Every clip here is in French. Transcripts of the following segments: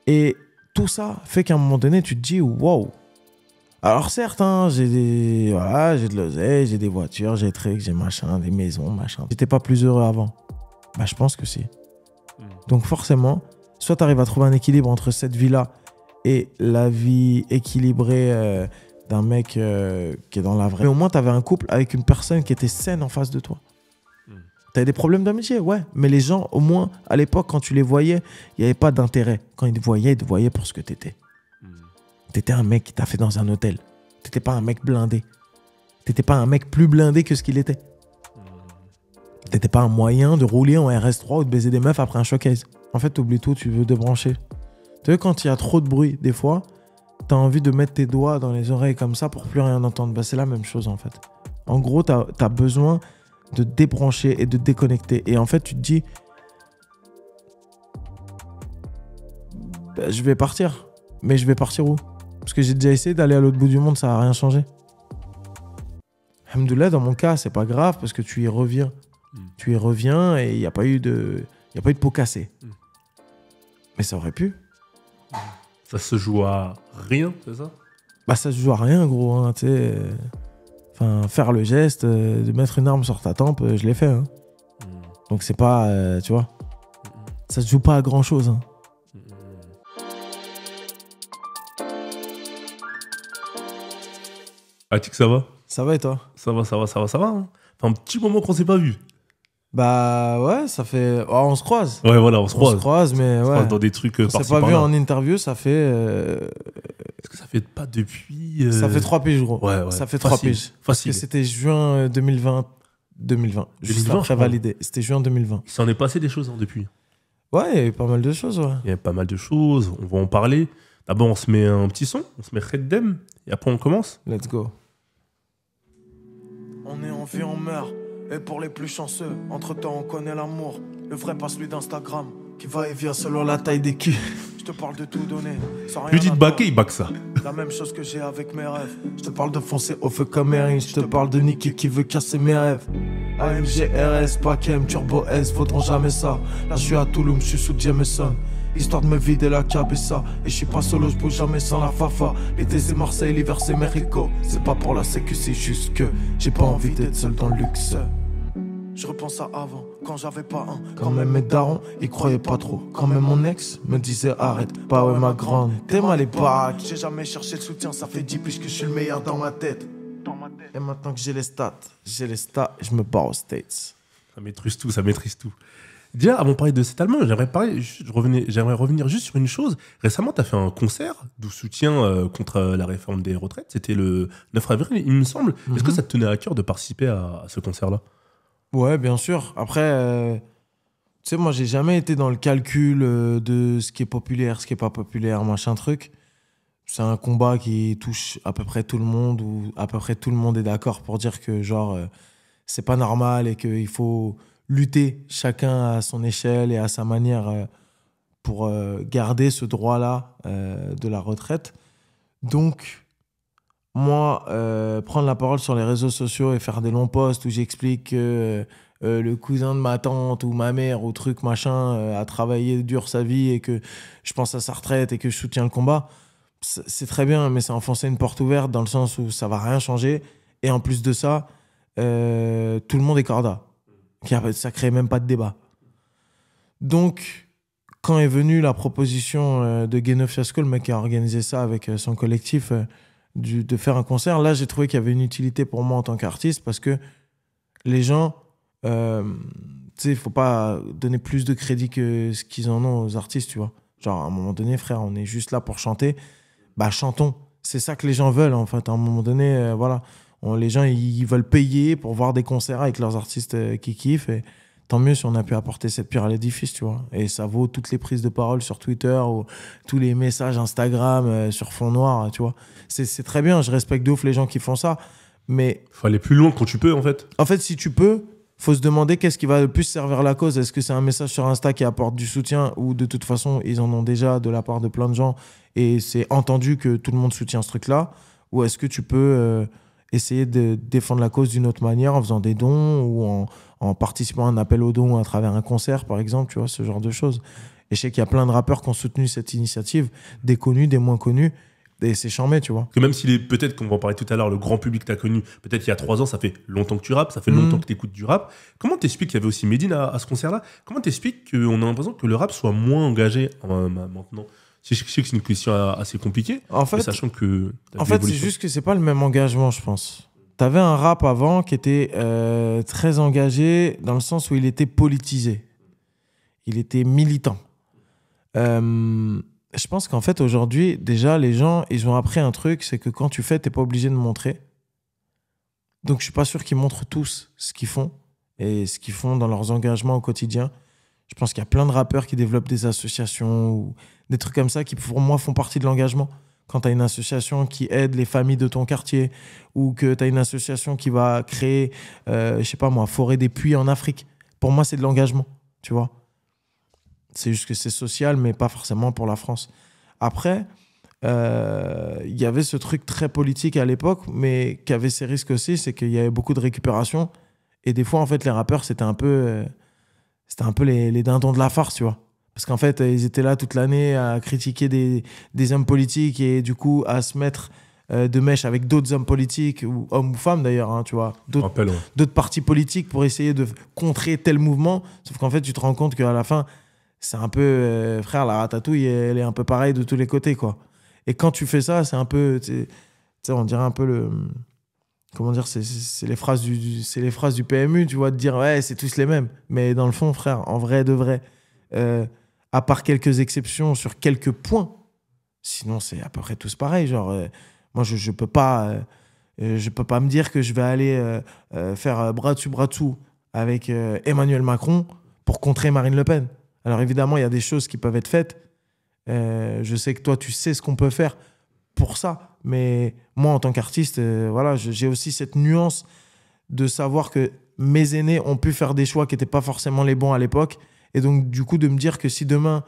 Et tout ça fait qu'à un moment donné, tu te dis, wow. Alors certes, hein, voilà, j'ai de l'oseille, j'ai des voitures, j'ai des trucs, j'ai machin, des maisons, machin. J'étais pas plus heureux avant. Bah, je pense que si. Donc forcément, soit tu arrives à trouver un équilibre entre cette vie-là et la vie équilibrée d'un mec qui est dans la vraie. Mais au moins, tu avais un couple avec une personne qui était saine en face de toi. T'avais des problèmes d'amitié, ouais. Mais les gens, au moins, à l'époque, quand tu les voyais, il n'y avait pas d'intérêt. Quand ils te voyaient pour ce que t'étais. T'étais un mec qui t'a fait dans un hôtel. T'étais pas un mec blindé. T'étais pas un mec plus blindé que ce qu'il était. T'étais pas un moyen de rouler en RS3 ou de baiser des meufs après un showcase. En fait, t'oublies tout, tu veux débrancher. Tu vois, quand il y a trop de bruit, des fois, t'as envie de mettre tes doigts dans les oreilles comme ça pour plus rien entendre. Bah, c'est la même chose, en fait. En gros, t'as besoin de débrancher et de déconnecter. Et en fait, tu te dis, bah, je vais partir. Mais je vais partir où? Parce que j'ai déjà essayé d'aller à l'autre bout du monde, ça n'a rien changé. Alhamdoulilah, dans mon cas, c'est pas grave parce que tu y reviens. Tu y reviens et il n'y a pas eu de peau cassée. Mais ça aurait pu. Ça se joue à rien, c'est ça? Bah, ça se joue à rien, gros. Hein, tu sais. Enfin, faire le geste de mettre une arme sur ta tempe, je l'ai fait. Hein. Donc, c'est pas. Tu vois. Ça se joue pas à grand chose. Hein. Atik, ça va? Ça va et toi? Ça va. Hein. Ça fait un petit moment qu'on s'est pas vu. Bah ouais, ça fait... Oh, on se croise. Ouais, voilà, on se croise. On se croise, mais on se ouais. croise dans des trucs on s'est pas vu en interview, ça fait... Est-ce que ça fait pas depuis... Ça fait 3 piges, gros. Ouais. Ça fait 3 piges. Parce que c'était juin 2020. Juste après validé. C'était juin 2020. Il s'en est passé des choses hein, depuis. Ouais, il y a eu pas mal de choses, ouais. Il y a pas mal de choses, on va en parler. D'abord, on se met un petit son, on se met Red Dem, et après on commence. Let's go. On est en vie, on meurt. Et pour les plus chanceux, entre-temps on connaît l'amour. Le vrai pas celui d'Instagram, qui va et vient selon la taille des culs. Je te parle de tout donner, sans rien. Lui dit de baquer, il back ça. La même chose que j'ai avec mes rêves. Je te parle de foncer au feu comme Erin. Je te parle de Nicky qui veut casser mes rêves. AMG RS, Pacem, Turbo S, faudront jamais ça. Là je suis à Toulouse, je suis sous Jameson. Histoire de me vider la cabessa. Et je suis pas solo, je bouge jamais sans la fafa. L'été c'est Marseille, l'hiver c'est Mexico. C'est pas pour la sécu, c'est juste que j'ai pas envie d'être seul dans le luxe. Je repense à avant, quand j'avais pas un. Quand même mes darons, ils croyaient pas trop. Quand même mon ex me disait arrête, pas ouais ma grande. T'es mal et pas. J'ai jamais cherché le soutien, ça fait 10 piges que je suis le meilleur dans ma tête. Et maintenant que j'ai les stats, je me barre aux States. Ça maîtrise tout. Déjà, avant de parler de cet album, j'aimerais revenir juste sur une chose. Récemment, tu as fait un concert de soutien contre la réforme des retraites. C'était le 9 avril, il me semble. Est-ce que ça te tenait à cœur de participer à ce concert-là? Ouais, bien sûr. Après, tu sais, moi, j'ai jamais été dans le calcul de ce qui est populaire, ce qui est pas populaire, machin truc. C'est un combat qui touche à peu près tout le monde, où à peu près tout le monde est d'accord pour dire que, genre, c'est pas normal et qu'il faut lutter chacun à son échelle et à sa manière pour garder ce droit-là de la retraite. Donc, moi, prendre la parole sur les réseaux sociaux et faire des longs posts où j'explique que le cousin de ma tante ou ma mère ou truc machin a travaillé dur sa vie et que je pense à sa retraite et que je soutiens le combat, c'est très bien, mais c'est enfoncer une porte ouverte dans le sens où ça va rien changer. Et en plus de ça, tout le monde est corda. Ça crée même pas de débat. Donc, quand est venue la proposition de Guéno Fiasco, le mec qui a organisé ça avec son collectif, de faire un concert, là, j'ai trouvé qu'il y avait une utilité pour moi en tant qu'artiste parce que les gens, tu sais, il faut pas donner plus de crédit que ce qu'ils en ont aux artistes, tu vois. Genre, à un moment donné, frère, on est juste là pour chanter. Bah, chantons. C'est ça que les gens veulent, en fait. À un moment donné, voilà. Les gens, ils veulent payer pour voir des concerts avec leurs artistes qui kiffent. Et tant mieux si on a pu apporter cette pierre à l'édifice, tu vois. Et ça vaut toutes les prises de parole sur Twitter ou tous les messages Instagram sur fond noir, tu vois. C'est très bien, je respecte de ouf les gens qui font ça. Mais faut aller plus loin quand tu peux, en fait. En fait, si tu peux, faut se demander qu'est-ce qui va le plus servir la cause. Est-ce que c'est un message sur Insta qui apporte du soutien ou de toute façon, ils en ont déjà de la part de plein de gens et c'est entendu que tout le monde soutient ce truc-là? Ou est-ce que tu peux essayer de défendre la cause d'une autre manière en faisant des dons ou en participant à un appel aux dons à travers un concert, par exemple, tu vois, ce genre de choses. Et je sais qu'il y a plein de rappeurs qui ont soutenu cette initiative, des connus, des moins connus. Et c'est charmé, tu vois. Que même s'il est peut-être, qu'on va en parler tout à l'heure, le grand public t'a connu, peut-être il y a 3 ans, ça fait longtemps que tu rappes, ça fait longtemps que tu écoutes du rap. Comment t'expliques qu'il y avait aussi Medine à ce concert-là? Comment t'expliques qu'on a l'impression que le rap soit moins engagé maintenant? Je sais que c'est une question assez compliquée, En fait, mais sachant que... c'est juste que c'est pas le même engagement, je pense. T'avais un rap avant qui était très engagé dans le sens où il était politisé. Il était militant. Je pense qu'en fait, aujourd'hui, déjà, les gens, ils ont appris un truc, c'est que quand tu fais, t'es pas obligé de montrer. Donc, je suis pas sûr qu'ils montrent tous ce qu'ils font et ce qu'ils font dans leurs engagements au quotidien. Je pense qu'il y a plein de rappeurs qui développent des associations ou des trucs comme ça qui, pour moi, font partie de l'engagement. Quand tu as une association qui aide les familles de ton quartier ou que tu as une association qui va créer, je sais pas moi, forer des puits en Afrique. Pour moi, c'est de l'engagement, tu vois. C'est juste que c'est social, mais pas forcément pour la France. Après, il y avait ce truc très politique à l'époque, mais qui avait ses risques aussi, c'est qu'il y avait beaucoup de récupération. Et des fois, en fait, les rappeurs, c'était un peu les dindons de la farce, tu vois. Parce qu'en fait, ils étaient là toute l'année à critiquer des hommes politiques et du coup, à se mettre de mèche avec d'autres hommes politiques, ou hommes ou femmes d'ailleurs, hein, tu vois. D'autres partis politiques pour essayer de contrer tel mouvement. Sauf qu'en fait, tu te rends compte qu'à la fin, c'est un peu, frère, la ratatouille, elle est un peu pareille de tous les côtés, quoi. Et quand tu fais ça, c'est un peu, tu sais, on dirait un peu le, comment dire, c'est les phrases du PMU, tu vois, de dire, ouais, c'est tous les mêmes. Mais dans le fond, frère, en vrai de vrai, à part quelques exceptions sur quelques points, sinon c'est à peu près tous pareil. Genre, moi, je peux pas me dire que je vais aller faire bras dessous avec Emmanuel Macron pour contrer Marine Le Pen. Alors évidemment, il y a des choses qui peuvent être faites. Je sais que toi, tu sais ce qu'on peut faire pour ça. Mais moi, en tant qu'artiste, voilà, j'ai aussi cette nuance de savoir que mes aînés ont pu faire des choix qui n'étaient pas forcément les bons à l'époque. Et donc, du coup, de me dire que si demain,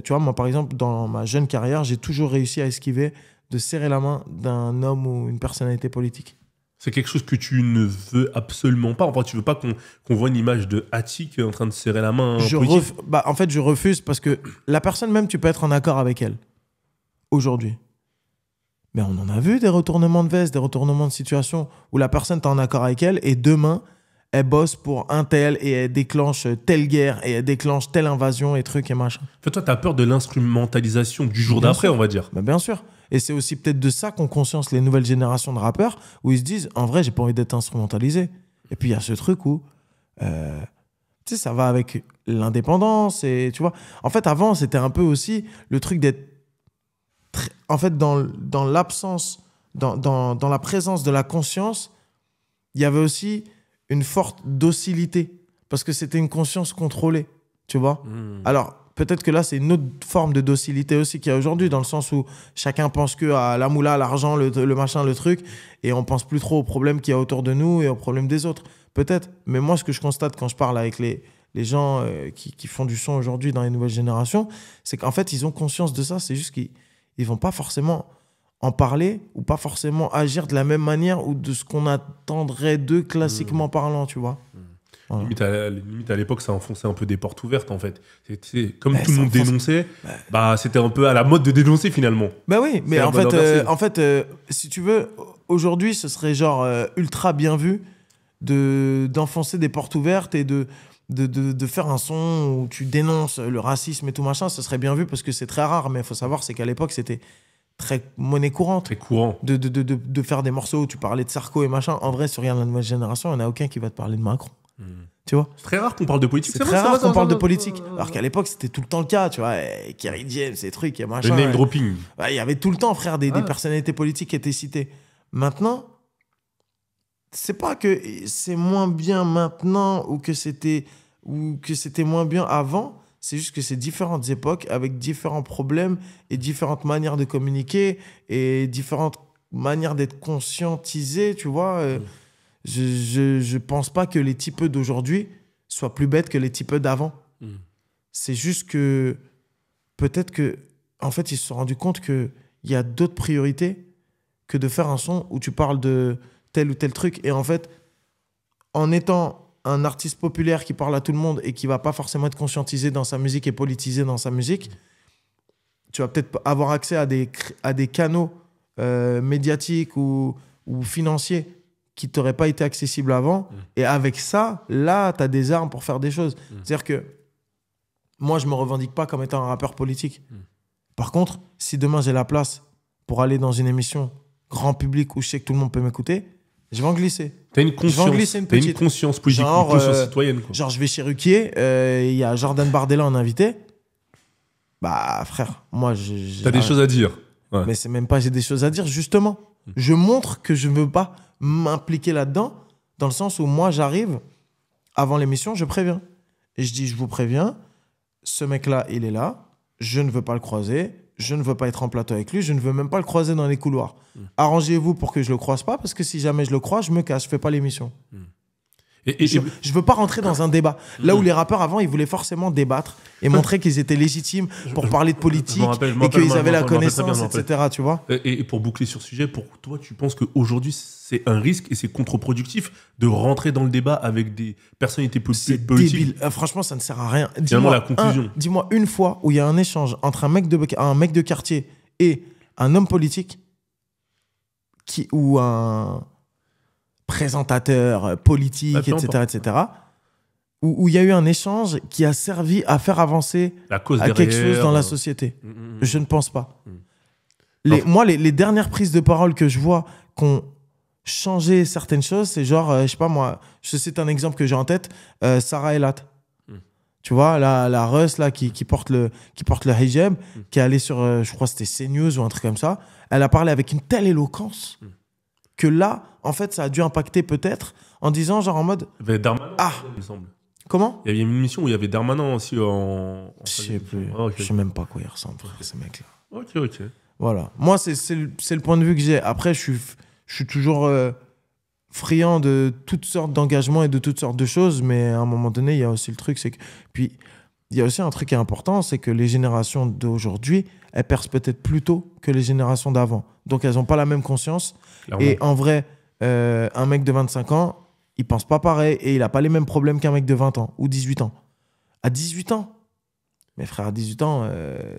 tu vois, moi, par exemple, dans ma jeune carrière, j'ai toujours réussi à esquiver de serrer la main d'un homme ou une personnalité politique. C'est quelque chose que tu ne veux absolument pas. Enfin, tu veux pas qu'on voit une image de Attic en train de serrer la main à un politique. En fait, je refuse parce que la personne même, tu peux être en accord avec elle aujourd'hui. Mais on en a vu des retournements de veste, des retournements de situation où la personne, t'es en accord avec elle et demain, elle bosse pour un tel et elle déclenche telle guerre et elle déclenche telle invasion et trucs et machin. En fait, toi, t'as peur de l'instrumentalisation du jour d'après, on va dire. Bien sûr. Et c'est aussi peut-être de ça qu'ont conscience les nouvelles générations de rappeurs, où ils se disent, en vrai, j'ai pas envie d'être instrumentalisé. Et puis il y a ce truc où, tu sais, ça va avec l'indépendance. Et tu vois, en fait, avant, c'était un peu aussi le truc d'être, en fait, dans l'absence, dans la présence de la conscience, il y avait aussi une forte docilité, parce que c'était une conscience contrôlée, tu vois. Alors, peut-être que là, c'est une autre forme de docilité aussi qu'il y a aujourd'hui, dans le sens où chacun pense que à la moula, l'argent, le machin, le truc, et on pense plus trop aux problèmes qu'il y a autour de nous et aux problèmes des autres. Peut-être. Mais moi, ce que je constate quand je parle avec les gens qui font du son aujourd'hui dans les nouvelles générations, c'est qu'en fait, ils ont conscience de ça. C'est juste qu'ils vont pas forcément en parler ou pas forcément agir de la même manière ou de ce qu'on attendrait d'eux classiquement parlant, tu vois. Voilà. Limite à l'époque, ça enfonçait un peu des portes ouvertes, en fait. Comme tout le monde dénonçait, c'était un peu à la mode de dénoncer, finalement. Oui, mais en fait, si tu veux, aujourd'hui, ce serait genre ultra bien vu d'enfoncer des portes ouvertes et de faire un son où tu dénonces le racisme et tout machin. Ce serait bien vu parce que c'est très rare, mais il faut savoir, c'est qu'à l'époque, c'était très monnaie courante. Très courant. De faire des morceaux où tu parlais de Sarko et machin. En vrai, si tu regardes la nouvelle génération, il n'y en a aucun qui va te parler de Macron. Tu vois, c'est très rare qu'on parle de politique. C'est très rare qu'on parle de politique. Alors qu'à l'époque, c'était tout le temps le cas, tu vois. Kerry James, ces trucs, et machin. Le name dropping. Il y avait tout le temps, frère, des personnalités politiques qui étaient citées. Maintenant, c'est pas que c'est moins bien maintenant ou que c'était moins bien avant. C'est juste que c'est différentes époques avec différents problèmes et différentes manières de communiquer et différentes manières d'être conscientisé, tu vois. Je pense pas que les typeux d'aujourd'hui soient plus bêtes que les typeux d'avant. C'est juste que peut-être que, en fait, ils se sont rendus compte qu'il y a d'autres priorités que de faire un son où tu parles de tel ou tel truc. Et en fait, en étant un artiste populaire qui parle à tout le monde et qui va pas forcément être conscientisé dans sa musique et politisé dans sa musique, tu vas peut-être avoir accès à des canaux médiatiques ou financiers qui t'auraient pas été accessibles avant. Et avec ça, là, tu as des armes pour faire des choses. C'est-à-dire que moi, je me revendique pas comme étant un rappeur politique. Par contre, si demain j'ai la place pour aller dans une émission grand public où je sais que tout le monde peut m'écouter, je vais en glisser. T'as une conscience, une conscience politique, une conscience citoyenne. Quoi. Genre, je vais chez Ruquier, il y a Jordan Bardella en invité. Bah, frère, moi, t'as des choses à dire. Ouais. Mais c'est même pas j'ai des choses à dire, justement. Je montre que je ne veux pas m'impliquer là-dedans, dans le sens où moi, j'arrive, avant l'émission, je préviens. Et je dis, je vous préviens, ce mec-là, il est là, je ne veux pas le croiser, je ne veux pas être en plateau avec lui, je ne veux même pas le croiser dans les couloirs. Arrangez-vous pour que je le croise pas, parce que si jamais je le croise, je me casse, je fais pas l'émission. Je veux pas rentrer dans un débat. Là où les rappeurs avant, ils voulaient forcément débattre et montrer qu'ils étaient légitimes pour parler de politique et qu'ils avaient la connaissance, etc. Tu vois. Et pour boucler sur ce sujet, pour toi, tu penses qu'aujourd'hui, c'est un risque et c'est contre-productif de rentrer dans le débat avec des personnalités politiques? C'est débile. Franchement, ça ne sert à rien. Finalement, la conclusion. Dis-moi une fois où il y a un échange entre un mec de quartier et un homme politique ou un présentateur politique, etc., où il y a eu un échange qui a servi à faire avancer quelque chose dans la société. Je ne pense pas. Moi, les dernières prises de parole que je vois qu'on changé certaines choses, c'est genre, je sais pas moi, je cite un exemple que j'ai en tête, Sarah Elat. Tu vois, la Russ là, qui porte le hijab, qui est allée sur, je crois que c'était CNews ou un truc comme ça, elle a parlé avec une telle éloquence que là, en fait, ça a dû impacter peut-être en disant, genre en mode... Il y avait Darmanin, il me semble. Comment ? Il y avait une émission où il y avait Darmanin aussi en je sais plus. Je sais même pas à quoi il ressemble, frère, ces mecs-là. Ok. Voilà. Moi, c'est le point de vue que j'ai. Après, je suis toujours friand de toutes sortes d'engagements et de toutes sortes de choses, mais à un moment donné, il y a aussi le truc, c'est que... Puis, il y a aussi un truc qui est important, c'est que les générations d'aujourd'hui, elles percent peut-être plus tôt que les générations d'avant. Donc, elles n'ont pas la même conscience. Clairement. Et en vrai, un mec de 25 ans, il pense pas pareil et il n'a pas les mêmes problèmes qu'un mec de 20 ans ou 18 ans. À 18 ans, mes frères, à 18 ans,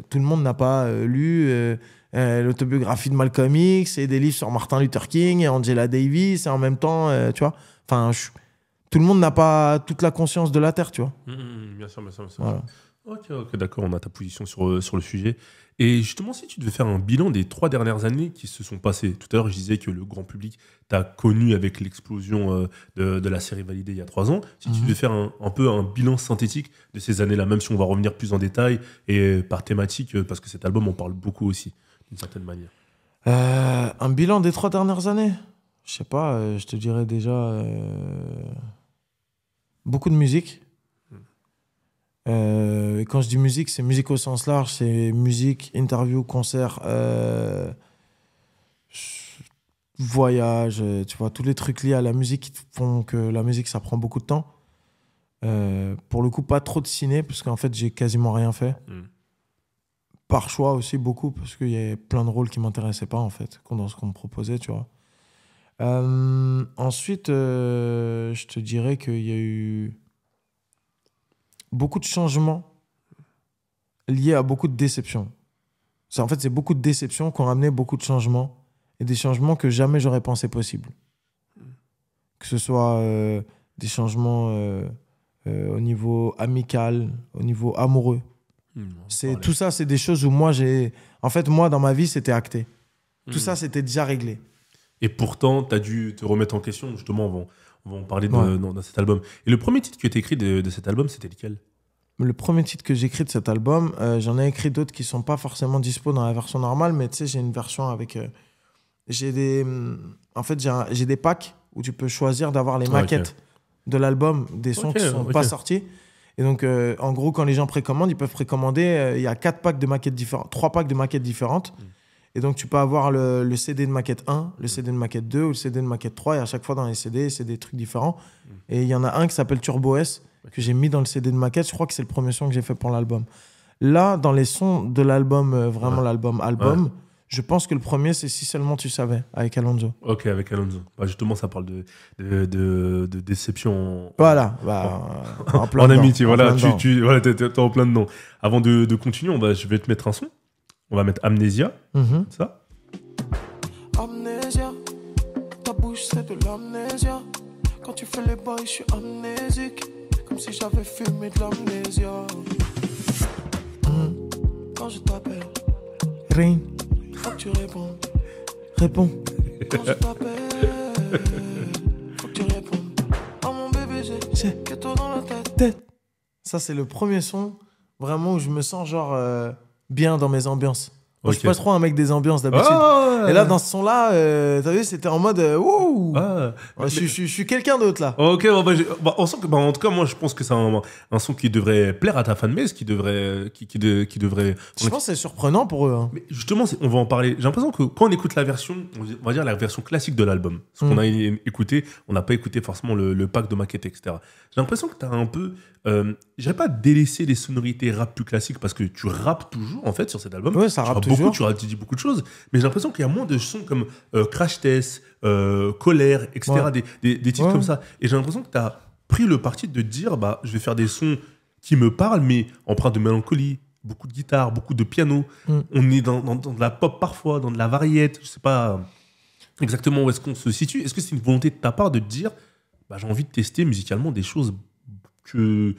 tout le monde n'a pas lu l'autobiographie de Malcolm X et des livres sur Martin Luther King et Angela Davis et en même temps, tu vois, enfin, tout le monde n'a pas toute la conscience de la Terre, tu vois. Bien sûr. Voilà. Ok, d'accord, on a ta position sur le sujet. Et justement, si tu devais faire un bilan des 3 dernières années qui se sont passées, tout à l'heure, je disais que le grand public t'a connu avec l'explosion de la série validée il y a 3 ans. Si tu devais faire un peu un bilan synthétique de ces années-là, même si on va revenir plus en détail et par thématique, parce que cet album, on parle beaucoup aussi, d'une certaine manière. Un bilan des 3 dernières années ? Je sais pas, je te dirais déjà beaucoup de musique. Et quand je dis musique, c'est musique au sens large, c'est musique, interview, concert, voyage, tu vois, tous les trucs liés à la musique qui font que la musique, ça prend beaucoup de temps. Pour le coup, pas trop de ciné, parce qu'en fait, j'ai quasiment rien fait. Par choix aussi, beaucoup, parce qu'il y a plein de rôles qui m'intéressaient pas, en fait, dans ce qu'on me proposait, tu vois. Ensuite, je te dirais qu'il y a eu beaucoup de changements liés à beaucoup de déceptions. En fait, c'est beaucoup de déceptions qui ont amené beaucoup de changements et des changements que jamais j'aurais pensé possibles. Que ce soit des changements au niveau amical, au niveau amoureux. Tout ça, c'est des choses où moi, en fait, moi, dans ma vie, c'était acté. Tout ça, c'était déjà réglé. Et pourtant, tu as dû te remettre en question. Justement, on va en parler dans cet album. Et le premier titre que tu as écrit de cet album, c'était lequel ? Le premier titre que j'ai écrit de cet album, j'en ai écrit d'autres qui ne sont pas forcément dispo dans la version normale, mais tu sais, j'ai une version avec... j'ai des packs où tu peux choisir d'avoir les maquettes de l'album, des sons qui ne sont pas sortis. Et donc, en gros, quand les gens précommandent, ils peuvent précommander. Il y a 3 packs de maquettes différentes. Et donc, tu peux avoir le CD de maquette 1, le CD de maquette 2 ou le CD de maquette 3. Et à chaque fois, dans les CD, c'est des trucs différents. Et il y en a un qui s'appelle Turbo S, que j'ai mis dans le CD de maquette. Je crois que c'est le premier son que j'ai fait pour l'album. Là, dans les sons de l'album, vraiment l'album, Je pense que le premier, c'est Si seulement tu savais, avec Alonso. Ok, avec Alonso. Bah, justement, ça parle de déception Voilà, en plein en dedans, amitié. en Voilà, plein dedans. voilà, t'es en plein dedans. Avant de continuer, je vais te mettre un son. On va mettre Amnésia. Mhm. Ça. Amnésia, ta bouche c'est de l'amnésia. Quand tu fais les boys, je suis amnésique. Comme si j'avais fumé de l'amnésia. Quand je t'appelle, Rien, faut que tu réponds. réponds. Quand je t'appelle, faut que tu répondes. Oh mon bébé, j'ai que toi dans la tête. Ça, c'est le premier son vraiment où je me sens genre bien dans mes ambiances. Moi, je suis Ok. pas trop un mec des ambiances d'habitude. Ah, Et là, dans ce son-là, t'as vu, c'était en mode wouh! ah. Ouais, je suis quelqu'un d'autre là. Ok, on sent que, en tout cas, moi, je pense que c'est un son qui devrait plaire à ta fanbase, qui devrait. Je pense que c'est surprenant pour eux. Hein. Mais justement, on va en parler. J'ai l'impression que quand on écoute la version, on va dire la version classique de l'album, ce qu'on a écouté, on n'a pas écouté forcément le pack de maquettes, etc. J'ai l'impression que tu as un peu, je dirais pas délaissé les sonorités rap plus classiques parce que tu rappes toujours en fait sur cet album. Ouais, ça Tu rappe rappes toujours. beaucoup, tu dis beaucoup de choses, mais j'ai l'impression qu'il y a moins de sons comme Crash Test, Colère, etc. Ouais. Des titres Ouais. comme ça. Et j'ai l'impression que tu as pris le parti de dire, bah, je vais faire des sons qui me parlent, mais empreints de mélancolie. Beaucoup de guitare, beaucoup de piano. On est dans de la pop parfois, dans de la variette. Je sais pas exactement où est-ce qu'on se situe. Est-ce que c'est une volonté de ta part de te dire, bah, j'ai envie de tester musicalement des choses que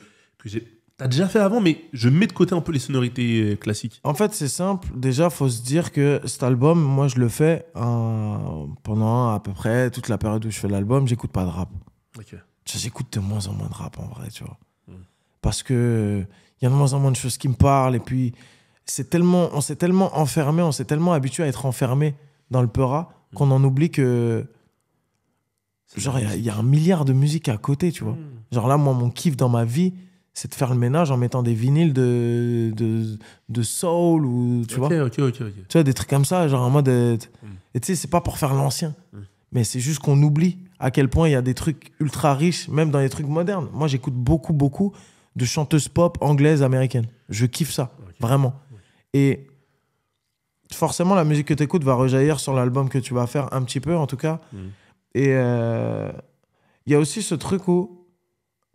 t'as déjà fait avant, mais je mets de côté un peu les sonorités classiques. En fait, c'est simple. Déjà, faut se dire que cet album, moi, je le fais pendant à peu près toute la période où je fais l'album, j'écoute pas de rap. Ok. J'écoute de moins en moins de rap en vrai, tu vois. Parce que il y a de moins en moins de choses qui me parlent et puis on s'est tellement enfermé, on s'est tellement habitué à être enfermé dans le peura qu'on en oublie que genre il y a un milliard de musiques à côté, tu vois. Genre là, moi, mon kiff dans ma vie, c'est de faire le ménage en mettant des vinyles de soul ou tu vois. Ok. Tu vois, des trucs comme ça, genre en mode. Et tu sais, c'est pas pour faire l'ancien. Mais c'est juste qu'on oublie à quel point il y a des trucs ultra riches, même dans les trucs modernes. Moi, j'écoute beaucoup de chanteuses pop anglaises, américaines. Je kiffe ça, vraiment. Et forcément, la musique que tu écoutes va rejaillir sur l'album que tu vas faire, un petit peu en tout cas. Et il y a aussi ce truc où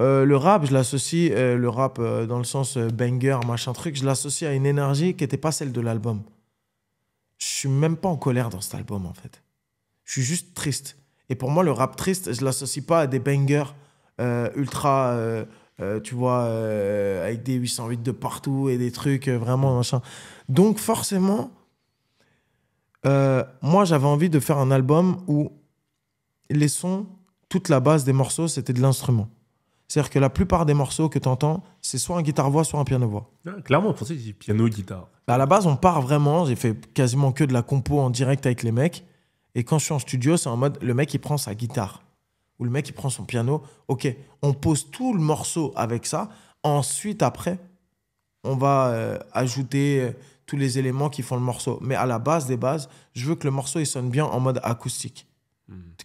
le rap, je l'associe, le rap dans le sens banger, machin truc, je l'associe à une énergie qui n'était pas celle de l'album. Je suis même pas en colère dans cet album, en fait. Je suis juste triste. Et pour moi, le rap triste, je l'associe pas à des bangers ultra, tu vois, avec des 808 de partout et des trucs vraiment machin. Donc forcément, moi, j'avais envie de faire un album où les sons, toute la base des morceaux, c'était de l'instrument. C'est-à-dire que la plupart des morceaux que tu entends, c'est soit un guitare-voix, soit un piano-voix. Clairement, pour ça, c'est piano, guitare. À la base, on part vraiment. J'ai fait quasiment que de la compo en direct avec les mecs. Et quand je suis en studio, c'est en mode le mec, il prend sa guitare. Ou le mec, il prend son piano. Ok, on pose tout le morceau avec ça. Ensuite, après, on va ajouter tous les éléments qui font le morceau. Mais à la base des bases, je veux que le morceau il sonne bien en mode acoustique.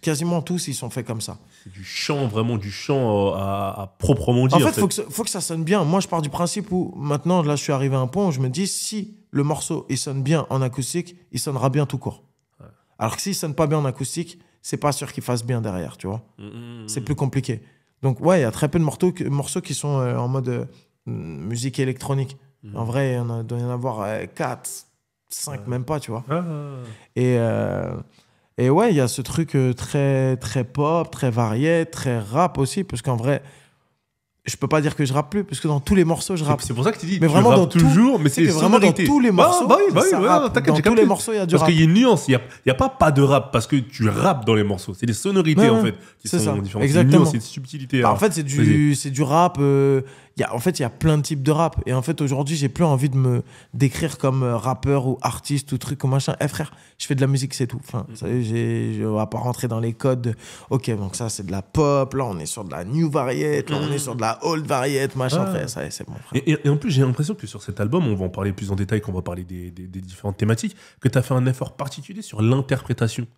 Quasiment tous, ils sont faits comme ça. C'est du chant, vraiment du chant à proprement dire. En fait, faut que ça sonne bien. Moi, je pars du principe où maintenant, là, je suis arrivé à un point où je me dis, si le morceau, il sonne bien en acoustique, il sonnera bien tout court. Ouais. Alors que s'il sonne pas bien en acoustique, c'est pas sûr qu'il fasse bien derrière, tu vois. C'est plus compliqué. Donc, ouais, il y a très peu de morceaux qui sont en mode musique électronique. En vrai, il doit y en avoir 4, 5, même pas, tu vois. Et ouais, il y a ce truc très, très pop, très varié, très rap aussi, parce qu'en vrai, je peux pas dire que je rappe plus, parce que dans tous les morceaux, je rappe. C'est pour ça que tu dis, mais tu vraiment rappes toujours, mais c'est vraiment dans tous les morceaux, ça rappe. t'inquiète, dans tous les morceaux, il y a du rap. Parce qu'il y a une nuance, il y a pas de rap, parce que tu rappes dans les morceaux. C'est les sonorités, en fait, qui sont différentes. Exactement. C'est une subtilité. Bah, en fait, c'est du rap. En fait, il y a plein de types de rap. Et en fait, aujourd'hui, j'ai plus envie de me décrire comme rappeur ou artiste ou truc ou machin. Frère, je fais de la musique, c'est tout. Enfin, je vais pas rentrer dans les codes. Ok, donc ça, c'est de la pop. Là, on est sur de la new variette. Là, on est sur de la old variette, machin. Frère, ça, c'est bon, frère. Et en plus, j'ai l'impression que sur cet album, on va en parler plus en détail quand on va parler des différentes thématiques, que tu as fait un effort particulier sur l'interprétation.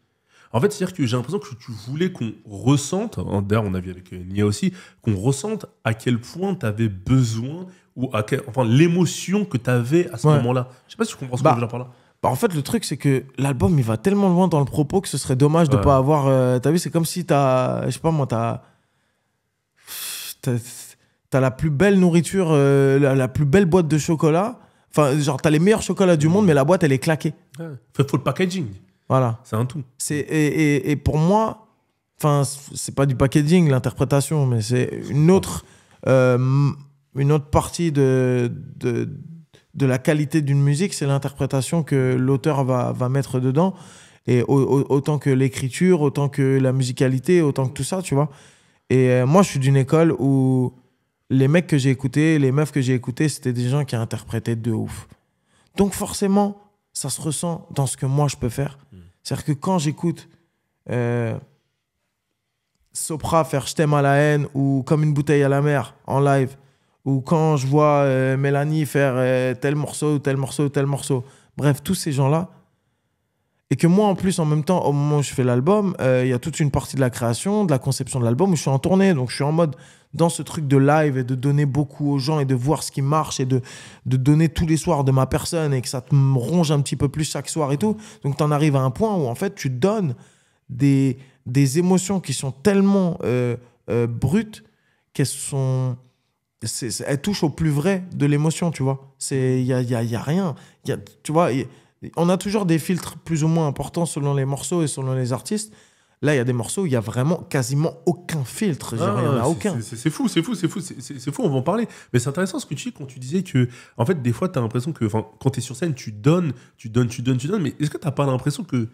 En fait, c'est-à-dire que j'ai l'impression que tu voulais qu'on ressente, d'ailleurs on a vu avec Nia aussi, qu'on ressente à quel point tu avais besoin, ou enfin l'émotion que tu avais à ce moment-là. Je sais pas si tu comprends ce que je veux dire par là. Bah, en fait, le truc, c'est que l'album, il va tellement loin dans le propos que ce serait dommage de pas avoir. T'as vu, c'est comme si je sais pas moi, t'as la plus belle nourriture, la plus belle boîte de chocolat. Enfin, genre, t'as les meilleurs chocolats du monde, mais la boîte, elle est claquée. Ouais. Faut le packaging. Voilà. C'est un tout. Et pour moi, enfin, c'est pas du packaging, l'interprétation, mais c'est une autre partie de la qualité d'une musique, c'est l'interprétation que l'auteur va mettre dedans. Et autant que l'écriture, autant que la musicalité, autant que tout ça, tu vois. Et moi, je suis d'une école où les mecs que j'ai écoutés, les meufs que j'ai écoutés, c'était des gens qui interprétaient de ouf. Donc forcément, ça se ressent dans ce que moi, je peux faire. C'est-à-dire que quand j'écoute Sopra faire Je t'aime à la haine ou Comme une bouteille à la mer en live, ou quand je vois Mélanie faire tel morceau, tel morceau, tel morceau, bref, tous ces gens-là, et que moi, en plus, en même temps, au moment où je fais l'album, il y a toute une partie de la création, de la conception de l'album, où je suis en tournée, donc je suis en mode dans ce truc de live et de donner beaucoup aux gens et de voir ce qui marche et de donner tous les soirs de ma personne et que ça te ronge un petit peu plus chaque soir et tout. Donc, tu en arrives à un point où, en fait, tu donnes des émotions qui sont tellement brutes qu'elles elles touchent au plus vrai de l'émotion, tu vois. Il y a rien. Tu vois, on a toujours des filtres plus ou moins importants selon les morceaux et selon les artistes. Là, il y a des morceaux où il y a vraiment quasiment aucun filtre. Genre, il n'y en a aucun. C'est fou, on va en parler. Mais c'est intéressant ce que tu dis quand tu disais que, en fait, des fois, tu as l'impression que quand tu es sur scène, tu donnes. Mais est-ce que tu n'as pas l'impression que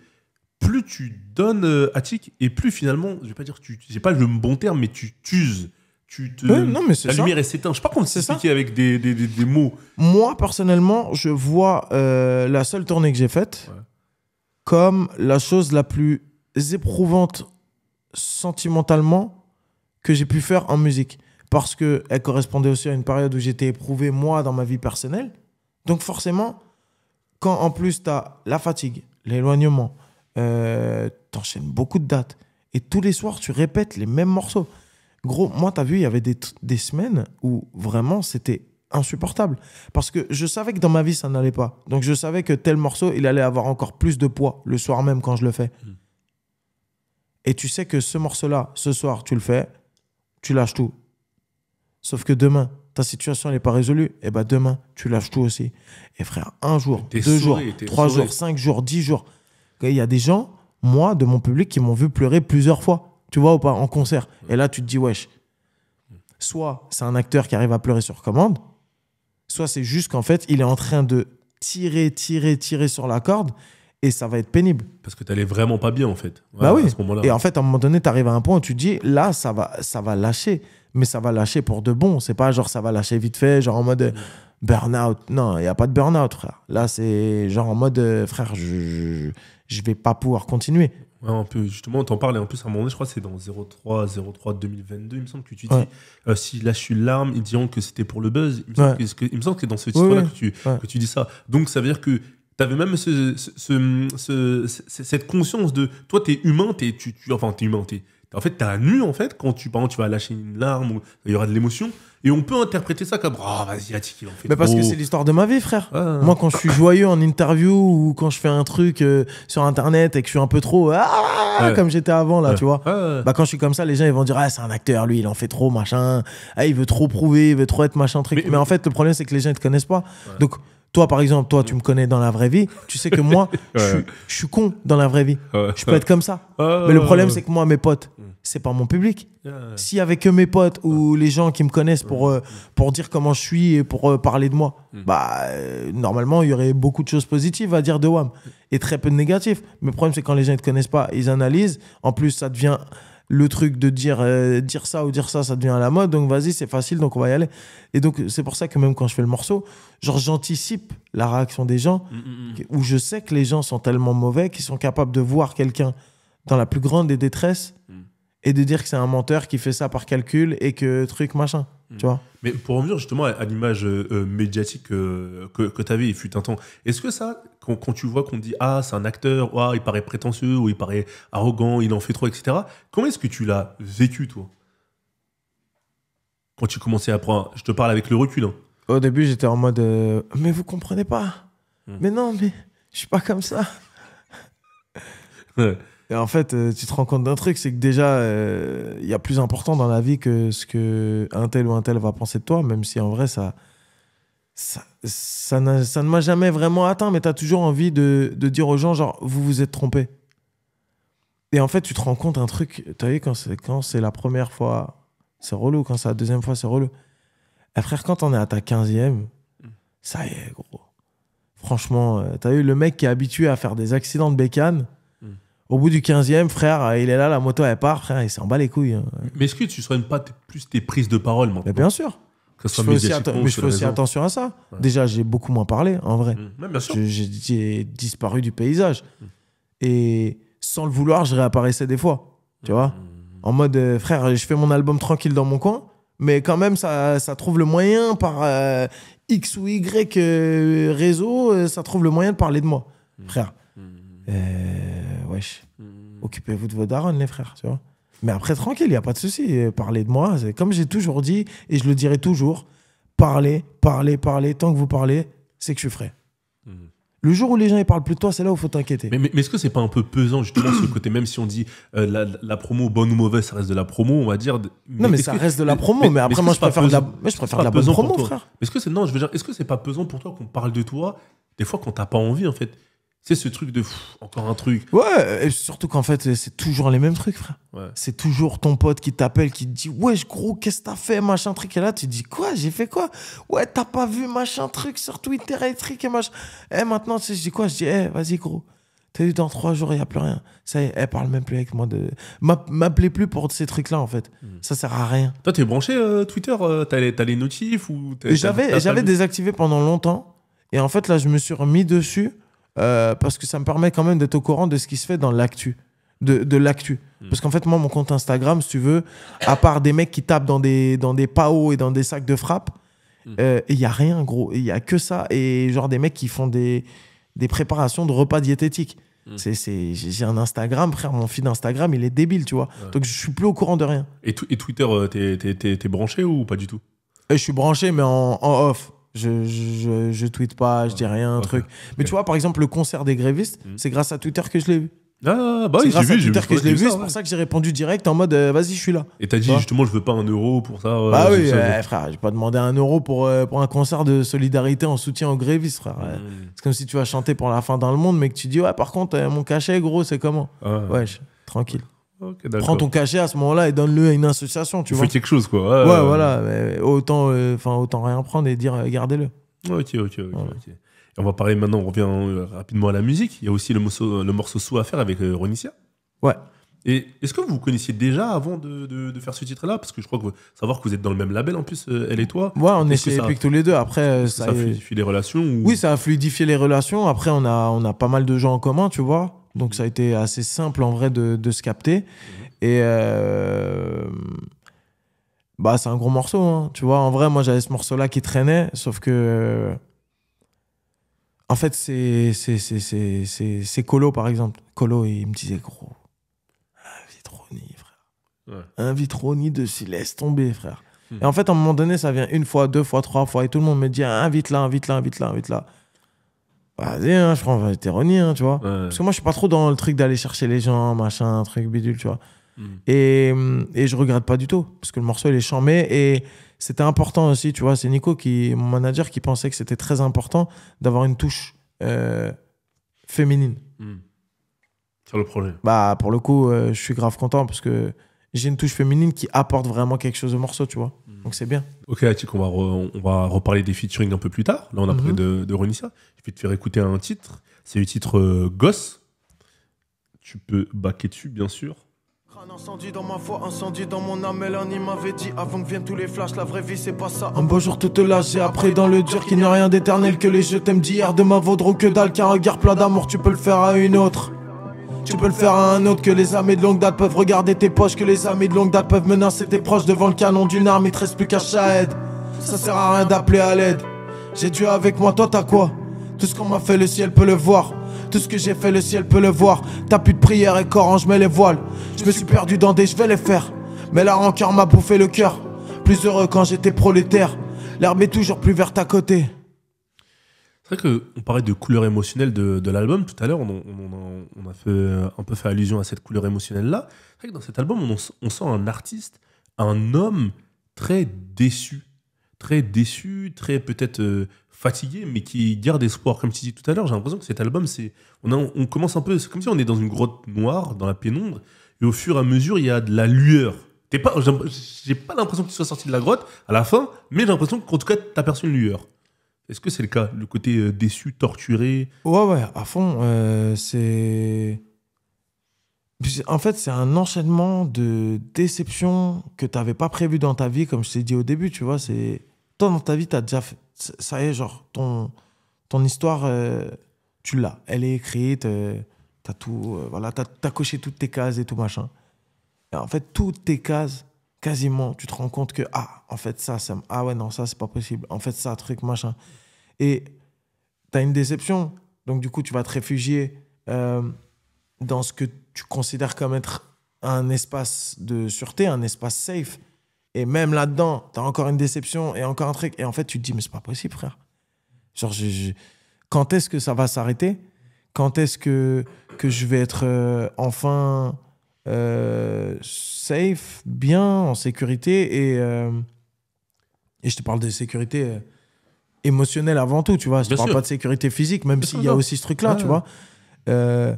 plus tu donnes, Attic, et plus finalement, je vais pas dire que j'ai pas le bon terme, mais tu t'uses. Non, mais c'est la ça. lumière est s'éteint. Je sais pas comment t'expliquer avec des mots. Moi, personnellement, je vois la seule tournée que j'ai faite comme la chose la plus éprouvante sentimentalement que j'ai pu faire en musique. Parce qu'elle correspondait aussi à une période où j'étais éprouvé, moi, dans ma vie personnelle. Donc forcément, quand en plus t'as la fatigue, l'éloignement, t'enchaînes beaucoup de dates, et tous les soirs, tu répètes les mêmes morceaux. Gros, moi, t'as vu, il y avait des semaines où vraiment c'était insupportable. Parce que je savais que dans ma vie, ça n'allait pas. Donc je savais que tel morceau, il allait avoir encore plus de poids le soir même quand je le fais. Et tu sais que ce morceau-là, ce soir, tu le fais, tu lâches tout. Sauf que demain, ta situation n'est pas résolue, et ben demain, tu lâches tout aussi. Et frère, 1 jour, 2 jours, 3 jours, 5 jours, 10 jours. Il y a des gens, moi, de mon public, qui m'ont vu pleurer plusieurs fois. Tu vois ou pas, en concert. Et là, tu te dis, wesh, soit c'est un acteur qui arrive à pleurer sur commande, soit c'est juste qu'en fait, il est en train de tirer sur la corde et ça va être pénible. Parce que t'allais vraiment pas bien, en fait. Bah oui. À ce moment-là. Et en fait, à un moment donné, t'arrives à un point où tu te dis, là, ça va lâcher. Mais ça va lâcher pour de bon. C'est pas genre ça va lâcher vite fait, genre en mode burn-out. Non, il n'y a pas de burn-out, frère. Là, c'est genre en mode, frère, je vais pas pouvoir continuer. Ouais, un peu, justement, t'en parles, et en plus à un moment donné, je crois que c'est dans 03-2022, il me semble que tu dis si lâche une larme, ils diront que c'était pour le buzz. Il me semble que c'est dans ce titre-là que tu dis ça. Donc ça veut dire que t'avais même cette conscience de toi, t'es humain, t'es humain, en fait, t'as nu, en fait, quand tu vas lâcher une larme, ou il y aura de l'émotion. Et on peut interpréter ça comme vas-y, Attic, il en fait. Mais parce que c'est l'histoire de ma vie, frère. Moi, quand je suis joyeux en interview ou quand je fais un truc sur internet et que je suis un peu trop comme j'étais avant, là, tu vois. Bah, quand je suis comme ça, les gens ils vont dire c'est un acteur, lui, il en fait trop, machin. Il veut trop prouver, il veut trop être machin, truc. Mais en fait, le problème, c'est que les gens ils te connaissent pas. Donc, toi, par exemple, tu me connais dans la vraie vie. Tu sais que moi, je suis con dans la vraie vie. Je peux être comme ça. Mais le problème, c'est que moi, mes potes, c'est pas mon public. S'il y avait que mes potes ou les gens qui me connaissent pour dire comment je suis et pour parler de moi, normalement, il y aurait beaucoup de choses positives à dire de WAM et très peu de négatifs. Mais le problème, c'est quand les gens ne te connaissent pas, ils analysent. En plus, ça devient le truc de dire ça ou dire ça, ça devient à la mode. Donc, vas-y, c'est facile, donc on va y aller. Et donc, c'est pour ça que même quand je fais le morceau, genre, j'anticipe la réaction des gens où je sais que les gens sont tellement mauvais qu'ils sont capables de voir quelqu'un dans la plus grande des détresses et de dire que c'est un menteur qui fait ça par calcul et que truc machin, tu vois. Mais pour revenir justement à l'image médiatique que tu avais, il fut un temps, est-ce que ça, quand tu vois qu'on dit c'est un acteur, il paraît prétentieux, ou il paraît arrogant, il en fait trop, etc., comment est-ce que tu l'as vécu, toi? Quand tu commençais à prendre... Je te parle avec le recul. Au début, j'étais en mode mais vous comprenez pas. Mais non, mais Je suis pas comme ça. Ouais. Et en fait, tu te rends compte d'un truc, c'est que déjà, il y a plus important dans la vie que ce que un tel ou un tel va penser de toi, même si en vrai, ça ne m'a jamais vraiment atteint, mais tu as toujours envie de dire aux gens, genre, vous vous êtes trompés. Et en fait, tu te rends compte un truc, tu as vu, quand c'est la première fois, c'est relou, quand c'est la deuxième fois, c'est relou. Et frère, quand on est à ta 15e, ça y est, gros. Franchement, tu as vu, le mec qui est habitué à faire des accidents de bécane, au bout du 15e, frère, il est là, la moto, elle part, frère, il s'en bat les couilles. Hein. Mais est-ce que tu soignes pas plus tes prises de parole maintenant? Mais bien sûr. Que ce soit Je fais aussi, médiatiquement mais ou je sur fais les aussi réseaux. attention à ça. Ouais. Déjà, j'ai beaucoup moins parlé, en vrai. Ouais, bien sûr. J'ai disparu du paysage. Et sans le vouloir, je réapparaissais des fois. Tu vois? En mode, frère, je fais mon album tranquille dans mon coin, mais quand même, ça trouve le moyen par X ou Y réseau, ça trouve le moyen de parler de moi. Frère. Wesh. Occupez-vous de vos darons, les frères, tu vois. Mais après, tranquille, il n'y a pas de souci. Parlez de moi. C'est comme j'ai toujours dit, et je le dirai toujours, parlez. Tant que vous parlez, c'est que je suis frais. Le jour où les gens ne parlent plus de toi, c'est là où il faut t'inquiéter. Mais est-ce que c'est pas un peu pesant, justement, ce côté, même si on dit la promo, bonne ou mauvaise, ça reste de la promo, on va dire. Non, mais ça reste de la promo. Mais après, moi, je préfère de la bonne promo, frère. Est-ce que c'est pas pesant pour toi qu'on parle de toi, des fois, quand t'as pas envie, en fait? C'est ce truc de encore un truc. Ouais, et surtout qu'en fait, c'est toujours les mêmes trucs, frère. Ouais. C'est toujours ton pote qui t'appelle, qui te dit wesh, gros, qu'est-ce que t'as fait, machin truc. Et là, tu te dis quoi? J'ai fait quoi? Ouais, t'as pas vu machin truc sur Twitter et truc et machin. Maintenant, tu sais, je dis quoi? Je dis, vas-y, gros. T'as vu, dans 3 jours, il n'y a plus rien. Ça y est, elle parle même plus avec moi. M'appelez plus pour ces trucs-là, en fait. Ça sert à rien. Toi, t'es branché Twitter? T'as les notifs ou J'avais désactivé pendant longtemps. Et en fait, là, je me suis remis dessus. Parce que ça me permet quand même d'être au courant de ce qui se fait dans l'actu, de l'actu. Parce qu'en fait, moi, mon compte Instagram, si tu veux, à part des mecs qui tapent dans des PAO et dans des sacs de frappe, il n'y a rien, gros. Il n'y a que ça. Et genre des mecs qui font des préparations de repas diététiques. J'ai un Instagram, frère, mon feed Instagram, il est débile, tu vois. Ouais. Donc, je suis plus au courant de rien. Et Twitter, t'es branché ou pas du tout? Je suis branché, mais en off. Je tweete pas, je dis rien, truc. Mais tu vois, par exemple, le concert des grévistes, c'est grâce à Twitter que je l'ai vu. Ah, bah oui, j'ai vu. C'est ça, pour ça que j'ai répondu direct en mode vas-y, je suis là. Et t'as dit justement, je veux pas 1 euro pour ça. Bah oui, frère, j'ai pas demandé 1 euro pour un concert de solidarité en soutien aux grévistes, frère. C'est comme si tu vas chanter pour la fin dans le monde, mais que tu dis, ouais, par contre, mon cachet, gros, c'est comment? Ouais, tranquille. Okay, prends ton cachet à ce moment-là et donne-le à une association, tu vois. Fais quelque chose, quoi. Ouais, voilà. Mais autant rien prendre et dire, gardez-le. Ok. Et on va parler maintenant, on revient rapidement à la musique. Il y a aussi le morceau Sous à faire avec Ronicia. Ouais. Et est-ce que vous connaissiez déjà avant de faire ce titre-là? Parce que je crois que savoir que vous êtes dans le même label en plus, elle et toi. Ouais, on est chez Epic tous les deux. Après, ça a fluidifié les relations ou... Oui, ça a fluidifié les relations. Après, on a pas mal de gens en commun, tu vois. Donc ça a été assez simple en vrai de se capter. Et bah, c'est un gros morceau, hein. Tu vois, en vrai, moi j'avais ce morceau-là qui traînait, sauf que en fait c'est Colo par exemple. Colo, il me disait gros, invite Ronnie, frère. Ouais. Invite Ronnie dessus, laisse tomber, frère. Et en fait, à un moment donné, ça vient 1 fois, 2 fois, 3 fois, et tout le monde me dit invite-la. Vas-y, hein, je prends inviter Ronnie, hein, tu vois. Ouais. Parce que moi, je suis pas trop dans le truc d'aller chercher les gens, machin, truc bidule, tu vois. Et je regrette pas du tout, parce que le morceau, il est charmé, et c'était important aussi, tu vois. C'est Nico, mon manager, qui pensait que c'était très important d'avoir une touche féminine. Sur le projet. Bah, pour le coup, je suis grave content, parce que j'ai une touche féminine qui apporte vraiment quelque chose au morceau, tu vois. Donc c'est bien. Ok, Atik, on va reparler des featuring un peu plus tard. Là, on a parlé de Ronicia. Je vais te faire écouter un titre. C'est le titre Gosse. Tu peux backer dessus, bien sûr. Un incendie dans ma foi, incendie dans mon âme. Mélanie m'avait dit avant que viennent tous les flashs, la vraie vie c'est pas ça. Un beau jour toute lâche, j'ai appris dans le dur qu'il n'y a rien d'éternel, que les je t'aime d'hier demain vaudront que dalle, qu'un regard plein d'amour tu peux le faire à une autre. Tu peux le faire à un autre, que les amis de longue date peuvent regarder tes poches, que les amis de longue date peuvent menacer tes proches devant le canon d'une arme, il te reste plus qu'à Shahid. Ça sert à rien d'appeler à l'aide. J'ai Dieu avec moi, toi t'as quoi? Tout ce qu'on m'a fait, le ciel peut le voir. Tout ce que j'ai fait, le ciel peut le voir. T'as plus de prière et Coran, je mets les voiles. Je me suis perdu dans des, je vais les faire. Mais la rancœur m'a bouffé le cœur. Plus heureux quand j'étais prolétaire. L'herbe est toujours plus verte à côté. C'est vrai qu'on parlait de couleur émotionnelle de l'album tout à l'heure, on a un peu fait allusion à cette couleur émotionnelle-là. C'est vrai que dans cet album, on sent un artiste, un homme très déçu, très peut-être fatigué, mais qui garde espoir. Comme tu dis tout à l'heure, j'ai l'impression que cet album, on commence un peu, c'est comme si on est dans une grotte noire, dans la pénombre, et au fur et à mesure, il y a de la lueur. J'ai pas l'impression que tu sois sorti de la grotte à la fin, mais j'ai l'impression qu'en tout cas, tu as perçu une lueur. Est-ce que c'est le cas? Le côté déçu, torturé? Ouais, à fond. En fait, c'est un enchaînement de déceptions que tu n'avais pas prévu dans ta vie, comme je t'ai dit au début, tu vois. Toi, dans ta vie, tu as déjà fait... Ça y est, genre, ton histoire, tu l'as. Elle est écrite, t'as tout... voilà, t'as coché toutes tes cases et tout, machin. Et en fait, toutes tes cases, quasiment, tu te rends compte que, en fait, ça... Ah ouais, non, ça, c'est pas possible. En fait, ça, truc, machin. Et tu as une déception. Donc, du coup, tu vas te réfugier dans ce que tu considères comme être un espace de sûreté, un espace safe. Et même là-dedans, tu as encore une déception et encore un truc. Et en fait, tu te dis, mais c'est pas possible, frère. Genre, quand est-ce que ça va s'arrêter? Quand est-ce que je vais être enfin safe, bien, en sécurité? Et je te parle de sécurité émotionnelle avant tout, tu vois. Je te parle pas de sécurité physique, même s'il y a aussi ce truc-là, tu vois. Et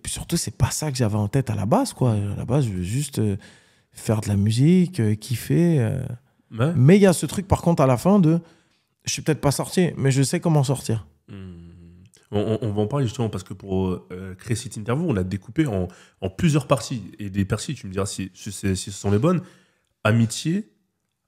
puis surtout, c'est pas ça que j'avais en tête à la base, quoi. À la base, je veux juste faire de la musique, kiffer. Ouais. Mais il y a ce truc, par contre, à la fin de... Je suis peut-être pas sorti, mais je sais comment sortir. On va en parler justement parce que pour créer cette interview, on l'a découpé en plusieurs parties. Et des parties, tu me diras si ce sont les bonnes. Amitié,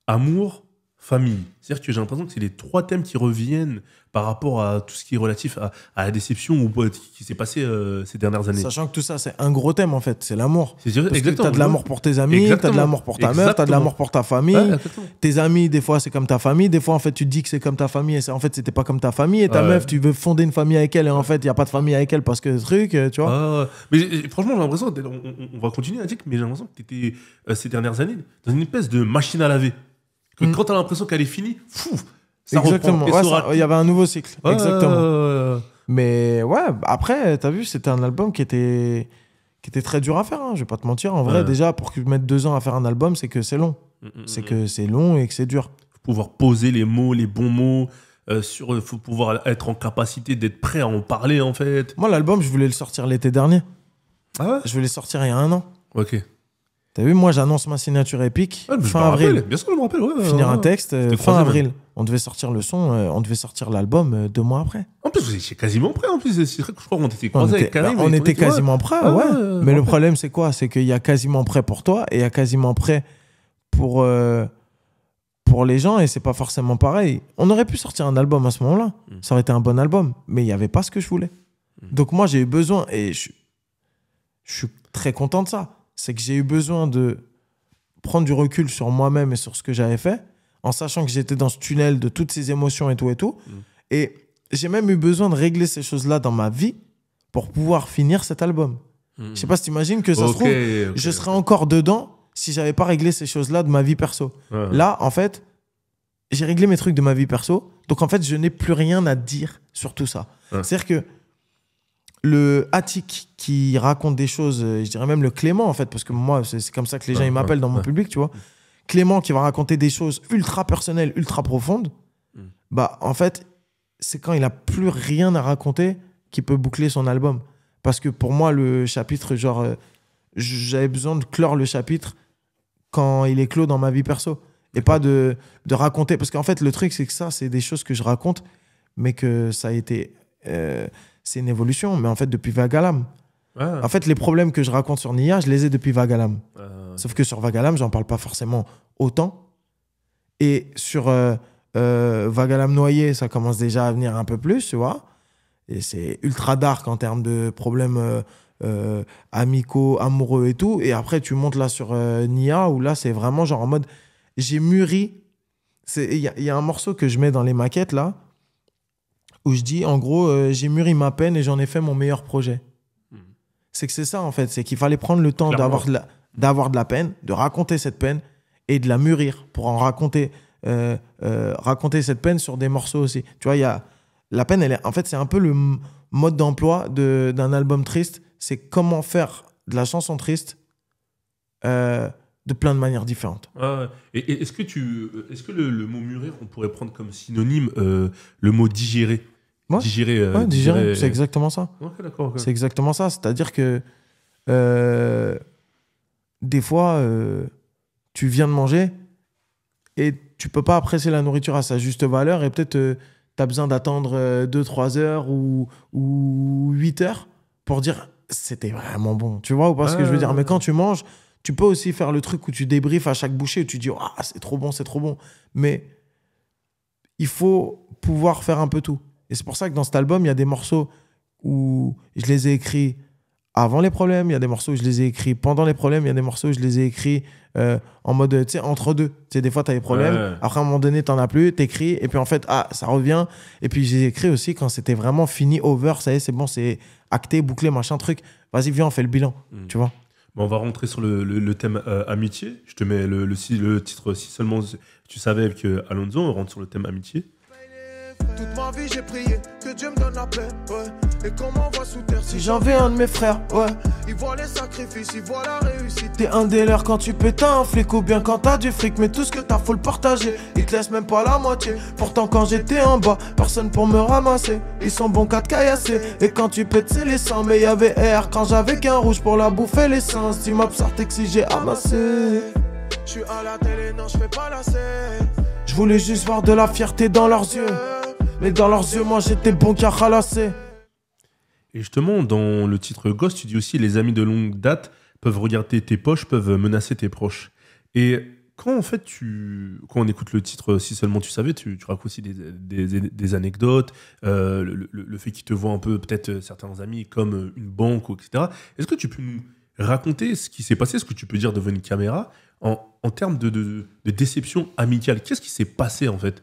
amour, famille. C'est-à-dire que j'ai l'impression que c'est les 3 thèmes qui reviennent par rapport à tout ce qui est relatif à la déception ou qui s'est passé ces dernières années. Sachant que tout ça, c'est un gros thème, en fait. C'est l'amour. Parce que t'as de l'amour pour tes amis, t'as de l'amour pour ta meuf, t'as de l'amour pour ta famille. Ouais, tes amis, des fois, c'est comme ta famille. Des fois, en fait, tu te dis que c'est comme ta famille et en fait, c'était pas comme ta famille. Et ta meuf, tu veux fonder une famille avec elle et en fait, il n'y a pas de famille avec elle parce que truc, tu vois. Mais franchement, j'ai l'impression, on va continuer à dire, mais j'ai l'impression que t'étais ces dernières années dans une espèce de machine à laver. Que quand t'as l'impression qu'elle est finie, ça exactement. reprend. Il y avait un nouveau cycle. Exactement. Ouais. Mais ouais, après, t'as vu, c'était un album qui était très dur à faire. Hein, je vais pas te mentir. En vrai, déjà, pour que je mette 2 ans à faire un album, c'est que c'est long. C'est que c'est long et que c'est dur. Faut pouvoir poser les mots, les bons mots. Faut pouvoir être en capacité d'être prêt à en parler, en fait. Moi, l'album, je voulais le sortir l'été dernier. Ah ouais? Je voulais le sortir il y a 1 an. Ok. T'as vu, moi, j'annonce ma signature épique fin avril. Bien sûr, je me rappelle. Ouais, finir un texte fin avril. On devait sortir le son, on devait sortir l'album 2 mois après. En plus, vous étiez quasiment prêt. En plus, c'est vrai que je crois qu'on était croisés avec Karim. On était quasiment prêt, ouais. Mais le problème, c'est quoi? C'est qu'il y a quasiment prêt pour toi et il y a quasiment prêt pour les gens et c'est pas forcément pareil. On aurait pu sortir un album à ce moment-là. Ça aurait été un bon album, mais il n'y avait pas ce que je voulais. Donc moi, j'ai eu besoin, et je suis très content de ça, c'est que j'ai eu besoin de prendre du recul sur moi-même et sur ce que j'avais fait, en sachant que j'étais dans ce tunnel de toutes ces émotions et tout. Et j'ai même eu besoin de régler ces choses-là dans ma vie pour pouvoir finir cet album. Je sais pas si t'imagines que ça se trouve, je serais encore dedans si j'avais pas réglé ces choses-là de ma vie perso. Là, en fait, j'ai réglé mes trucs de ma vie perso, donc en fait, je n'ai plus rien à dire sur tout ça. C'est-à-dire que le Attic qui raconte des choses, je dirais même le Clément, en fait, parce que moi, c'est comme ça que les gens ils m'appellent dans mon public, tu vois. Clément qui va raconter des choses ultra personnelles, ultra profondes, bah, en fait, c'est quand il a plus rien à raconter qu'il peut boucler son album. Parce que pour moi, le chapitre, genre, j'avais besoin de clore le chapitre quand il est clos dans ma vie perso. Et pas de raconter. Parce qu'en fait, le truc, c'est que ça, c'est des choses que je raconte, mais que ça a été... c'est une évolution, mais en fait, depuis Vagalam. En fait, les problèmes que je raconte sur Nia, je les ai depuis Vagalam. Sauf que sur Vagalam, j'en parle pas forcément autant. Et sur Vagalam Noyé, ça commence déjà à venir un peu plus, tu vois. Et c'est ultra dark en termes de problèmes amicaux, amoureux et tout. Et après, tu montes là sur Nia, où là, c'est vraiment genre en mode... J'ai mûri. Il y a un morceau que je mets dans les maquettes, là, où je dis, en gros, j'ai mûri ma peine et j'en ai fait mon meilleur projet. C'est que c'est ça, en fait. C'est qu'il fallait prendre le temps d'avoir de la peine, de raconter cette peine et de la mûrir pour en raconter raconter cette peine sur des morceaux aussi. Tu vois, il y a la peine, en fait, c'est un peu le mode d'emploi d'un album triste. C'est comment faire de la chanson triste de plein de manières différentes. Ah ouais. Et est-ce que le mot mûrir, on pourrait prendre comme synonyme le mot digérer? Ouais. Digérer, digérer, c'est exactement ça. Ok, d'accord. C'est exactement ça. C'est-à-dire que des fois, tu viens de manger et tu peux pas apprécier la nourriture à sa juste valeur et peut-être tu as besoin d'attendre 2-3 heures ou 8 heures pour dire c'était vraiment bon. Tu vois ou pas ce que je veux dire? Mais quand tu manges, tu peux aussi faire le truc où tu débriefes à chaque bouchée où tu dis ah, c'est trop bon, c'est trop bon. Mais il faut pouvoir faire un peu tout. Et c'est pour ça que dans cet album, il y a des morceaux où je les ai écrits avant les problèmes, il y a des morceaux où je les ai écrits pendant les problèmes, il y a des morceaux où je les ai écrits en mode, tu sais, entre deux. Tu sais, des fois, tu as des problèmes, après, à un moment donné, tu n'en as plus, tu écris, et puis en fait, ça revient. Et puis, j'ai écrit aussi quand c'était vraiment fini, over, ça y est, c'est bon, c'est acté, bouclé, machin, truc. Vas-y, viens, on fait le bilan, tu vois. Bon, on va rentrer sur le thème amitié. Je te mets le titre Si seulement tu savais avec Alonso, on rentre sur le thème amitié. Toute ma vie j'ai prié que Dieu me donne la paix, ouais. Et qu'on m'envoie sous terre si j'en vais un de mes frères, ouais. Il voit les sacrifices, il voit la réussite. T'es un des leurs quand tu pètes un flic ou bien quand t'as du fric. Mais tout ce que t'as faut le partager, ils te laissent même pas la moitié. Pourtant quand j'étais en bas, personne pour me ramasser. Ils sont bons qu'à te caillasser. Et quand tu pètes c'est les sangs, mais y'avait air quand j'avais qu'un rouge pour la bouffer l'essence. Tu m'as sorti que si j'ai amassé. Je suis à la télé, non je fais pas la scène. Je voulais juste voir de la fierté dans leurs yeux. Mais dans leurs yeux, moi j'étais bon qu'à ralasser. Et justement, dans le titre Ghost, tu dis aussi les amis de longue date peuvent regarder tes poches, peuvent menacer tes proches. Et quand en fait quand on écoute le titre Si seulement tu savais, tu racontes aussi des anecdotes, le fait qu'ils te voient un peu, peut-être certains amis, comme une banque, etc. Est-ce que tu peux nous raconter ce qui s'est passé, ce que tu peux dire devant une caméra, en termes de déception amicale? Qu'est-ce qui s'est passé en fait?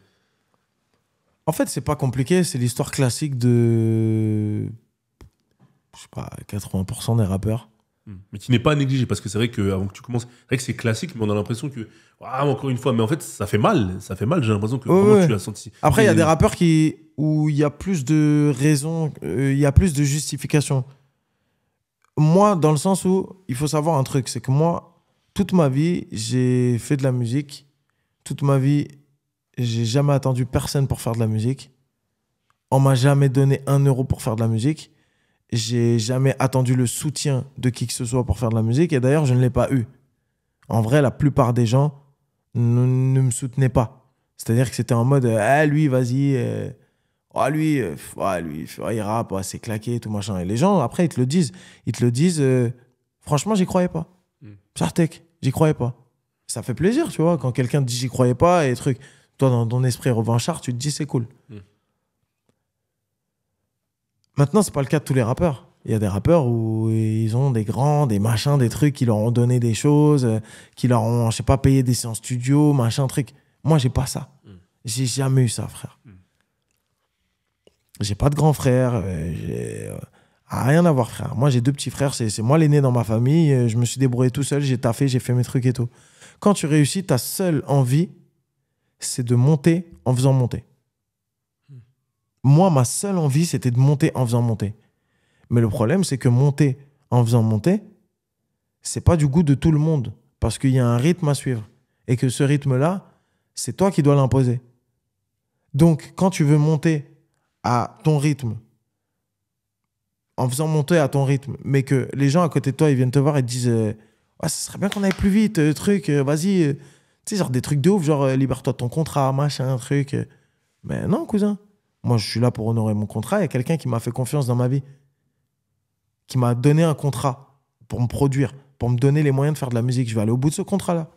En fait, c'est pas compliqué, c'est l'histoire classique de, je sais pas, 80% des rappeurs. Mais qui n'est pas négligé, parce que c'est vrai qu'avant que tu commences, c'est vrai que c'est classique, mais on a l'impression que, encore une fois, mais en fait, ça fait mal, j'ai l'impression que vraiment tu l'as senti. Après, il y a des rappeurs où il y a plus de raisons, il y a plus de justifications. Moi, dans le sens où, il faut savoir un truc, c'est que moi, toute ma vie, j'ai fait de la musique, toute ma vie, j'ai jamais attendu personne pour faire de la musique. On m'a jamais donné 1 euro pour faire de la musique. J'ai jamais attendu le soutien de qui que ce soit pour faire de la musique. Et d'ailleurs, je ne l'ai pas eu. En vrai, la plupart des gens ne me soutenaient pas. C'est-à-dire que c'était en mode lui, vas-y. Lui, il rappe, c'est claqué, tout machin. Et les gens, après, ils te le disent. Ils te le disent, franchement, j'y croyais pas. Sartek, j'y croyais pas. Ça fait plaisir, tu vois, quand quelqu'un te dit j'y croyais pas et truc. Toi, dans ton esprit revanchard, tu te dis c'est cool. Maintenant, c'est pas le cas de tous les rappeurs. Il y a des rappeurs où ils ont des grands, des machins, des trucs qui leur ont donné des choses, qui leur ont, je sais pas, payé des séances studio, machin, truc. Moi, j'ai pas ça. J'ai jamais eu ça, frère. J'ai pas de grand frère. Rien à voir, frère. Moi, j'ai 2 petits frères. C'est moi l'aîné dans ma famille. Je me suis débrouillé tout seul. J'ai taffé, j'ai fait mes trucs et tout. Quand tu réussis, ta seule envie, c'est de monter en faisant monter. Moi, ma seule envie, c'était de monter en faisant monter. Mais le problème, c'est que monter en faisant monter, c'est pas du goût de tout le monde. Parce qu'il y a un rythme à suivre. Et que ce rythme-là, c'est toi qui dois l'imposer. Donc, quand tu veux monter à ton rythme, en faisant monter à ton rythme, mais que les gens à côté de toi, ils viennent te voir et te disent ça serait bien qu'on aille plus vite, truc, vas-y. Tu sais, genre des trucs de ouf, genre libère-toi de ton contrat, machin, truc. Mais non, cousin. Moi, je suis là pour honorer mon contrat. Il y a quelqu'un qui m'a fait confiance dans ma vie, qui m'a donné un contrat pour me produire, pour me donner les moyens de faire de la musique. Je vais aller au bout de ce contrat-là.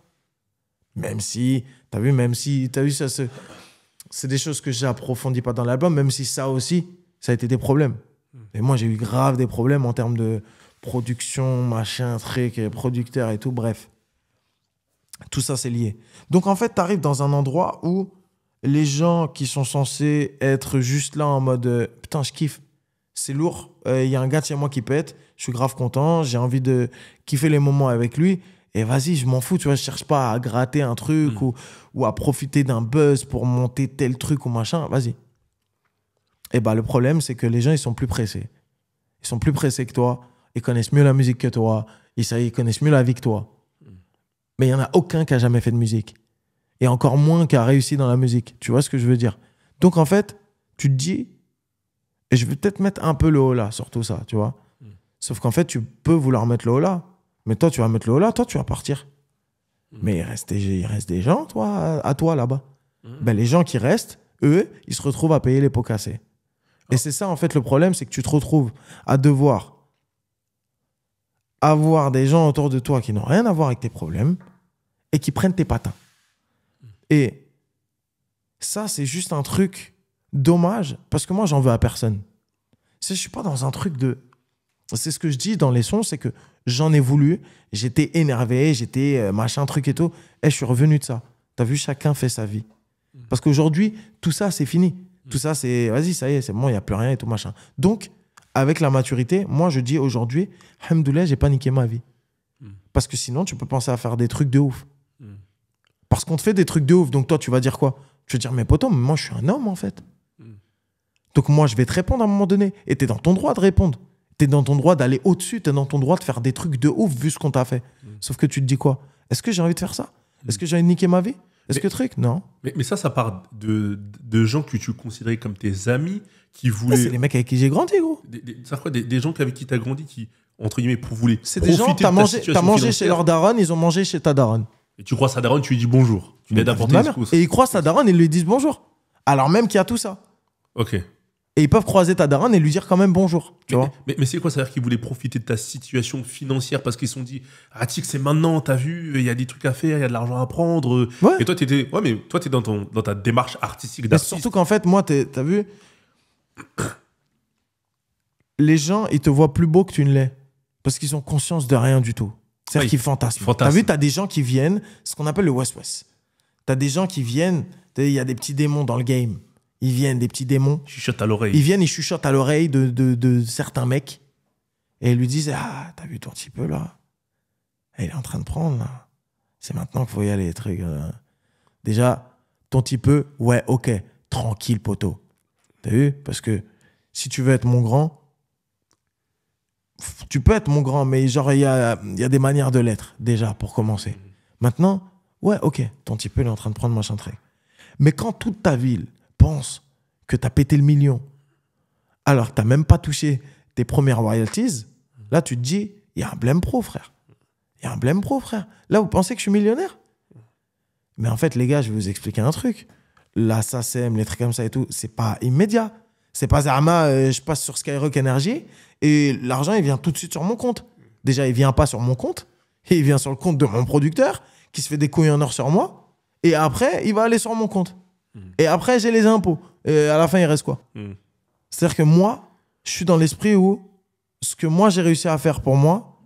Même si, t'as vu, ça, c'est des choses que j'approfondis pas dans l'album, même si ça aussi, ça a été des problèmes. Et moi, j'ai eu grave des problèmes en termes de production, machin, truc, producteur et tout, bref. Tout ça, c'est lié. Donc, en fait, t'arrives dans un endroit où les gens qui sont censés être juste là en mode putain, je kiffe, c'est lourd, y a un gars de chez moi qui pète, je suis grave content, j'ai envie de kiffer les moments avec lui. Et vas-y, je m'en fous, tu vois, je cherche pas à gratter un truc ou à profiter d'un buzz pour monter tel truc ou machin. Vas-y. Et bah, le problème, c'est que les gens, ils sont plus pressés. Ils sont plus pressés que toi. Ils connaissent mieux la musique que toi. Ils connaissent mieux la vie que toi. Mais il n'y en a aucun qui a jamais fait de musique. Et encore moins qui a réussi dans la musique. Tu vois ce que je veux dire? Donc, en fait, tu te dis, et je vais peut-être mettre un peu le haut là sur tout ça, tu vois. Sauf qu'en fait, tu peux vouloir mettre le haut là. Mais toi, tu vas mettre le haut là, toi, tu vas partir. Mais il reste des gens, toi, à toi là-bas. Ben, les gens qui restent, eux, ils se retrouvent à payer les pots cassés. Et c'est ça, en fait, le problème, c'est que tu te retrouves à devoir avoir des gens autour de toi qui n'ont rien à voir avec tes problèmes et qui prennent tes patins. Et ça, c'est juste un truc dommage parce que moi, j'en veux à personne. Je ne suis pas dans un truc de... C'est ce que je dis dans les sons, c'est que j'en ai voulu, j'étais énervé, j'étais machin, truc et tout, et je suis revenu de ça. T'as vu, chacun fait sa vie. Parce qu'aujourd'hui, tout ça, c'est fini. Tout ça, c'est... Vas-y, ça y est, c'est bon, il n'y a plus rien et tout, machin. Donc, avec la maturité, moi, je dis aujourd'hui, alhamdoulilah, j'ai pas niqué ma vie. Parce que sinon, tu peux penser à faire des trucs de ouf. Parce qu'on te fait des trucs de ouf. Donc, toi, tu vas dire quoi? Tu vas dire, mais poto, mais moi, je suis un homme, en fait. Donc, moi, je vais te répondre à un moment donné. Et t'es dans ton droit de répondre. T'es dans ton droit d'aller au-dessus. T'es dans ton droit de faire des trucs de ouf vu ce qu'on t'a fait. Sauf que tu te dis quoi? Est-ce que j'ai envie de faire ça? Est-ce que j'ai envie de niquer ma vie? Est-ce que truc? Non. Mais ça part de gens que tu considérais comme tes amis qui voulaient. C'est les mecs avec qui j'ai grandi, gros. Ça quoi, des gens avec qui t'as grandi qui, entre guillemets, voulaient. C'est des gens, t'as mangé chez leur daronne, ils ont mangé chez ta daronne. Et tu croises sa daronne, tu lui dis bonjour. Tu l'aides à porter les secousses. Et ils croisent ta daronne et ils lui disent bonjour. Alors même qu'il y a tout ça. Ok. Et ils peuvent croiser ta daronne et lui dire quand même bonjour. Tu vois. Mais c'est quoi? Ça veut dire qu'ils voulaient profiter de ta situation financière parce qu'ils se sont dit, ah, Tic, c'est maintenant, t'as vu, il y a des trucs à faire, il y a de l'argent à prendre. Ouais. Et toi, t'es dans ta démarche artistique d'artiste. Surtout qu'en fait, moi, t'as vu, les gens, ils te voient plus beau que tu ne l'es. Parce qu'ils ont conscience de rien du tout. C'est-à-dire qu'ils fantasment. T'as vu, t'as des gens qui viennent, ce qu'on appelle le West-West. T'as des gens qui viennent, il y a des petits démons dans le game. Ils viennent, des petits démons. Chuchotent à l'oreille. Ils viennent, ils chuchotent à l'oreille de certains mecs. Et ils lui disent, ah, t'as vu ton petit peu là? Il est en train de prendre là. C'est maintenant qu'il faut y aller, truc. Déjà, ton petit peu, ouais, ok, tranquille, poteau. T'as vu? Parce que si tu veux être mon grand, tu peux être mon grand, mais genre, il y a des manières de l'être, déjà, pour commencer. Maintenant, ouais, ok, ton petit peu, il est en train de prendre machin truc. Mais quand toute ta ville pense que t'as pété le million, alors que t'as même pas touché tes premières royalties, là, tu te dis, il y a un blême pro, frère. Il y a un blême pro, frère. Là, vous pensez que je suis millionnaire? Mais en fait, les gars, je vais vous expliquer un truc. La SACEM, les trucs comme ça et tout, c'est pas immédiat. C'est pas Zama, je passe sur Skyrock Energy et l'argent, il vient tout de suite sur mon compte. Déjà, il vient pas sur mon compte, et il vient sur le compte de mon producteur qui se fait des couilles en or sur moi. Et après, il va aller sur mon compte. Et après, j'ai les impôts. Et à la fin, il reste quoi? C'est-à-dire que moi, je suis dans l'esprit où ce que moi, j'ai réussi à faire pour moi,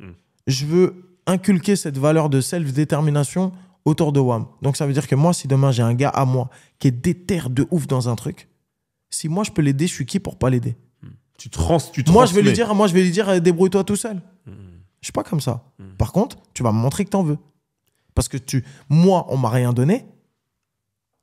je veux inculquer cette valeur de self-détermination autour de WAM. Donc, ça veut dire que moi, si demain, j'ai un gars à moi qui est déter de ouf dans un truc, si moi, je peux l'aider, je suis qui pour pas l'aider? Moi, je vais lui dire, débrouille-toi tout seul. Je suis pas comme ça. Par contre, tu vas me montrer que t'en veux. Parce que moi, on m'a rien donné.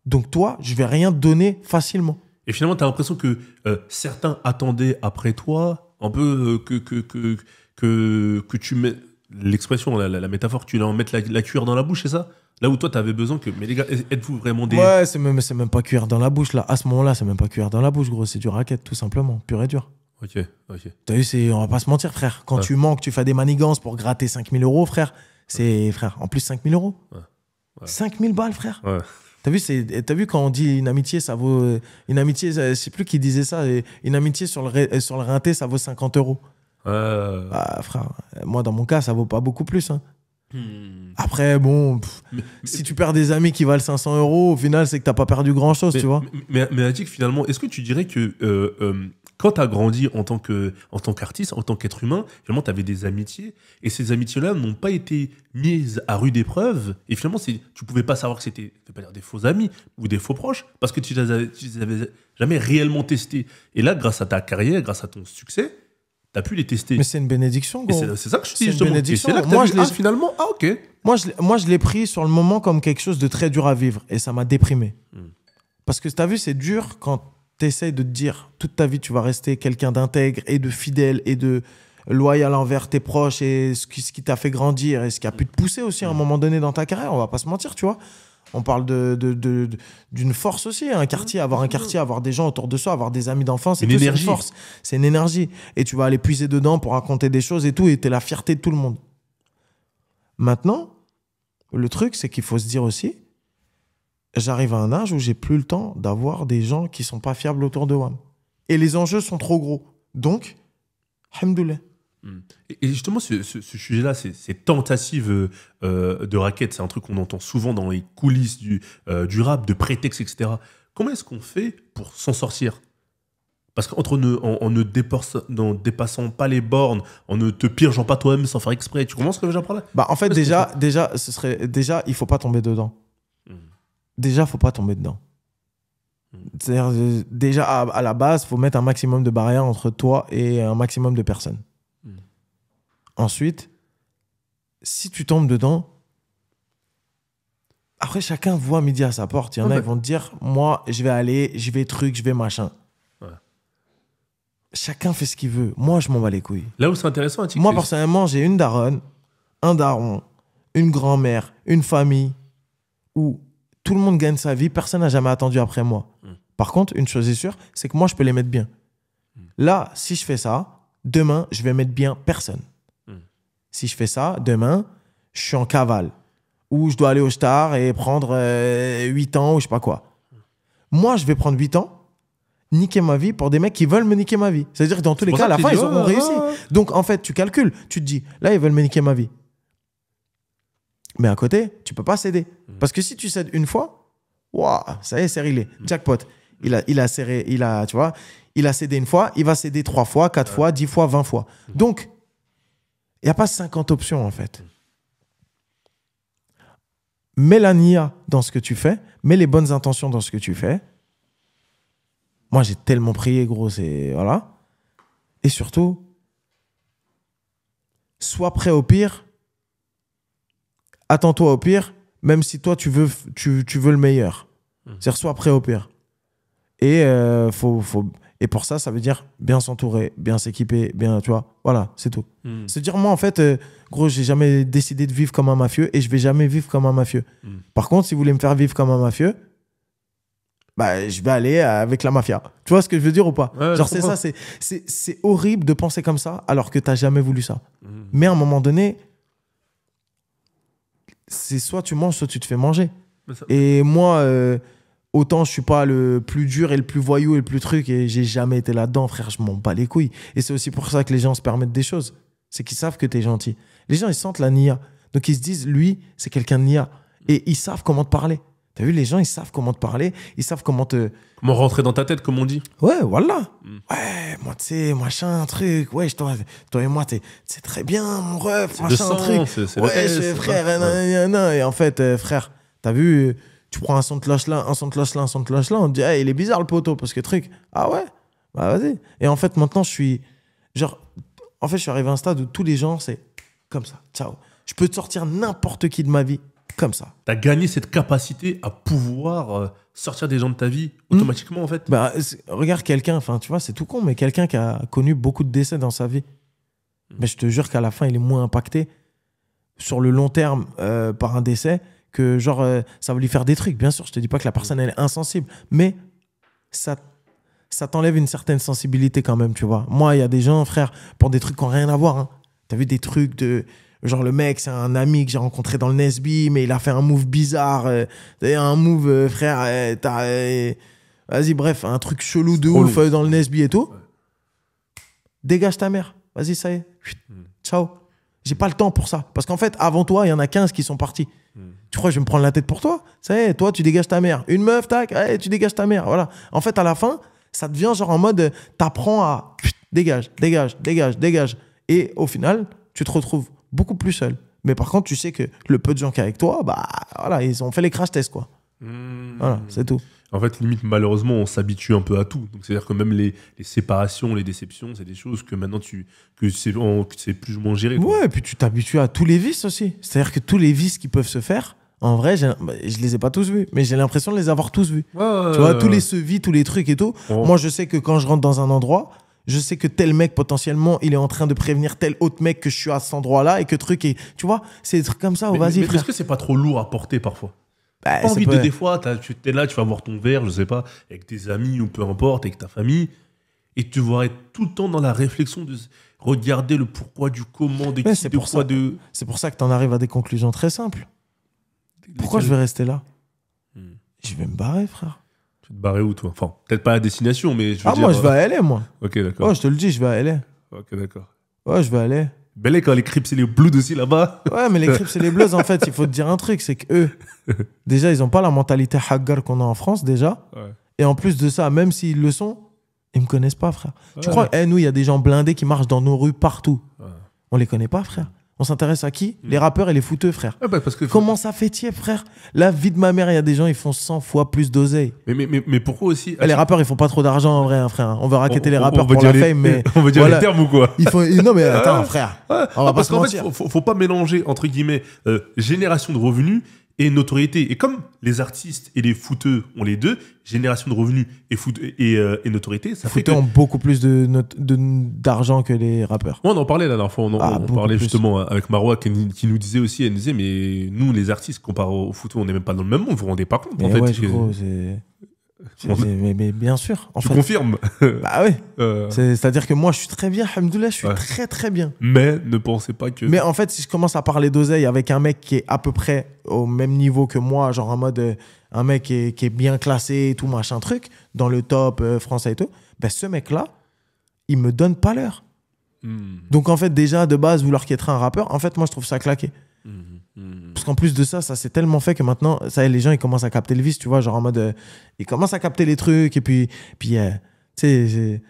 Donc toi, je vais rien te donner facilement. Et finalement, tu as l'impression que certains attendaient après toi un peu que tu mets l'expression, la métaphore, que tu leur mettes la cuillère dans la bouche, c'est ça? Là où toi, tu avais besoin que... Mais les gars, êtes-vous vraiment des... Ouais, c'est même pas cuillère dans la bouche, là. À ce moment-là, c'est même pas cuillère dans la bouche, gros. C'est du racket, tout simplement. Pur et dur. Ok. T'as vu, on va pas se mentir, frère. Quand tu manques, tu fais des manigances pour gratter 5 000 euros, frère. Frère, en plus 5 000 euros. 5 000 balles, frère. Ouais. T'as vu quand on dit une amitié, ça vaut... Une amitié, je sais plus qui disait ça. Une amitié sur le rinté, ça vaut 50 euros. Ah, frère, moi, dans mon cas, ça vaut pas beaucoup plus, hein. Après, bon, si tu perds des amis qui valent 500 euros, au final, c'est que t'as pas perdu grand-chose, tu vois. Mais Adik, finalement, est-ce que tu dirais que quand t'as grandi en tant qu'artiste, en tant qu'être humain, finalement, t'avais des amitiés, et ces amitiés-là n'ont pas été mises à rude épreuve, et finalement, tu pouvais pas savoir que c'était, je vais pas dire des faux amis ou des faux proches, parce que tu les avais jamais réellement testés. Et là, grâce à ta carrière, grâce à ton succès, t'as pu les tester. Mais c'est une bénédiction, Et gros. c'est ça que je te C'est dis, une justement. Et bénédiction. c'est là que Moi, t'as je vu, l'ai- finalement, ok. Moi, je l'ai pris sur le moment comme quelque chose de très dur à vivre. Et ça m'a déprimé. Mm. Parce que t'as vu, c'est dur quand t'essayes de te dire toute ta vie, tu vas rester quelqu'un d'intègre et de fidèle et de loyal envers tes proches et ce qui t'a fait grandir et ce qui a pu te pousser aussi à un moment donné dans ta carrière. On va pas se mentir, tu vois. On parle d'une force aussi, un quartier, avoir des gens autour de soi, avoir des amis d'enfance, Une et tout, c'est énergie. une force, c'est une énergie. Et tu vas aller puiser dedans pour raconter des choses et tout, et t'es la fierté de tout le monde. Maintenant, le truc, c'est qu'il faut se dire aussi, j'arrive à un âge où j'ai plus le temps d'avoir des gens qui sont pas fiables autour de WAM. Et les enjeux sont trop gros. Donc, alhamdoulilah. Et justement, ce sujet-là, ces tentatives de raquettes, c'est un truc qu'on entend souvent dans les coulisses du rap, de prétextes, etc. Comment est-ce qu'on fait pour s'en sortir? Parce qu'en ne dépassant pas les bornes, en ne te purgeant pas toi-même sans faire exprès, tu comprends ce que j'apprends là? Bah, en fait, Qu'est-ce déjà, il faut pas tomber dedans. Déjà, faut pas tomber dedans. C'est-à-dire, déjà, à la base, faut mettre un maximum de barrières entre toi et un maximum de personnes. Ensuite, si tu tombes dedans, après, chacun voit midi à sa porte. Il y en a, ils vont te dire, moi, je vais machin. Ouais. Chacun fait ce qu'il veut. Moi, je m'en bats les couilles. Là où c'est intéressant, Attic, Moi, personnellement, j'ai une daronne, un daron, une grand-mère, une famille où tout le monde gagne sa vie, personne n'a jamais attendu après moi. Par contre, une chose est sûre, c'est que moi, je peux les mettre bien. Là, si je fais ça, demain, je vais mettre bien personne. Si je fais ça, demain, je suis en cavale. Ou je dois aller au Star et prendre 8 ans ou je sais pas quoi. Moi, je vais prendre 8 ans, niquer ma vie pour des mecs qui veulent me niquer ma vie. C'est-à-dire que dans tous les cas, à la fin, ils auront réussi. Donc, en fait, tu calcules. Tu te dis, là, ils veulent me niquer ma vie. Mais à côté, tu peux pas céder. Parce que si tu cèdes une fois, waouh, ça y est, c'est réglé. Jackpot. Il a cédé une fois, il va céder 3 fois, 4 fois, 10 fois, 20 fois. Donc, il n'y a pas 50 options, en fait. Mets la nia dans ce que tu fais, mets les bonnes intentions dans ce que tu fais. Moi, j'ai tellement prié, gros, c'est... Voilà. Et surtout, sois prêt au pire. Attends-toi au pire, même si toi, tu veux le meilleur. C'est-à-dire, sois prêt au pire. Et, et pour ça, ça veut dire bien s'entourer, bien s'équiper, bien, tu vois. Voilà, c'est tout. C'est dire, moi, en fait, gros, j'ai jamais décidé de vivre comme un mafieux et je vais jamais vivre comme un mafieux. Par contre, si vous voulez me faire vivre comme un mafieux, bah, je vais aller avec la mafia. Tu vois ce que je veux dire ou pas? Ouais, genre, c'est ça, c'est horrible de penser comme ça alors que t'as jamais voulu ça. Mais à un moment donné, c'est soit tu manges, soit tu te fais manger. Et moi, autant je suis pas le plus dur et le plus voyou et le plus truc et j'ai jamais été là-dedans, frère, je m'en bats les couilles. Et c'est aussi pour ça que les gens se permettent des choses. C'est qu'ils savent que t'es gentil. Les gens, ils sentent la nia. Donc ils se disent, lui, c'est quelqu'un de nia. Et ils savent comment te parler. T'as vu, les gens, ils savent comment te parler. Ils savent comment te... Comment rentrer dans ta tête, comme on dit. Ouais, voilà. Ouais, moi, tu sais, machin, truc. Ouais, toi et moi, c'est très bien, mon ref, machin, truc. Ouais, frère, non. Et en fait, frère, t'as vu, tu prends un son de cloche là, un son de cloche là, un son de cloche là, on te dit, hey, il est bizarre le poteau, parce que truc. Ah ouais? Bah vas-y. Et en fait, maintenant, je suis... Genre, en fait, je suis arrivé à un stade où tous les gens, c'est comme ça. Ciao. Je peux te sortir n'importe qui de ma vie comme ça. Tu as gagné cette capacité à pouvoir sortir des gens de ta vie automatiquement, en fait. Bah, regarde quelqu'un, enfin, tu vois, c'est tout con, mais quelqu'un qui a connu beaucoup de décès dans sa vie. Mais je te jure qu'à la fin, il est moins impacté sur le long terme par un décès que, genre, ça va lui faire des trucs. Bien sûr, je te dis pas que la personne, elle est insensible, mais ça t'enlève une certaine sensibilité quand même, tu vois. Moi, il y a des gens, frère, pour des trucs qui n'ont rien à voir. Hein. T'as vu des trucs de... Genre, le mec, c'est un ami que j'ai rencontré dans le Nesby, mais il a fait un move bizarre. Un move, frère, vas-y, bref, un truc chelou de ouf dans le Nesby et tout. Ouais. Dégage ta mère. Vas-y, ça y est. Ciao. J'ai pas le temps pour ça. Parce qu'en fait, avant toi, il y en a 15 qui sont partis. Tu crois que je vais me prendre la tête pour toi? Ça y est, toi, tu dégages ta mère. Une meuf, tac, allez, tu dégages ta mère. Voilà. En fait, à la fin, ça devient genre en mode, t'apprends à dégage. Et au final, tu te retrouves beaucoup plus seul. Mais par contre, tu sais que le peu de gens qui sont avec toi, bah voilà, ils ont fait les crash tests, quoi. Voilà, c'est tout. En fait, limite, malheureusement, on s'habitue un peu à tout. Donc, c'est-à-dire que même les séparations, les déceptions, c'est des choses que maintenant, que c'est plus ou moins géré. Quoi. Ouais, et puis tu t'habitues à tous les vices aussi. C'est-à-dire que tous les vices qui peuvent se faire, en vrai, je les ai pas tous vus, mais j'ai l'impression de les avoir tous vus. Tu vois, tous les sevis, tous les trucs et tout. Moi, je sais que quand je rentre dans un endroit, je sais que tel mec, potentiellement, il est en train de prévenir tel autre mec que je suis à cet endroit-là et que truc est... Tu vois, c'est des trucs comme ça. Vas-y, mais frère. est-ce que c'est pas trop lourd à porter parfois? Bah, Pas envie de des fois, tu es là, tu vas boire ton verre, je sais pas, avec tes amis ou peu importe, avec ta famille, et tu vas être tout le temps dans la réflexion de regarder le pourquoi du comment, de qui, c'est de pour quoi, ça. de... C'est pour ça que t'en arrives à des conclusions très simples. Pourquoi je vais rester là? Je vais me barrer, frère. Tu te barrais où, toi? Enfin, peut-être pas à la destination, mais je veux dire... moi, je vais à LA, moi. Ok, d'accord. Ouais, je te le dis, je vais à LA. Ok, d'accord. Ouais, je vais à LA. Bel quand les Crips et les Bloods aussi là-bas. Ouais, mais les Crips et les Bloods, en fait, il faut te dire un truc, c'est qu'eux, déjà, ils ont pas la mentalité hagar qu'on a en France, déjà. Ouais. Et en plus de ça, même s'ils le sont, ils me connaissent pas, frère. Tu Ouais. crois, nous, il y a des gens blindés qui marchent dans nos rues partout. Ouais. On les connaît pas, frère. On s'intéresse à qui? Les rappeurs et les footeux, frère. Ouais, bah, parce que... Comment ça fait tiep, frère? La vie de ma mère, il y a des gens, ils font 100 fois plus d'oseille. Mais pourquoi aussi... Les rappeurs, ils font pas trop d'argent, en vrai, hein, frère. On veut raqueter les rappeurs on veut pour la dire fame, mais... On veut dire voilà. les termes ou quoi? Ils font... Non, mais attends, frère. Ouais. On va pas parce se qu'en fait, mentir. faut pas mélanger, entre guillemets, génération de revenus et notoriété. Et comme les artistes et les footeux ont les deux, génération de revenus et notoriété, ça Les fait que... footeux ont beaucoup plus d'argent que les rappeurs. Moi, on en parlait la dernière fois. On beaucoup parlait plus. justement avec Marois qui nous disait aussi, elle nous disait, mais nous, les artistes, comparé aux footeux, on n'est même pas dans le même monde. Vous vous rendez pas compte, en Mais fait. ouais, que- gros, On- mais bien sûr. En Tu fait. confirmes. Bah ouais. Euh, C'est-à-dire que moi, je suis très bien, alhamdoulilah, je suis Ouais. très très bien. mais ne pensez pas que... Mais en fait, si je commence à parler d'oseille avec un mec qui est à peu près au même niveau que moi, genre en mode un mec qui est bien classé et tout, machin truc, dans le top français et tout, ben ce mec-là, il me donne pas l'heure. Donc en fait, déjà, de base, vouloir qu'être un rappeur, en fait, moi, je trouve ça claqué. Parce qu'en plus de ça, ça s'est tellement fait que maintenant, ça y est, les gens, ils commencent à capter le vice, tu vois, genre en mode... ils commencent à capter les trucs, et puis tu sais,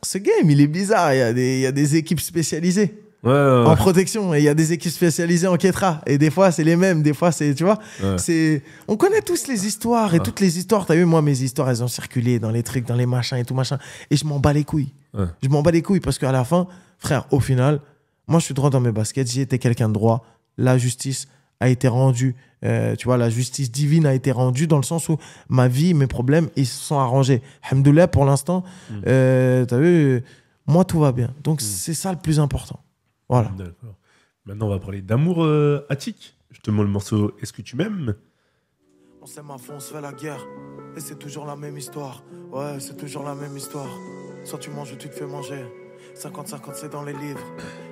ce game, il est bizarre. Il y a des équipes spécialisées en protection, et il y a des équipes spécialisées en Ketra. Et des fois, c'est les mêmes, des fois, c'est, tu vois, Ouais. on connaît tous les histoires, et toutes les histoires, t'as vu, moi, mes histoires, elles ont circulé dans les trucs, dans les machins et tout, machin. Et je m'en bats les couilles. Ouais. Je m'en bats les couilles, parce qu'à la fin, frère, au final, moi, je suis droit dans mes baskets, j'ai été quelqu'un de droit. La justice a été rendue, tu vois, la justice divine a été rendue dans le sens où ma vie, mes problèmes, ils se sont arrangés. Alhamdoulilah, pour l'instant, t'as vu, moi, tout va bien. Donc, c'est ça le plus important. Voilà. D'accord. Maintenant, on va parler d'amour attique. Je te demande le morceau Est-ce que tu m'aimes? On s'aime à fond, on se fait la guerre. Et c'est toujours la même histoire. Ouais, c'est toujours la même histoire. Soit tu manges ou tu te fais manger. 50-50, c'est dans les livres.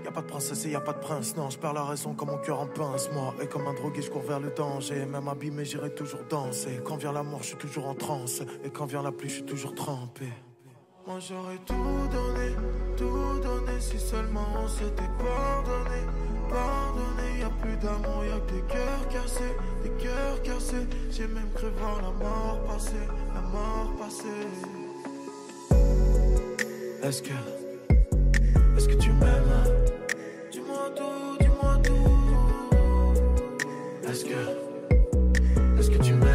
Y'a pas de princesse et y'a pas de prince. Non, je perds la raison comme mon cœur en pince. Moi, et comme un drogué, je cours vers le danger. Même abîmé, j'irai toujours danser. Quand vient la mort, je suis toujours en transe. Et quand vient la pluie, je suis toujours trempé. Moi, j'aurais tout donné si seulement on s'était pardonné. Pardonné, y'a plus d'amour, y'a que des cœurs cassés. J'ai même cru voir la mort passer. Est-ce que tu m'aimes? Dis-moi tout. Est-ce que tu m'aimes?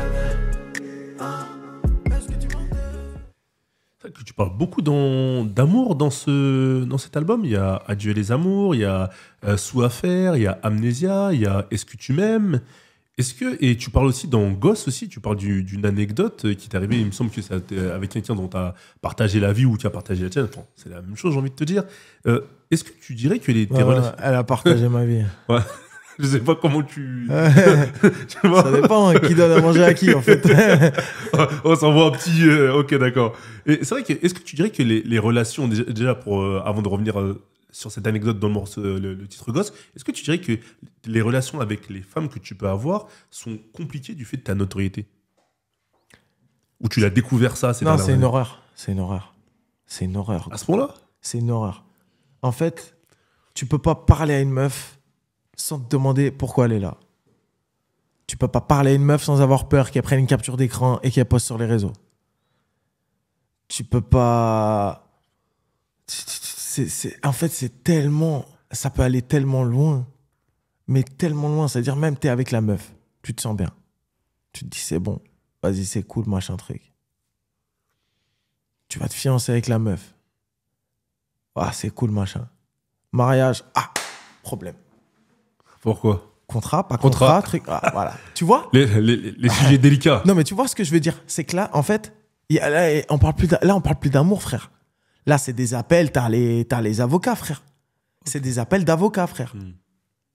Hein? Est-ce que tu m'aimes? C'est vrai que tu parles beaucoup d'amour dans cet album. Il y a Adieu les amours, il y a Sous affaire, il y a Amnésia, il y a Est-ce que tu m'aimes? Et tu parles aussi dans Gosse aussi, tu parles d'une anecdote qui t'est arrivée, il me semble que c'est avec quelqu'un dont tu as partagé la vie ou tu as partagé la tienne. Enfin, c'est la même chose, j'ai envie de te dire. Est-ce que tu dirais que tes relations... Elle a partagé ma vie. Ouais. Je sais pas comment tu... Tu Ça dépend, hein, qui donne à manger à qui, en fait. On s'envoie un petit... ok, d'accord. Et c'est vrai que... Est-ce que tu dirais que les relations, déjà avant de revenir sur cette anecdote dans le morceau, le titre Gosse, est-ce que tu dirais que les relations avec les femmes que tu peux avoir sont compliquées du fait de ta notoriété? Ou tu l'as découvert ça Non, c'est une horreur. C'est une horreur. À ce point-là? C'est une horreur. En fait, tu peux pas parler à une meuf sans te demander pourquoi elle est là. Tu peux pas parler à une meuf sans avoir peur qu'elle prenne une capture d'écran et qu'elle poste sur les réseaux. Tu peux pas... En fait, c'est tellement... Ça peut aller tellement loin. Mais tellement loin. C'est-à-dire même t'es avec la meuf. Tu te sens bien. Tu te dis c'est bon. Vas-y, c'est cool, machin truc. Tu vas te fiancer avec la meuf. Ah, c'est cool, machin. Mariage, problème. Pourquoi? Contrat, pas Contrat. contrat, truc. Ah, voilà. Tu vois? Les sujets délicats. Non, mais tu vois ce que je veux dire? C'est que là, en fait, on parle plus d'amour, frère. Là, c'est des appels, t'as les avocats, frère. C'est des appels d'avocats, frère.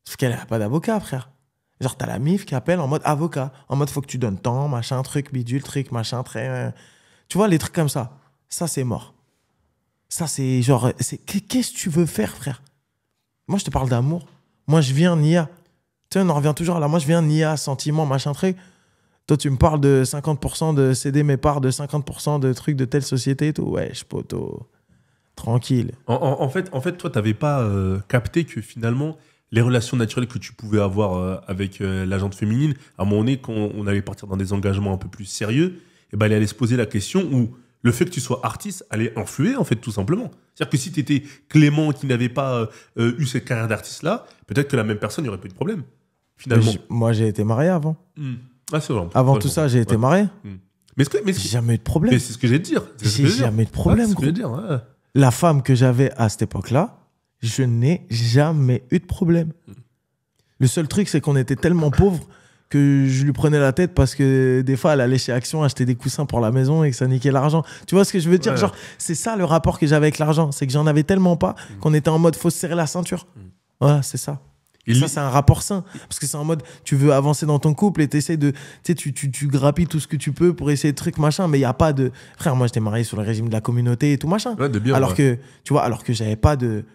Sauf qu'elle n'a pas d'avocat, frère. Genre, t'as la MIF qui appelle en mode avocat. En mode, faut que tu donnes temps, machin, truc, bidule, truc, machin, très... Tu vois, les trucs comme ça. Ça, c'est mort. Ça, c'est genre... Qu'est-ce que tu veux faire, frère? Moi, je te parle d'amour. Moi, je viens Nia. Tu sais, on en revient toujours là. Moi, je viens Nia, sentiment, machin, truc. Toi, tu me parles de 50% de céder mes parts, de 50% de trucs de telle société et tout. Wesh, poto. Tranquille. En fait, toi, t'avais pas capté que finalement, les relations naturelles que tu pouvais avoir avec l'agente féminine, à un moment donné, quand on allait partir dans des engagements un peu plus sérieux, eh ben, elle allait se poser la question où le fait que tu sois artiste allait influer, en fait, tout simplement. C'est-à-dire que si tu étais Clément qui n'avait pas eu cette carrière d'artiste-là, peut-être que la même personne n'y aurait pas eu de problème, finalement. Moi, j'ai été marié avant. Ah, c'est vrai. Avant tout ça, j'ai été marié. Mais J'ai jamais eu de problème. Mais c'est ce que j'ai de dire. J'ai jamais eu de problème, c'est ce gros. que j'ai de dire, ouais. La femme que j'avais à cette époque-là, je n'ai jamais eu de problème. Le seul truc, c'est qu'on était tellement pauvres que je lui prenais la tête parce que des fois, elle allait chez Action acheter des coussins pour la maison et que ça niquait l'argent. Tu vois ce que je veux dire? Ouais. Genre, c'est ça le rapport que j'avais avec l'argent. C'est que j'en avais tellement pas qu'on était en mode faut se serrer la ceinture. Voilà, c'est ça. Et Ça, lui- c'est un rapport sain. Parce que c'est en mode, tu veux avancer dans ton couple et t'essaies de. Tu sais, tu grappilles tout ce que tu peux pour essayer de trucs, machin, mais il n'y a pas de. Frère, moi, j'étais marié sur le régime de la communauté et tout, machin. Ouais, de bien, alors ouais. que, tu vois, alors que j'avais pas de.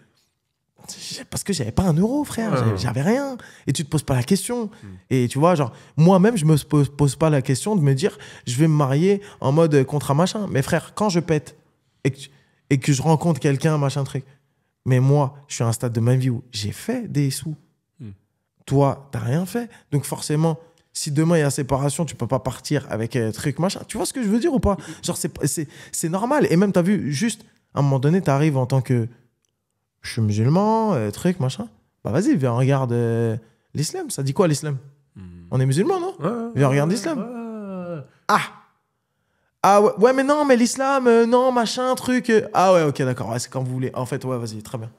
Parce que j'avais pas un euro, frère. Ouais. J'avais rien. Et tu te poses pas la question. Et tu vois, genre, moi-même, je me pose pas la question de me dire, je vais me marier en mode contrat machin. Mais frère, quand je pète et que je rencontre quelqu'un, machin truc, mais moi, je suis à un stade de ma vie où j'ai fait des sous. Toi, t'as rien fait. Donc forcément, si demain il y a séparation, tu peux pas partir avec truc machin. Tu vois ce que je veux dire ou pas? Genre, c'est normal. Et même, t'as vu, juste, à un moment donné, t'arrives en tant que je suis musulman, truc, machin. Bah vas-y, viens, regarde l'islam. Ça dit quoi l'islam? On est musulman, non? Ouais, Viens, regarde l'islam. ouais. Ah ouais, mais non, mais l'islam, non, machin, truc. Ah ouais, ok, d'accord. Ouais, c'est quand vous voulez. En fait, ouais, vas-y, très bien.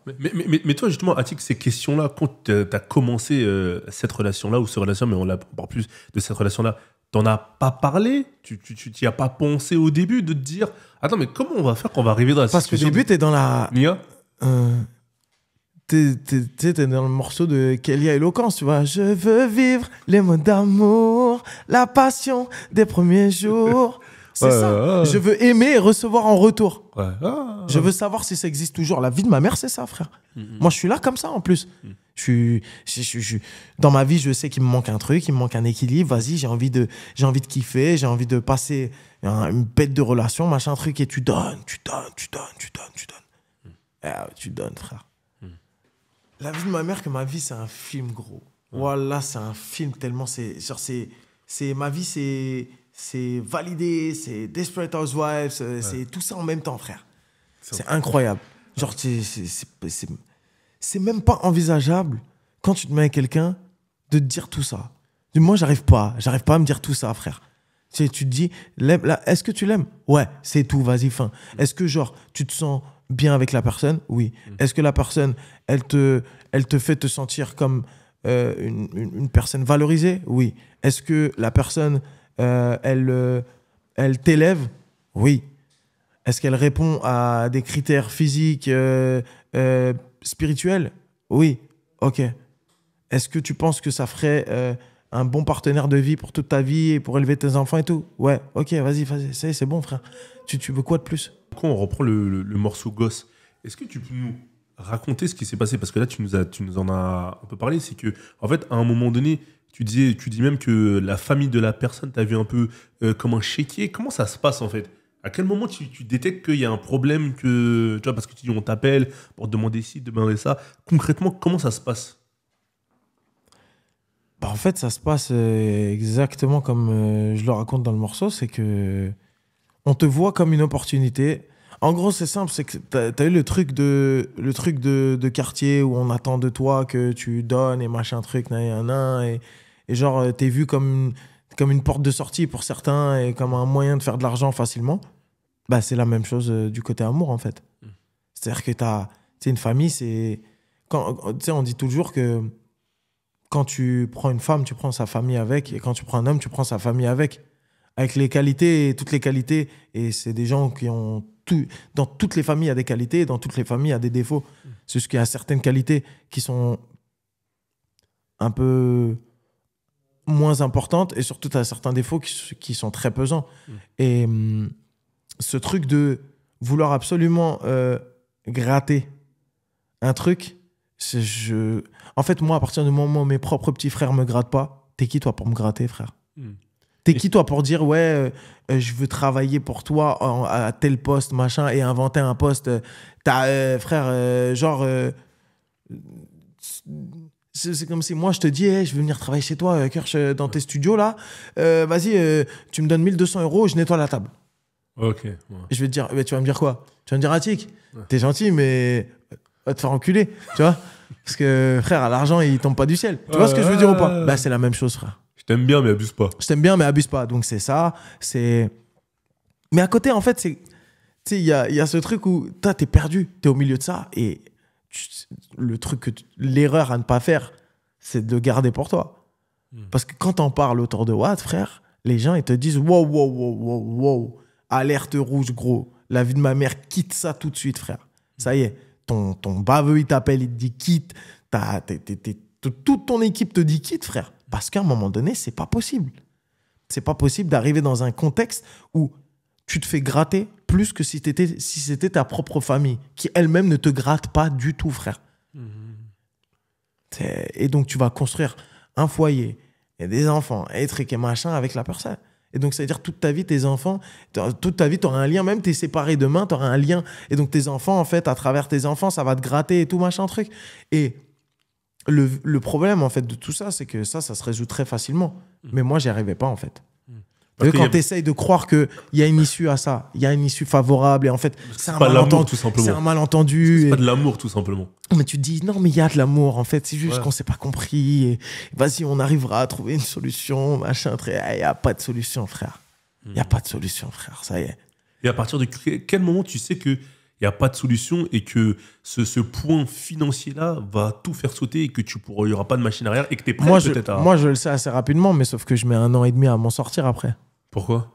Mais toi, justement, Atik, ces questions-là, quand tu as commencé cette relation-là, ou cette relation, mais on parle plus de cette relation-là, t'en as pas parlé? Tu t'y as pas pensé au début de te dire attends, mais comment on va faire quand on va arriver dans la Parce qu'au situation début, t'es dans la. Nia T'es dans le morceau de Kélia Éloquence, tu vois. Je veux vivre les mots d'amour, la passion des premiers jours. C'est ça. Je veux aimer et recevoir en retour. Ouais. Je veux savoir si ça existe toujours. La vie de ma mère, c'est ça, frère. Moi, je suis là comme ça, en plus. Je suis dans ma vie, je sais qu'il me manque un truc, il me manque un équilibre. Vas-y, j'ai envie de kiffer, j'ai envie de passer une bête de relation, machin, truc. Et tu donnes. Tu donnes, frère. La vie de ma mère, que ma vie, c'est un film, gros. Voilà, c'est un film tellement... ma vie, c'est validé, c'est Desperate Housewives, c'est tout ça en même temps, frère. C'est incroyable. Genre, c'est même pas envisageable, quand tu te mets avec quelqu'un, de te dire tout ça. Moi, j'arrive pas à me dire tout ça, frère. Tu te dis, est-ce que tu l'aimes? Ouais, c'est tout, vas-y, fin. Est-ce que, genre, tu te sens bien avec la personne? Oui. Est-ce que la personne, elle te fait te sentir comme une personne valorisée? Oui. Est-ce que la personne, elle t'élève? Oui. Est-ce qu'elle répond à des critères physiques, spirituels? Oui. Ok. Est-ce que tu penses que ça ferait un bon partenaire de vie pour toute ta vie et pour élever tes enfants et tout? Ouais. Ok, vas-y, c'est bon, frère. Tu veux quoi de plus? Quand on reprend le morceau Gosse, est-ce que tu peux nous raconter ce qui s'est passé? Parce que là, tu nous en as un peu parlé. C'est que, en fait, à un moment donné, tu dis même que la famille de la personne t'a vu un peu comme un chéquier. Comment ça se passe, en fait? À quel moment tu détectes qu'il y a un problème, tu vois, parce que tu dis on t'appelle pour demander ci, demander ça. Concrètement, comment ça se passe? Bah, en fait, ça se passe exactement comme je le raconte dans le morceau. C'est que on te voit comme une opportunité. En gros, c'est simple, c'est que t'as eu le truc de quartier où on attend de toi que tu donnes et machin truc, et genre, t'es vu comme comme une porte de sortie pour certains et comme un moyen de faire de l'argent facilement, bah, c'est la même chose du côté amour, en fait. C'est-à-dire que une famille, c'est... On dit toujours que quand tu prends une femme, tu prends sa famille avec, et quand tu prends un homme, tu prends sa famille avec les qualités, toutes les qualités. Et c'est des gens qui ont tout... Dans toutes les familles, il y a des qualités, et dans toutes les familles, il y a des défauts. C'est juste qu'il y a certaines qualités qui sont un peu moins importantes, et surtout, tu as certains défauts qui sont très pesants. Et ce truc de vouloir absolument gratter un truc, en fait, moi, à partir du moment où mes propres petits frères me grattent pas, t'es qui, toi, pour me gratter, frère? T'es qui, toi, pour dire, ouais, je veux travailler pour toi à tel poste, machin, et inventer un poste? Frère, c'est comme si moi, je te dis, hey, je veux venir travailler chez toi, Kirsch, dans tes studios, là. Vas-y, tu me donnes 1200 €, je nettoie la table. Ok. Ouais. Et je vais te dire, tu vas me dire quoi? Tu vas me dire, Atik, t'es gentil, mais va te faire enculer, tu vois? Parce que, frère, l'argent, il tombe pas du ciel. Tu vois ce que je veux dire ou pas? Bah, c'est la même chose, frère. Je t'aime bien, mais abuse pas. Je t'aime bien, mais abuse pas. Donc, c'est ça. Mais à côté, en fait, il y a ce truc où toi, t'es perdu. T'es au milieu de ça. Et l'erreur à ne pas faire, c'est de le garder pour toi. Parce que quand t'en parles autour de Watt, frère, les gens, ils te disent, wow, wow, wow, wow, wow. Alerte rouge, gros. La vie de ma mère, quitte ça tout de suite, frère. Ça y est. Ton baveux, il t'appelle, il te dit quitte. Toute ton équipe te dit quitte, frère. Parce qu'à un moment donné, c'est pas possible. C'est pas possible d'arriver dans un contexte où tu te fais gratter plus que si c'était ta propre famille, qui elle-même ne te gratte pas du tout, frère. Et donc, tu vas construire un foyer et des enfants, et trucs et machin avec la personne. Et donc, ça veut dire toute ta vie, tes enfants, toute ta vie, tu auras un lien. Même t'es séparé demain, tu auras un lien. Et donc, tes enfants, en fait, à travers tes enfants, ça va te gratter et tout, machin, truc. Et le problème, en fait, de tout ça, c'est que ça se résout très facilement. Mais moi, j'y arrivais pas, en fait. Quand tu essayes de croire qu'il y a une issue à ça, il y a une issue favorable, et en fait, c'est un malentendu. Tout simplement. C'est un malentendu. C'est pas de l'amour, tout simplement. Mais tu te dis, non, mais il y a de l'amour, en fait. C'est juste qu'on s'est pas compris. Et vas-y, on arrivera à trouver une solution, machin. Il n'y a pas de solution, frère. Il n'y a pas de solution, frère. Ça y est. Et à partir de quel moment tu sais qu'il n'y a pas de solution et que ce point financier-là va tout faire sauter et que il n'y aura pas de machine arrière et que tu es prêt peut-être à... Moi, je le sais assez rapidement, mais sauf que je mets 1 an et demi à m'en sortir après. Pourquoi?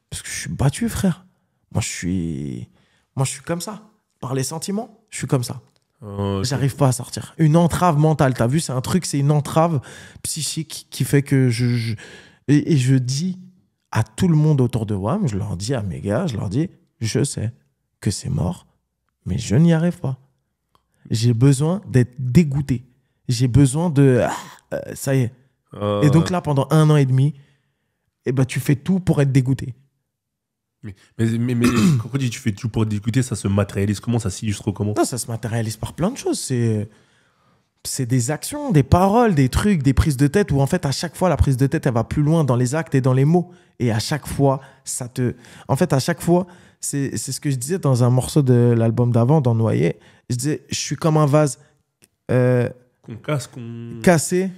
Parce que je suis battu, frère. Moi, je suis comme ça. Par les sentiments, je suis comme ça. Okay. J'arrive pas à sortir. Une entrave mentale, t'as vu, c'est un truc, c'est une entrave psychique qui fait que je dis à tout le monde autour de moi, je leur dis à mes gars, je leur dis, je sais que c'est mort, mais je n'y arrive pas. J'ai besoin d'être dégoûté. J'ai besoin de... ça y est. Et donc là, pendant 1 an et demi, tu fais tout pour être dégoûté. Mais quand on dit tu fais tout pour être dégoûté, ça se matérialise comment? Ça s'illustre comment? Non, ça se matérialise par plein de choses. C'est des actions, des paroles, des trucs, des prises de tête où en fait, à chaque fois, la prise de tête, elle va plus loin dans les actes et dans les mots. Et à chaque fois, En fait, à chaque fois, c'est ce que je disais dans un morceau de l'album d'avant, dans Noyer. Je disais, je suis comme un vase cassé,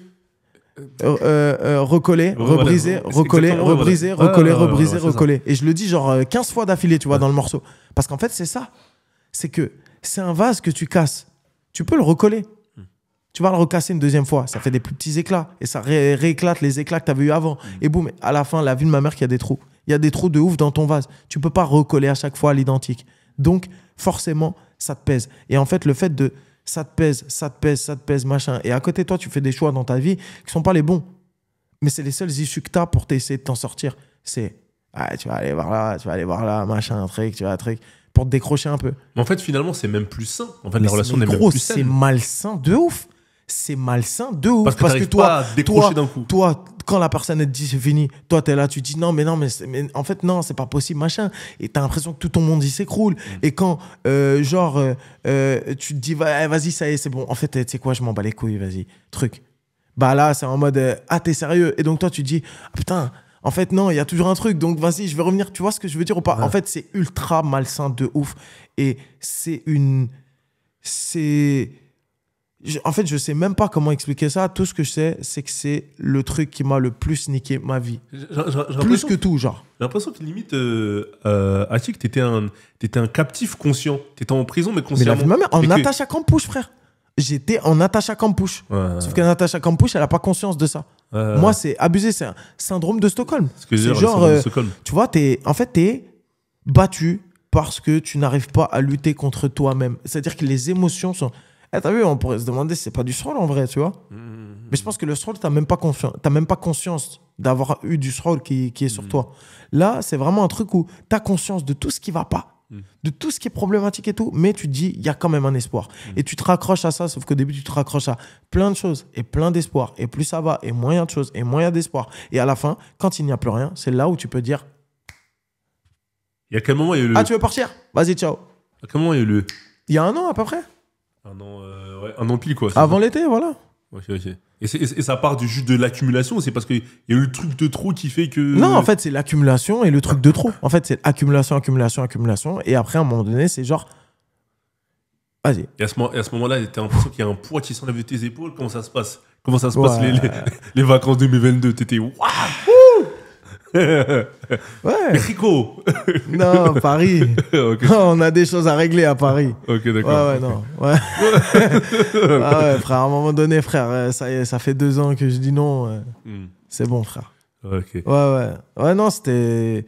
recollé, rebrisé, recollé, rebrisé, recollé, rebrisé, recollé. Et je le dis genre 15 fois d'affilée, tu vois, dans le morceau. Parce qu'en fait, c'est ça. C'est que c'est un vase que tu casses. Tu peux le recoller. Tu vas le recasser une deuxième fois. Ça fait des plus petits éclats. Et ça rééclate les éclats que tu avais eu avant. Et boum, à la fin, la vie de ma mère qu'il y a des trous. Il y a des trous de ouf dans ton vase. Tu peux pas recoller à chaque fois à l'identique. Donc, forcément, ça te pèse. Et en fait, le fait de ça te pèse, ça te pèse, ça te pèse, machin. Et à côté de toi, tu fais des choix dans ta vie qui sont pas les bons. Mais c'est les seules issues que tu as pour essayer de t'en sortir. C'est, tu vas aller voir là, tu vas aller voir là, machin, un truc, tu vas un truc, pour te décrocher un peu. Mais en fait, finalement, c'est même plus sain. En fait, la relation n'est même plus saine. C'est malsain de ouf. C'est malsain de ouf. Parce que toi, à décrocher d'un coup. Toi, quand la personne elle te dit c'est fini, toi t'es là, tu dis non mais en fait non, c'est pas possible, machin. Et t'as l'impression que tout ton monde il s'écroule. Et quand tu te dis vas-y, ça y est, c'est bon. En fait, tu sais quoi, je m'en bats les couilles, vas-y, truc. Bah là, c'est en mode t'es sérieux. Et donc toi, tu dis putain, en fait non, il y a toujours un truc. Donc vas-y, je vais revenir. Tu vois ce que je veux dire ou pas? En fait, c'est ultra malsain de ouf. Et En fait, je sais même pas comment expliquer ça. Tout ce que je sais, c'est que c'est le truc qui m'a le plus niqué ma vie. Plus que tout, genre. J'ai l'impression que limite, Atik, t'étais un captif conscient. T'étais en prison, mais Mais la consciemment. vie de ma mère, en Natacha Campouche, frère. J'étais en Natacha Campouche. Ouais. Sauf que Natacha Campouche, elle a pas conscience de ça. Moi, c'est abusé. C'est un syndrome de Stockholm. Ce que je veux dire, C'est genre, le syndrome de Stockholm. tu vois, t'es battu parce que tu n'arrives pas à lutter contre toi-même. C'est-à-dire que les émotions sont... T'as vu, on pourrait se demander si c'est pas du stroll en vrai, tu vois. Mais je pense que le stroll, t'as même pas conscience d'avoir eu du stroll qui est sur toi. Là, c'est vraiment un truc où t'as conscience de tout ce qui va pas, de tout ce qui est problématique et tout, mais tu te dis, il y a quand même un espoir. Et tu te raccroches à ça, sauf qu'au début, tu te raccroches à plein de choses et plein d'espoir. Et plus ça va, et moins il y a de choses, et moins il y a d'espoir. Et à la fin, quand il n'y a plus rien, c'est là où tu peux dire, Et à quel moment il y a eu le. ah, tu veux partir? Vas-y, ciao. À quel moment il y a eu le. Il y a un an à peu près. Un an pile, quoi. c'est Avant ça l'été, voilà. Ok. Et ça part juste de l'accumulation ou c'est parce qu'il y a eu le truc de trop qui fait que. Non, en fait, c'est l'accumulation et le truc de trop. En fait, c'est accumulation. Et après, à un moment donné, c'est genre, vas-y. Et à ce moment-là, t'as l'impression qu'il y a un poids qui s'enlève de tes épaules. Comment ça se passe les vacances 2022? T'étais waouh. Ouais. Rico. Non, Paris. Ok. On a des choses à régler à Paris. Ok, d'accord. Ouais, non. Ouais. Ah ouais, frère, à un moment donné, frère, ça y est, ça fait 2 ans que je dis non. C'est bon, frère. Ok. Ouais, non, c'était...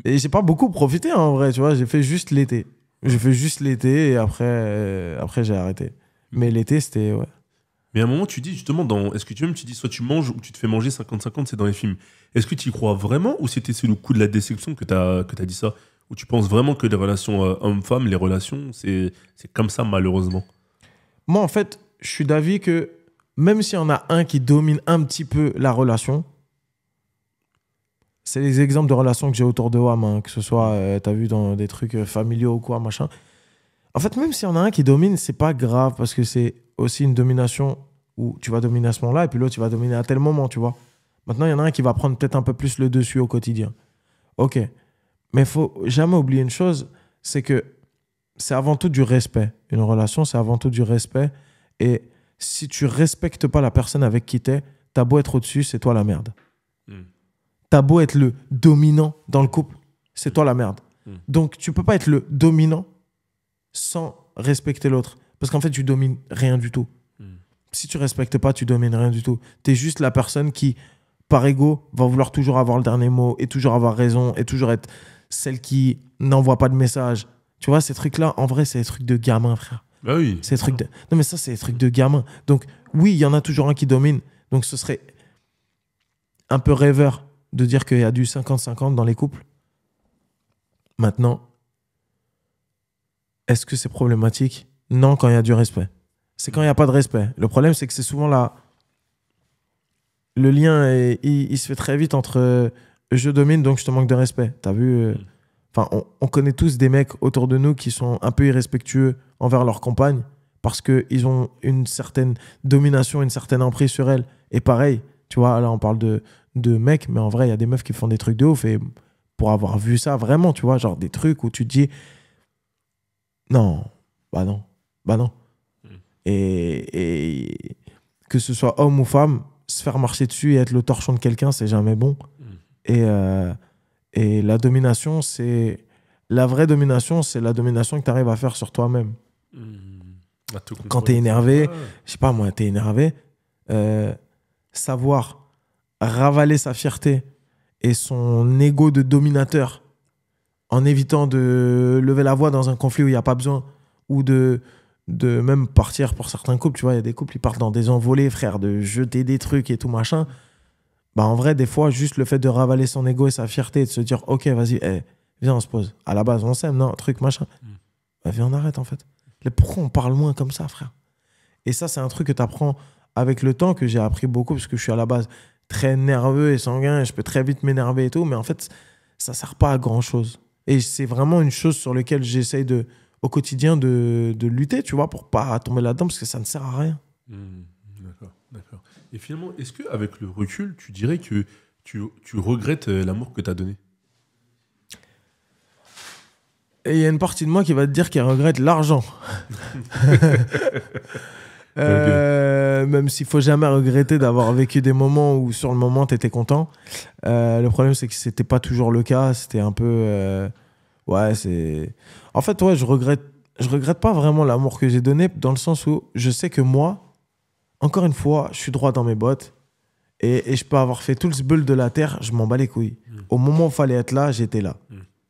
Et j'ai pas beaucoup profité, en vrai, tu vois. J'ai fait juste l'été. Et après j'ai arrêté. Mais l'été, c'était... Ouais. Mais à un moment, tu dis justement, est-ce que tu dis soit tu manges ou tu te fais manger 50-50, c'est dans les films. Est-ce que tu y crois vraiment ou c'était sur le coup de la déception que t'as dit ça? Ou tu penses vraiment que les relations homme-femme, les relations, c'est comme ça malheureusement? Moi, en fait, je suis d'avis que même s'il y en a un qui domine un petit peu la relation, c'est les exemples de relations que j'ai autour de WAM, hein, que ce soit, t'as vu, dans des trucs familiaux ou quoi, machin. En fait, même s'il y en a un qui domine, c'est pas grave parce que c'est aussi une domination où tu vas dominer à ce moment-là et puis l'autre, tu vas dominer à tel moment, tu vois. Maintenant, il y en a un qui va prendre peut-être un peu plus le dessus au quotidien. Ok. Mais il faut jamais oublier une chose, c'est que c'est avant tout du respect. Une relation, c'est avant tout du respect. Et si tu respectes pas la personne avec qui t'es, t'as beau être au-dessus, c'est toi la merde. T'as beau être le dominant dans le couple, c'est toi la merde. Donc, tu peux pas être le dominant sans respecter l'autre. Parce qu'en fait, tu domines rien du tout. Si tu respectes pas, tu domines rien du tout. T'es juste la personne qui, par ego, va vouloir toujours avoir le dernier mot et toujours avoir raison et toujours être celle qui n'envoie pas de message. Tu vois, ces trucs-là, en vrai, c'est des trucs de gamin, frère. Bah oui. C'est des trucs de... Non, mais ça, c'est des trucs de gamin. Donc, oui, il y en a toujours un qui domine. Donc, ce serait un peu rêveur de dire qu'il y a du 50-50 dans les couples. Maintenant, est-ce que c'est problématique? Non, quand il y a du respect. C'est quand il n'y a pas de respect. Le problème, c'est que c'est souvent là. Le lien, il se fait très vite entre je domine, donc je te manque de respect. T'as vu Enfin, on connaît tous des mecs autour de nous qui sont un peu irrespectueux envers leur compagne parce qu'ils ont une certaine domination, une certaine emprise sur elle. Et pareil, tu vois, là, on parle de mecs, mais en vrai, il y a des meufs qui font des trucs de ouf. Et pour avoir vu ça, vraiment, tu vois, genre des trucs où tu te dis non. Et que ce soit homme ou femme, se faire marcher dessus et être le torchon de quelqu'un, c'est jamais bon. Et la domination, c'est... La vraie domination, c'est la domination que tu arrives à faire sur toi-même. Quand tu es énervé, je sais pas moi, tu es énervé, savoir ravaler sa fierté et son ego de dominateur en évitant de lever la voix dans un conflit où il n'y a pas besoin ou de même partir pour certains couples. Tu vois, il y a des couples qui partent dans des envolées, frère, de jeter des trucs et tout machin. Bah, en vrai, des fois, juste le fait de ravaler son ego et sa fierté et de se dire, ok, vas-y, viens, on se pose. À la base, on s'aime, non, truc, machin. Bah, viens, on arrête, en fait. Pourquoi on parle moins comme ça, frère? Et ça, c'est un truc que tu apprends avec le temps, que j'ai appris beaucoup, parce que je suis à la base très nerveux et sanguin, et je peux très vite m'énerver et tout, mais en fait, ça sert pas à grand-chose. Et c'est vraiment une chose sur laquelle j'essaye au quotidien de lutter, tu vois, pour pas tomber là-dedans, parce que ça ne sert à rien. D'accord. Et finalement, est-ce qu'avec le recul, tu dirais que tu regrettes l'amour que tu as donné? Et il y a une partie de moi qui va te dire qu'elle regrette l'argent. Même s'il faut jamais regretter d'avoir vécu des moments où sur le moment t'étais content. Le problème c'est que c'était pas toujours le cas. C'était un peu, ouais, c'est. En fait, ouais, je regrette pas vraiment l'amour que j'ai donné dans le sens où je sais que moi, encore une fois, je suis droit dans mes bottes et je peux avoir fait tout le sbeul de la terre, je m'en bats les couilles. Au moment où il fallait être là, j'étais là.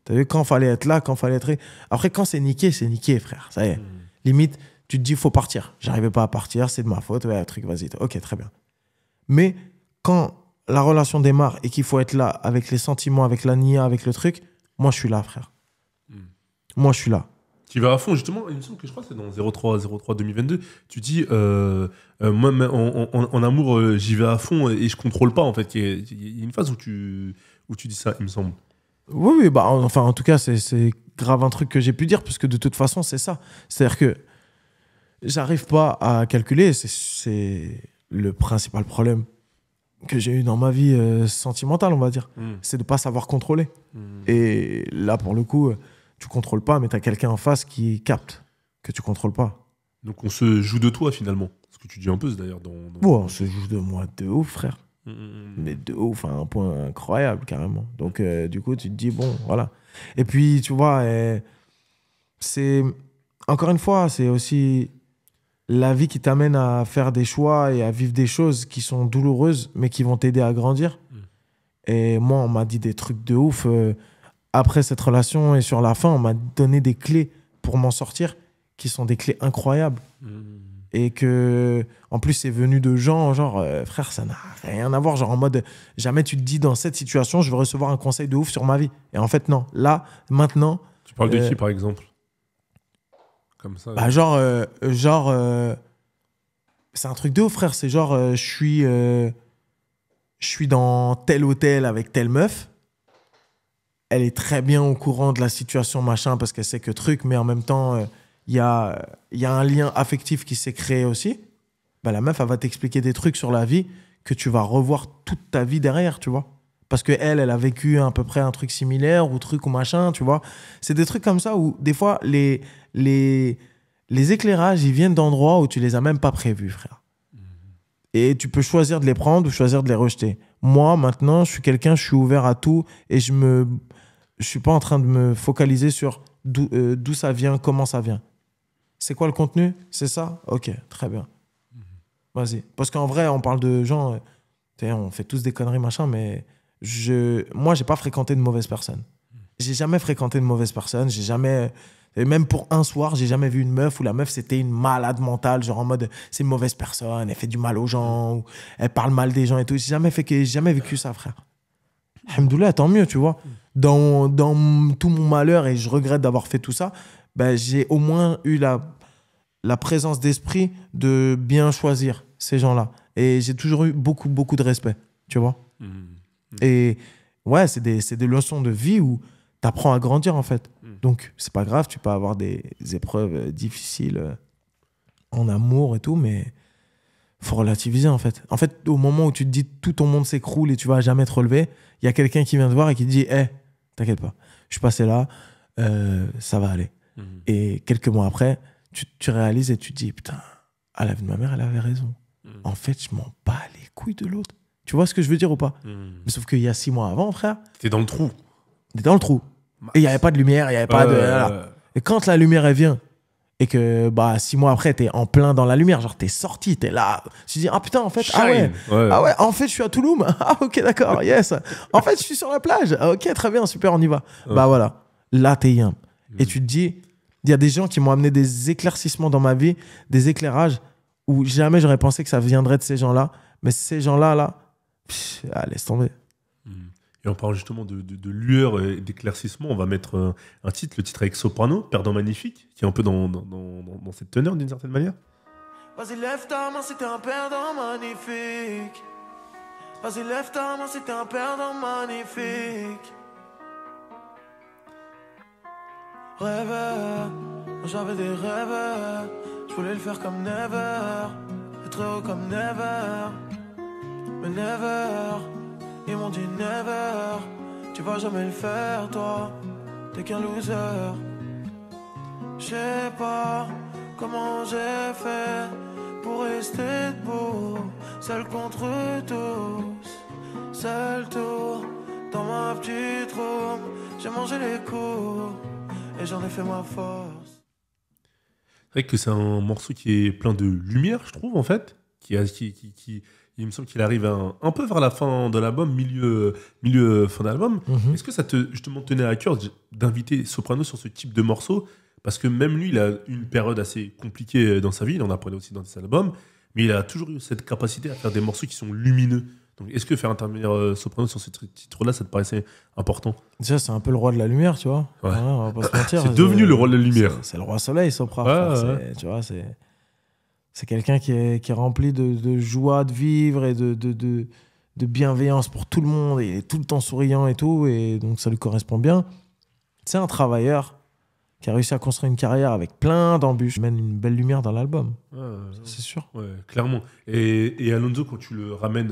T'as vu, quand il fallait être là, quand il fallait être. Après, quand c'est niqué, frère. Ça y est. Limite, tu te dis, il faut partir. J'arrivais pas à partir, c'est de ma faute. Ouais, truc, vas-y. Ok, très bien. Mais quand la relation démarre et qu'il faut être là avec les sentiments, avec la nia, avec le truc, moi, je suis là, frère. Moi, je suis là. Tu vas à fond, justement, il me semble que je crois que c'est dans 03-03-2022. Tu dis, moi, en amour, j'y vais à fond et je contrôle pas, en fait. Il y a une phase où tu dis ça, il me semble. Oui, bah, enfin, en tout cas, c'est grave un truc que j'ai pu dire, parce que de toute façon, c'est ça. C'est-à-dire que j'arrive pas à calculer, c'est le principal problème que j'ai eu dans ma vie sentimentale, on va dire. C'est de pas savoir contrôler. Et là, pour le coup, tu contrôles pas, mais tu as quelqu'un en face qui capte que tu contrôles pas. Donc on se joue de toi, finalement. Ce que tu dis un peu, c'est d'ailleurs dans... Ouais, on se joue de moi de ouf, frère. Mais de ouf, à un point incroyable, carrément. Donc, du coup, tu te dis, bon, voilà. Et puis, tu vois, c'est... Encore une fois, c'est aussi la vie qui t'amène à faire des choix et à vivre des choses qui sont douloureuses, mais qui vont t'aider à grandir. Et moi, on m'a dit des trucs de ouf. Après cette relation et sur la fin, on m'a donné des clés pour m'en sortir, qui sont des clés incroyables. Et que, en plus, c'est venu de gens, genre, frère, ça n'a rien à voir. Genre, en mode, jamais tu te dis, dans cette situation, je vais recevoir un conseil de ouf sur ma vie. Et en fait, non. Là, maintenant. Tu parles de qui, par exemple? Comme ça. Bah, c'est un truc de ouf, frère. C'est genre, je suis dans tel hôtel avec telle meuf. Elle est très bien au courant de la situation, machin, parce qu'elle sait que truc, mais en même temps, il y a un lien affectif qui s'est créé aussi. Bah, la meuf, elle va t'expliquer des trucs sur la vie que tu vas revoir toute ta vie derrière, tu vois. Parce qu'elle a vécu à peu près un truc similaire ou truc ou machin, tu vois. C'est des trucs comme ça où, des fois, les éclairages, ils viennent d'endroits où tu les as même pas prévus, frère. Et tu peux choisir de les prendre ou choisir de les rejeter. Moi, maintenant, je suis ouvert à tout et je suis pas en train de me focaliser sur d'où ça vient, comment ça vient. C'est quoi le contenu? C'est ça? Ok, très bien. Vas-y. Parce qu'en vrai, on parle de gens, on fait tous des conneries, machin, mais moi, j'ai pas fréquenté de mauvaises personnes. J'ai jamais fréquenté de mauvaises personnes. J'ai jamais... Et même pour un soir, j'ai jamais vu une meuf où la meuf, c'était une malade mentale, genre en mode, c'est une mauvaise personne, elle fait du mal aux gens, ou elle parle mal des gens et tout. J'ai jamais vécu ça, frère. Alhamdoulilah, tant mieux, tu vois. Dans tout mon malheur, et je regrette d'avoir fait tout ça, ben, j'ai au moins eu la présence d'esprit de bien choisir ces gens-là. Et j'ai toujours eu beaucoup, beaucoup de respect, tu vois. Et ouais, c'est des leçons de vie où t'apprends à grandir, en fait. Donc, c'est pas grave, tu peux avoir des épreuves difficiles en amour et tout, mais faut relativiser, en fait. En fait, au moment où tu te dis tout ton monde s'écroule et tu vas jamais te relever, il y a quelqu'un qui vient te voir et qui te dit « Hey, t'inquiète pas, je suis passé là, ça va aller. » Et quelques mois après, tu réalises et tu te dis « Putain, à la vie de ma mère, elle avait raison. En fait, je m'en bats les couilles de l'autre. » Tu vois ce que je veux dire ou pas? Mais sauf qu'il y a 6 mois avant, frère... T'es dans le trou. T'es dans le trou. Et il n'y avait pas de lumière, il n'y avait pas de... Voilà. Et quand la lumière, elle vient, et que 6 mois après, t'es en plein dans la lumière, genre t'es sorti, t'es là, tu te dis, ah putain, en fait, ah ouais, en fait, je suis à Touloum. Ah ok, d'accord, yes. En fait, je suis sur la plage. Ah, ok, très bien, super, on y va. Bah voilà, là, t'es yam. Et tu te dis, il y a des gens qui m'ont amené des éclaircissements dans ma vie, des éclairages, où jamais j'aurais pensé que ça viendrait de ces gens-là. Mais ces gens-là, laisse tomber. Et on parle justement de lueur et d'éclaircissement. On va mettre un titre, le titre avec Soprano, Perdant Magnifique, qui est un peu dans cette teneur d'une certaine manière. Vas-y, lève ta main si t'es un perdant magnifique. Vas-y, lève ta main si t'es un perdant magnifique. Rêveur, j'avais des rêves. Je voulais le faire comme Never, être heureux comme Never. Mais Never, ils m'ont dit never, tu vas jamais le faire toi, t'es qu'un loser. Je sais pas comment j'ai fait pour pour rester debout, seul contre tous, seul tour dans ma petite room. J'ai mangé les coups et j'en ai fait ma force. C'est vrai que c'est un morceau qui est plein de lumière, je trouve, en fait. Il me semble qu'il arrive un peu vers la fin de l'album, fin d'album. Est-ce que ça justement tenait à cœur d'inviter Soprano sur ce type de morceau? Parce que même lui, il a une période assez compliquée dans sa vie, il en a parlé aussi dans ses albums, mais il a toujours eu cette capacité à faire des morceaux qui sont lumineux. Donc, est-ce que faire intervenir Soprano sur ce titre-là, ça te paraissait important? Déjà, c'est un peu le roi de la lumière, tu vois. Ouais. Hein, on va pas se mentir. C'est devenu le roi de la lumière. C'est le roi soleil, Sopra. Ouais. Tu vois, c'est quelqu'un qui est rempli de joie de vivre et de bienveillance pour tout le monde. Il est tout le temps souriant et tout, et donc ça lui correspond bien. C'est un travailleur qui a réussi à construire une carrière avec plein d'embûches. Il mène une belle lumière dans l'album, c'est sûr. Ouais, clairement. Et Alonso, quand tu le ramènes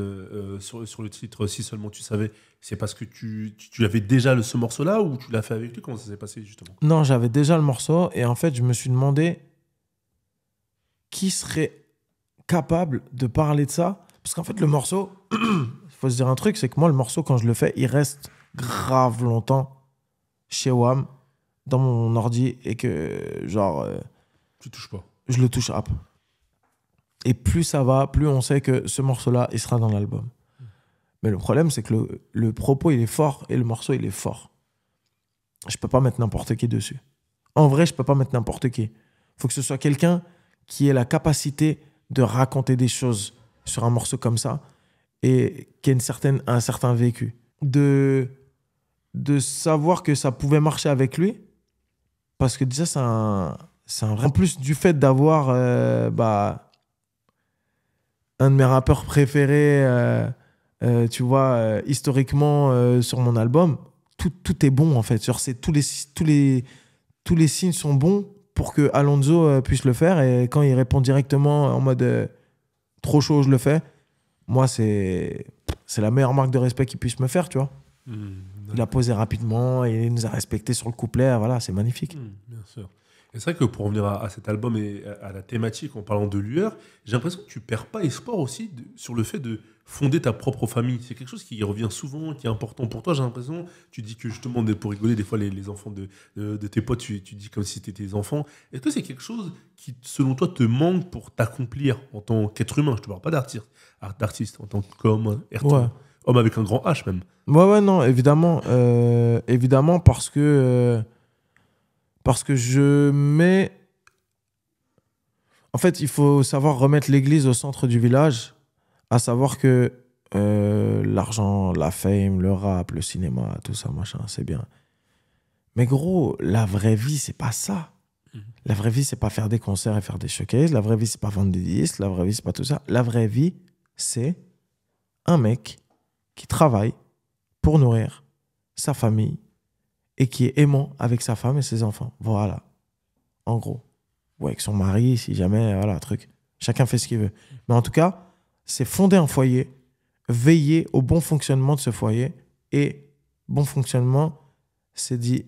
sur le titre Si seulement tu savais, c'est parce que tu avais déjà ce morceau-là ou tu l'as fait avec lui? Comment ça s'est passé justement? Non, j'avais déjà le morceau et en fait, je me suis demandé qui serait capable de parler de ça. Parce qu'en fait, le morceau, il faut se dire un truc, c'est que moi, le morceau, quand je le fais, il reste grave longtemps chez WAM, dans mon ordi, et que, genre... Tu touches pas. Je le touche rap. Et plus ça va, plus on sait que ce morceau-là, il sera dans l'album. Mais le problème, c'est que le propos, il est fort, et le morceau, il est fort. Je peux pas mettre n'importe qui dessus. En vrai, je peux pas mettre n'importe qui. Faut que ce soit quelqu'un qui ait la capacité de raconter des choses sur un morceau comme ça, et qui ait un certain vécu. De savoir que ça pouvait marcher avec lui, parce que déjà, c'est un vrai... En plus du fait d'avoir un de mes rappeurs préférés, tu vois, historiquement sur mon album, tout est bon en fait. Genre, tous les signes sont bons pour que Alonso puisse le faire, et quand il répond directement en mode trop chaud, je le fais. Moi, c'est la meilleure marque de respect qu'il puisse me faire, tu vois. Il a posé rapidement et il nous a respecté sur le couplet. Voilà, c'est magnifique. Bien sûr. Et c'est vrai que pour revenir à cet album et à la thématique en parlant de lueur, j'ai l'impression que tu perds pas espoir aussi sur le fait de fonder ta propre famille. C'est quelque chose qui revient souvent, qui est important pour toi. J'ai l'impression, tu dis que justement, pour rigoler, des fois les enfants de tes potes, tu dis comme si c'était tes enfants. Est-ce que c'est quelque chose qui, selon toi, te manque pour t'accomplir en tant qu'être humain? Je te parle pas d'artiste, en tant qu'homme, homme avec un grand H même. Ouais, non, évidemment. Évidemment, parce que je mets... En fait, il faut savoir remettre l'église au centre du village, à savoir que l'argent, la fame, le rap, le cinéma, tout ça, machin, c'est bien. Mais gros, la vraie vie, c'est pas ça. La vraie vie, c'est pas faire des concerts et faire des showcases. La vraie vie, c'est pas vendre des disques. La vraie vie, c'est pas tout ça. La vraie vie, c'est un mec qui travaille pour nourrir sa famille et qui est aimant avec sa femme et ses enfants. Voilà. En gros. Ou avec son mari, si jamais, voilà, truc. Chacun fait ce qu'il veut. Mais en tout cas, c'est fonder un foyer, veiller au bon fonctionnement de ce foyer. Et bon fonctionnement, c'est dit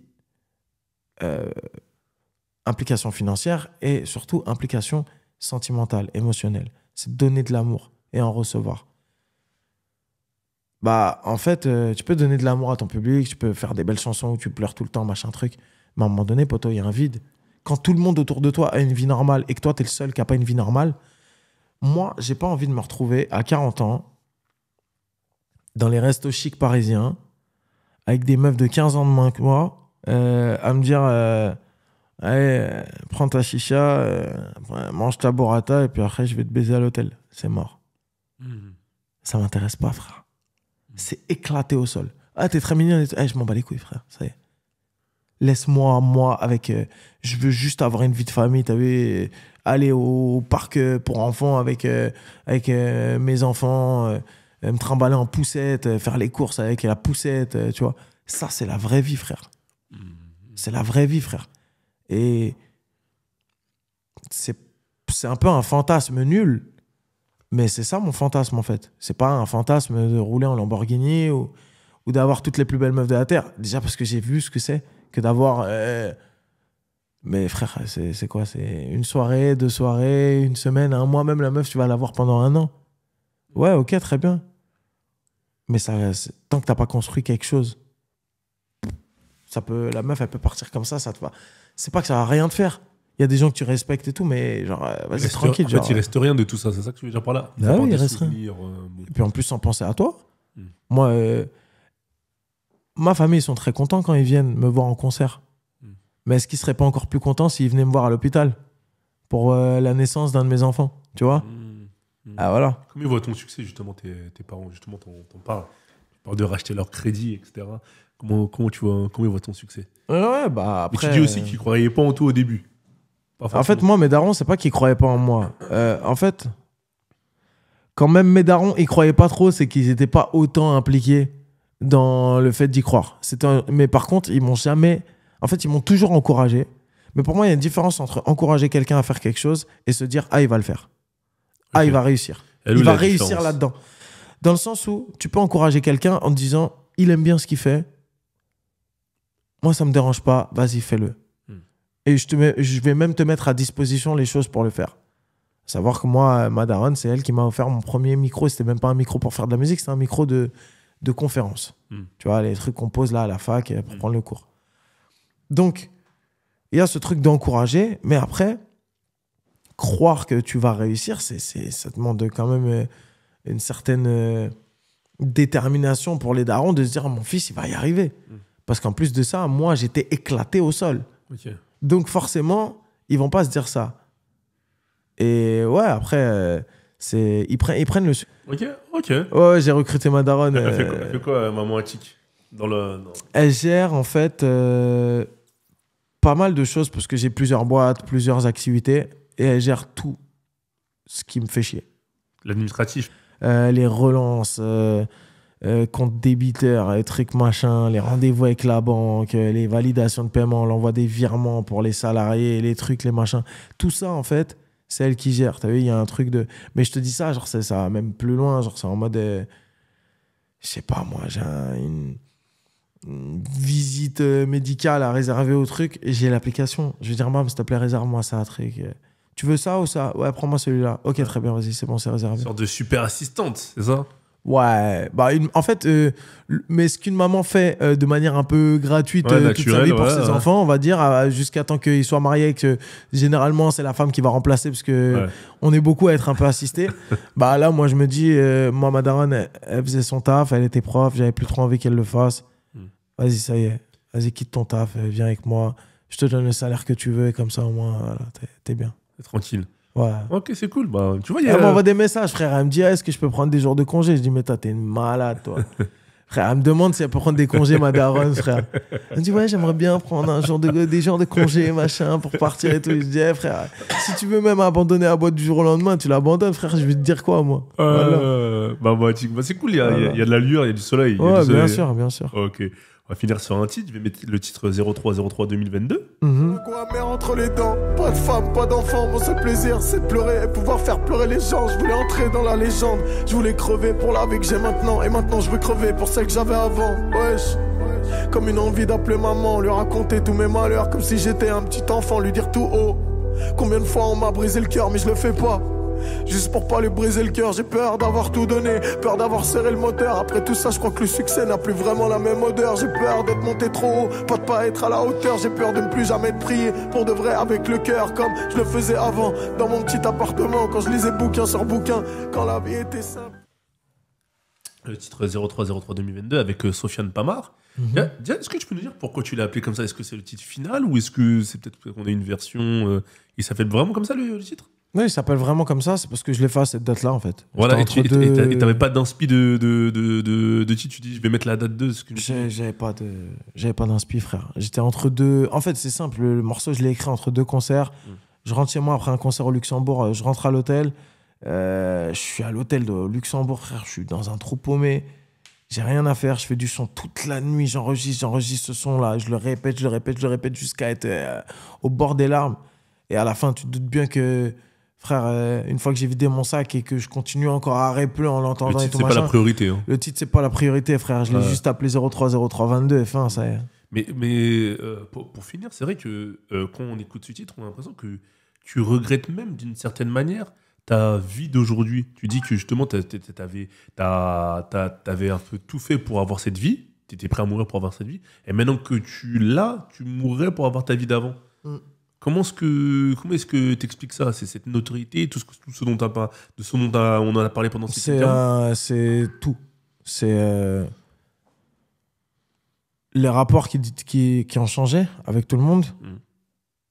implication financière et surtout implication sentimentale, émotionnelle. C'est donner de l'amour et en recevoir. En fait, tu peux donner de l'amour à ton public, tu peux faire des belles chansons où tu pleures tout le temps, machin truc. Mais à un moment donné, poto, il y a un vide. Quand tout le monde autour de toi a une vie normale et que toi, t'es le seul qui n'a pas une vie normale, moi, j'ai pas envie de me retrouver à 40 ans dans les restos chics parisiens avec des meufs de 15 ans de moins que moi à me dire allez, prends ta chicha, mange ta burrata et puis après, je vais te baiser à l'hôtel. C'est mort. Ça m'intéresse pas, frère. C'est éclaté au sol. Ah, t'es très mignon. Je m'en bats les couilles, frère. Ça y est. Laisse-moi, moi, avec... je veux juste avoir une vie de famille, t'as vu, aller au parc pour enfants avec mes enfants, me trimballer en poussette, faire les courses avec la poussette, tu vois. Ça, c'est la vraie vie, frère. C'est la vraie vie, frère. Et c'est un peu un fantasme nul, mais c'est ça mon fantasme, en fait. C'est pas un fantasme de rouler en Lamborghini ou d'avoir toutes les plus belles meufs de la Terre. Déjà parce que j'ai vu ce que c'est que d'avoir Mais frère, c'est quoi? C'est une soirée, 2 soirées, une semaine, un mois, même la meuf, tu vas la voir pendant 1 an. Ouais, ok, très bien. Mais tant que t'as pas construit quelque chose, la meuf, elle peut partir comme ça te va. C'est pas que ça va rien te faire. Il y a des gens que tu respectes et tout, mais genre, vas-y, tranquille. En fait, il reste rien de tout ça, c'est ça que tu veux dire par là? Ah oui, il reste rien. Et puis en plus, sans penser à toi, moi, ma famille, ils sont très contents quand ils viennent me voir en concert. Mais est-ce qu'ils seraient pas encore plus contents s'ils venaient me voir à l'hôpital pour la naissance d'un de mes enfants, tu vois? Ah voilà. Comment ils voient ton succès, justement, tes parents, justement, t'en parles. Tu parles de racheter leur crédit, etc. Comment ils voient ton succès? Ouais, bah après... Mais tu dis aussi qu'ils ne croyaient pas en toi au début. En fait, moi, mes darons, c'est pas qu'ils croyaient pas en moi. En fait, quand même mes darons, ils croyaient pas trop, c'est qu'ils étaient pas autant impliqués dans le fait d'y croire. Mais par contre, ils m'ont jamais... En fait, ils m'ont toujours encouragé. Mais pour moi, il y a une différence entre encourager quelqu'un à faire quelque chose et se dire « Ah, il va le faire. Ah, il va réussir. Il va réussir là-dedans. » Dans le sens où tu peux encourager quelqu'un en te disant « Il aime bien ce qu'il fait. Moi, ça me dérange pas. Vas-y, fais-le. » Et je vais même te mettre à disposition les choses pour le faire. Savoir que moi, ma daronne, c'est elle qui m'a offert mon premier micro. C'était même pas un micro pour faire de la musique, c'était un micro de conférence. Tu vois, les trucs qu'on pose là à la fac pour prendre le cours. Donc, il y a ce truc d'encourager, mais après, croire que tu vas réussir, ça demande quand même une certaine détermination pour les darons de se dire, mon fils, il va y arriver. Parce qu'en plus de ça, moi, j'étais éclaté au sol. Okay. Donc, forcément, ils vont pas se dire ça. Et ouais, après, ils prennent le... Ok. Ouais, j'ai recruté ma daronne. Elle fait quoi, maman Attic Elle gère, en fait... pas mal de choses parce que j'ai plusieurs boîtes, plusieurs activités et elle gère tout ce qui me fait chier. L'administratif. Les relances, compte débiteur, les trucs machin, les rendez-vous avec la banque, les validations de paiement, l'envoi des virements pour les salariés, les trucs, les machins. Tout ça, en fait, c'est elle qui gère. T'as vu, il y a un truc de... Mais je te dis ça, genre, ça va même plus loin. Genre, c'est en mode... je sais pas, moi, j'ai une visite médicale à réserver au truc et j'ai l'application. Je vais dire, maman, s'il te plaît, réserve-moi ça, truc. Tu veux ça ou ça? Ouais, prends-moi celui-là. Ok, très bien, vas-y, c'est bon, c'est réservé. Une sorte de super assistante, c'est ça? Ouais, bah en fait, mais ce qu'une maman fait de manière un peu gratuite toute sa vie pour ses enfants, on va dire, jusqu'à temps qu'ils soient mariés, que généralement c'est la femme qui va remplacer parce que on est beaucoup à être un peu assistés. Bah là, moi je me dis, moi ma daronne, elle faisait son taf, elle était prof, j'avais plus trop envie qu'elle le fasse. Vas-y, ça y est, vas-y, quitte ton taf, viens avec moi, je te donne le salaire que tu veux et comme ça au moins, voilà, t'es bien. T'es tranquille. Ouais. Ok, c'est cool. Bah, tu vois, elle m'envoie des messages, frère. Elle me dit, est-ce que je peux prendre des jours de congé? Je dis, mais toi, t'es une malade, toi. Frère, elle me demande si elle peut prendre des congés, ma daronne, frère. Elle me dit, ouais, j'aimerais bien prendre des jours de congé, machin, pour partir et tout. Je dis, frère, si tu veux même abandonner la boîte du jour au lendemain, tu l'abandonnes, frère. Je vais te dire quoi, moi? Voilà. Bah, c'est cool. Il y a de la lueur, il y a du soleil. Ouais, bien sûr, bien sûr. Ok. On va finir sur un titre. Je vais mettre le titre 03-03-2022. Quoi, mère entre les dents, pas de femme, pas d'enfant. Mon seul plaisir, c'est de pleurer et pouvoir faire pleurer les gens. Je voulais entrer dans la légende. Je voulais crever pour la vie que j'ai maintenant. Et maintenant, je veux crever pour celle que j'avais avant. Wesh. Comme une envie d'appeler maman, lui raconter tous mes malheurs. Comme si j'étais un petit enfant, lui dire tout haut. Combien de fois on m'a brisé le cœur, mais je le fais pas. Juste pour pas lui briser le cœur, j'ai peur d'avoir tout donné, peur d'avoir serré le moteur. Après tout ça, je crois que le succès n'a plus vraiment la même odeur. J'ai peur d'être monté trop haut, pas de pas être à la hauteur. J'ai peur de ne plus jamais te prier pour de vrai avec le cœur, comme je le faisais avant dans mon petit appartement, quand je lisais bouquin sur bouquin, quand la vie était simple. Le titre 03-03-2022 avec Sofiane Pamar. Est-ce que tu peux nous dire pourquoi tu l'as appelé comme ça? Est-ce que c'est le titre final ou est-ce que c'est peut-être qu'on a une version il s'appelle vraiment comme ça le titre? Oui, il s'appelle vraiment comme ça, c'est parce que je l'ai fait à cette date-là, en fait. Voilà, et t'avais pas d'inspi de titre, tu dis je vais mettre la date 2. J'avais pas d'inspi, frère. J'étais entre deux... En fait, c'est simple, le morceau, je l'ai écrit entre deux concerts. Je rentre chez moi après un concert au Luxembourg, je rentre à l'hôtel. Je suis à l'hôtel de Luxembourg, frère, je suis dans un trou paumé. J'ai rien à faire, je fais du son toute la nuit, j'enregistre ce son-là, je le répète jusqu'à être au bord des larmes. Et à la fin, tu te doutes bien que... Frère, une fois que j'ai vidé mon sac et que je continue encore à rappeler en l'entendant et tout machin... Le titre, c'est pas la priorité. Le titre, c'est pas la priorité, frère. Je l'ai juste appelé 03-03-22 et fin, ça y est. Pour finir, c'est vrai que quand on écoute ce titre, on a l'impression que tu regrettes même d'une certaine manière ta vie d'aujourd'hui. Tu dis que justement, t'avais un peu tout fait pour avoir cette vie. Tu étais prêt à mourir pour avoir cette vie. Et maintenant que tu l'as, tu mourrais pour avoir ta vie d'avant. Mm. Comment est-ce que tu expliques ça? C'est cette notoriété, tout ce dont on en a parlé pendant cette interview? C'est tout. C'est les rapports qui ont changé avec tout le monde. Mm.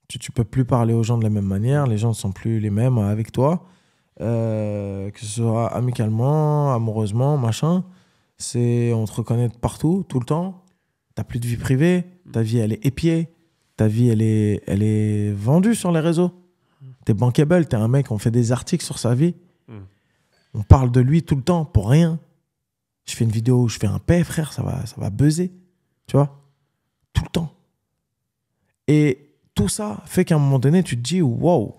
Tu peux plus parler aux gens de la même manière. Les gens ne sont plus les mêmes avec toi. Que ce soit amicalement, amoureusement, machin. On te reconnaît partout, tout le temps. T'as plus de vie privée. Ta vie, elle est épiée. Ta vie, elle est vendue sur les réseaux. T'es bankable. T'es un mec, on fait des articles sur sa vie. On parle de lui tout le temps pour rien. Je fais une vidéo où je fais un paix, frère, ça va buzzer. Tu vois? Tout le temps. Et tout ça fait qu'à un moment donné, tu te dis, wow.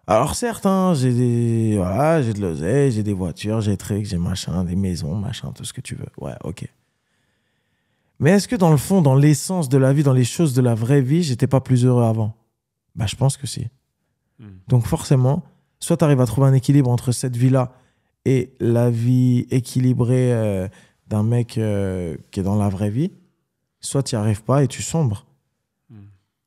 Alors certes, hein, j'ai de l'oseille, j'ai des voitures, j'ai des trucs, j'ai machin, des maisons, machin, tout ce que tu veux. Ouais, ok. Mais est-ce que dans le fond, dans l'essence de la vie, dans les choses de la vraie vie, j'étais pas plus heureux avant? Bah, je pense que si. Donc forcément, soit tu arrives à trouver un équilibre entre cette vie-là et la vie équilibrée d'un mec qui est dans la vraie vie, soit tu n'y arrives pas et tu sombres.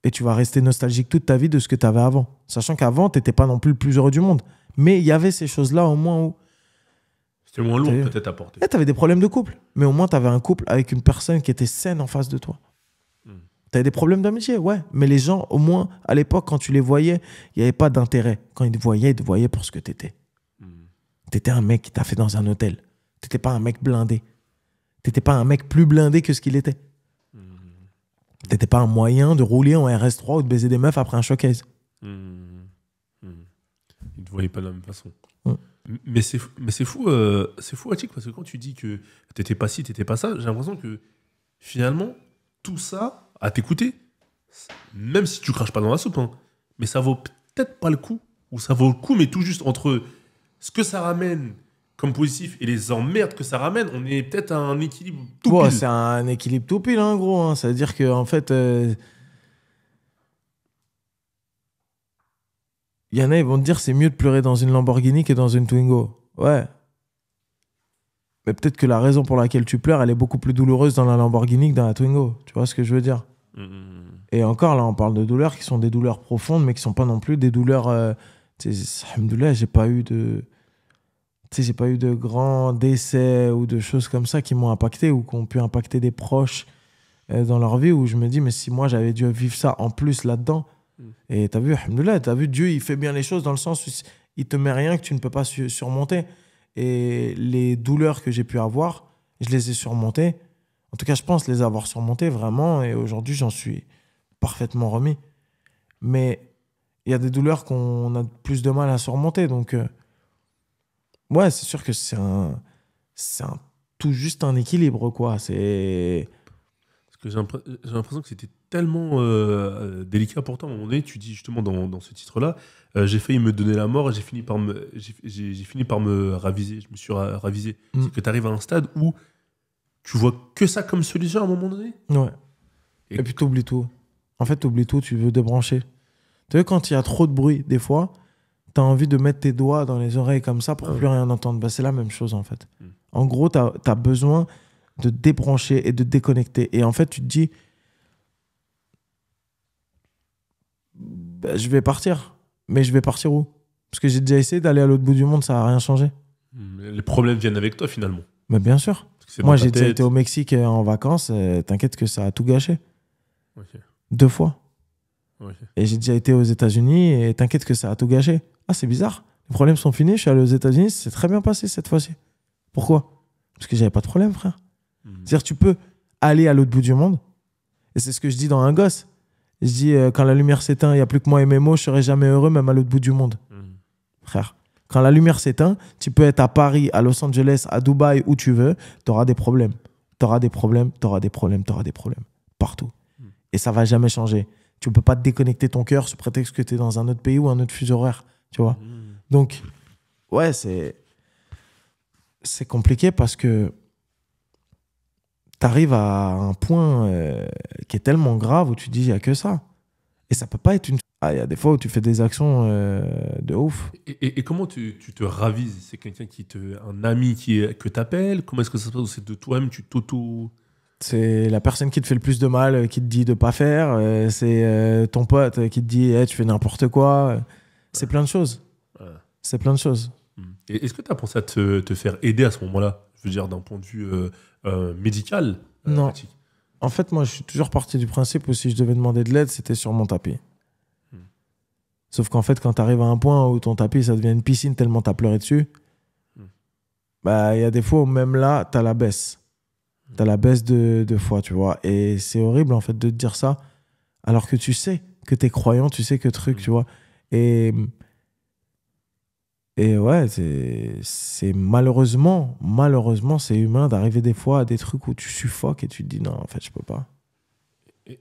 Et tu vas rester nostalgique toute ta vie de ce que tu avais avant. Sachant qu'avant, tu n'étais pas non plus le plus heureux du monde. Mais il y avait ces choses-là au moins où... C'était moins lourd peut-être à porter. Tu avais des problèmes de couple. Mais au moins, tu avais un couple avec une personne qui était saine en face de toi. Tu avais des problèmes d'amitié, ouais. Mais les gens, au moins, à l'époque, quand tu les voyais, il n'y avait pas d'intérêt. Quand ils te voyaient pour ce que tu étais. Tu étais un mec qui t'a fait dans un hôtel. Tu n'étais pas un mec blindé. Tu n'étais pas un mec plus blindé que ce qu'il était. T'étais pas un moyen de rouler en RS3 ou de baiser des meufs après un showcase. Ils ne te voyaient pas de la même façon. Mais c'est fou, Attic, parce que quand tu dis que t'étais pas ci, t'étais pas ça, j'ai l'impression que finalement, tout ça, à t'écouter, même si tu craches pas dans la soupe, hein, mais ça vaut peut-être pas le coup, ou ça vaut le coup, mais tout juste entre ce que ça ramène comme positif et les emmerdes que ça ramène, on est peut-être à un équilibre tout pile. C'est un équilibre tout pile, hein, gros. Hein. Ça veut dire que, en fait, y en a, ils vont te dire c'est mieux de pleurer dans une Lamborghini que dans une Twingo. Ouais. Mais peut-être que la raison pour laquelle tu pleures, elle est beaucoup plus douloureuse dans la Lamborghini que dans la Twingo. Tu vois ce que je veux dire? Et encore, là, on parle de douleurs qui sont des douleurs profondes, mais qui sont pas non plus des douleurs... alhamdoulilah, j'ai pas eu de grands décès ou de choses comme ça qui m'ont impacté ou qui ont pu impacter des proches dans leur vie, où je me dis, mais si moi j'avais dû vivre ça en plus là-dedans, et t'as vu, alhamdoulilah, t'as vu, Dieu, il fait bien les choses dans le sens où il te met rien que tu ne peux pas surmonter. Et les douleurs que j'ai pu avoir, je les ai surmontées. En tout cas, je pense les avoir surmontées vraiment, et aujourd'hui, j'en suis parfaitement remis. Mais il y a des douleurs qu'on a plus de mal à surmonter, donc... ouais, c'est sûr que c'est tout juste un équilibre, quoi. Parce que j'ai l'impression que c'était tellement délicat pour toi. À un moment donné, tu dis justement dans ce titre-là, j'ai failli me donner la mort et j'ai fini par me raviser. Je me suis ravisé. C'est que tu arrives à un stade où tu vois que ça comme solution à un moment donné. Ouais. Et puis t'oublies tout. En fait, t'oublies tout, tu veux débrancher. Tu vois, quand il y a trop de bruit, des fois... t'as envie de mettre tes doigts dans les oreilles comme ça pour plus rien entendre. Bah, c'est la même chose, en fait. En gros, t'as besoin de débrancher et de déconnecter. Et en fait, tu te dis, bah, je vais partir. Mais je vais partir où? Parce que j'ai déjà essayé d'aller à l'autre bout du monde, ça n'a rien changé. Les problèmes viennent avec toi, finalement. Mais bien sûr. Moi, j'ai déjà été au Mexique en vacances. T'inquiète que ça a tout gâché. Okay. 2 fois. Okay. Et j'ai déjà été aux États-Unis et t'inquiète que ça a tout gâché. Ah, c'est bizarre. Les problèmes sont finis. Je suis allé aux États-Unis. C'est très bien passé cette fois-ci. Pourquoi? Parce que j'avais pas de problème, frère. C'est-à-dire, tu peux aller à l'autre bout du monde. Et c'est ce que je dis dans Un Gosse. Je dis, quand la lumière s'éteint, il n'y a plus que moi et mes mots, je serai jamais heureux, même à l'autre bout du monde. Frère, quand la lumière s'éteint, tu peux être à Paris, à Los Angeles, à Dubaï, où tu veux, tu auras des problèmes. Tu auras des problèmes, tu auras des problèmes, tu auras des problèmes. Partout. Et ça va jamais changer. Tu ne peux pas te déconnecter ton cœur sous prétexte que tu es dans un autre pays ou un autre fuseau horaire. Tu vois? Donc, ouais, c'est compliqué parce que t'arrives à un point qui est tellement grave où tu te dis, il n'y a que ça. Et ça peut pas être une... Ah, il y a des fois où tu fais des actions de ouf. Et comment tu te ravises? C'est quelqu'un un ami que t'appelles? Comment est-ce que ça se passe? C'est de toi-même, tu t'auto... C'est la personne qui te fait le plus de mal, qui te dit de pas faire. C'est ton pote qui te dit, hey, tu fais n'importe quoi. C'est plein de choses. Ouais. C'est plein de choses. Et est-ce que tu as pensé à te faire aider à ce moment-là? Je veux dire, d'un point de vue médical? Non. Pratique. En fait, moi, je suis toujours parti du principe où si je devais demander de l'aide, c'était sur mon tapis. Sauf qu'en fait, quand tu arrives à un point où ton tapis, ça devient une piscine tellement tu as pleuré dessus, bah, il y a des fois où même là, tu as la baisse. Tu as la baisse de foi, tu vois. Et c'est horrible, en fait, de te dire ça, alors que tu sais que tu es croyant, tu sais que truc, tu vois. Et ouais, c'est malheureusement, c'est humain d'arriver des fois à des trucs où tu suffoques et tu te dis non, en fait, je peux pas.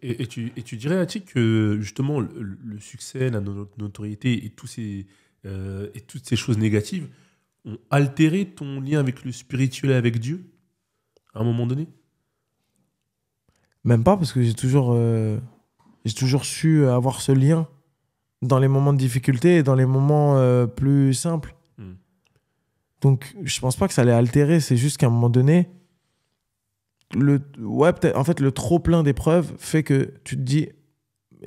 Et tu dirais, Atik, que justement, le succès, la notoriété et toutes ces choses négatives ont altéré ton lien avec le spirituel et avec Dieu à un moment donné? Même pas, parce que j'ai toujours su avoir ce lien dans les moments de difficulté et dans les moments plus simples. Donc, je pense pas que ça allait altérer. C'est juste qu'à un moment donné, peut-être, en fait, le trop plein d'épreuves fait que tu te dis,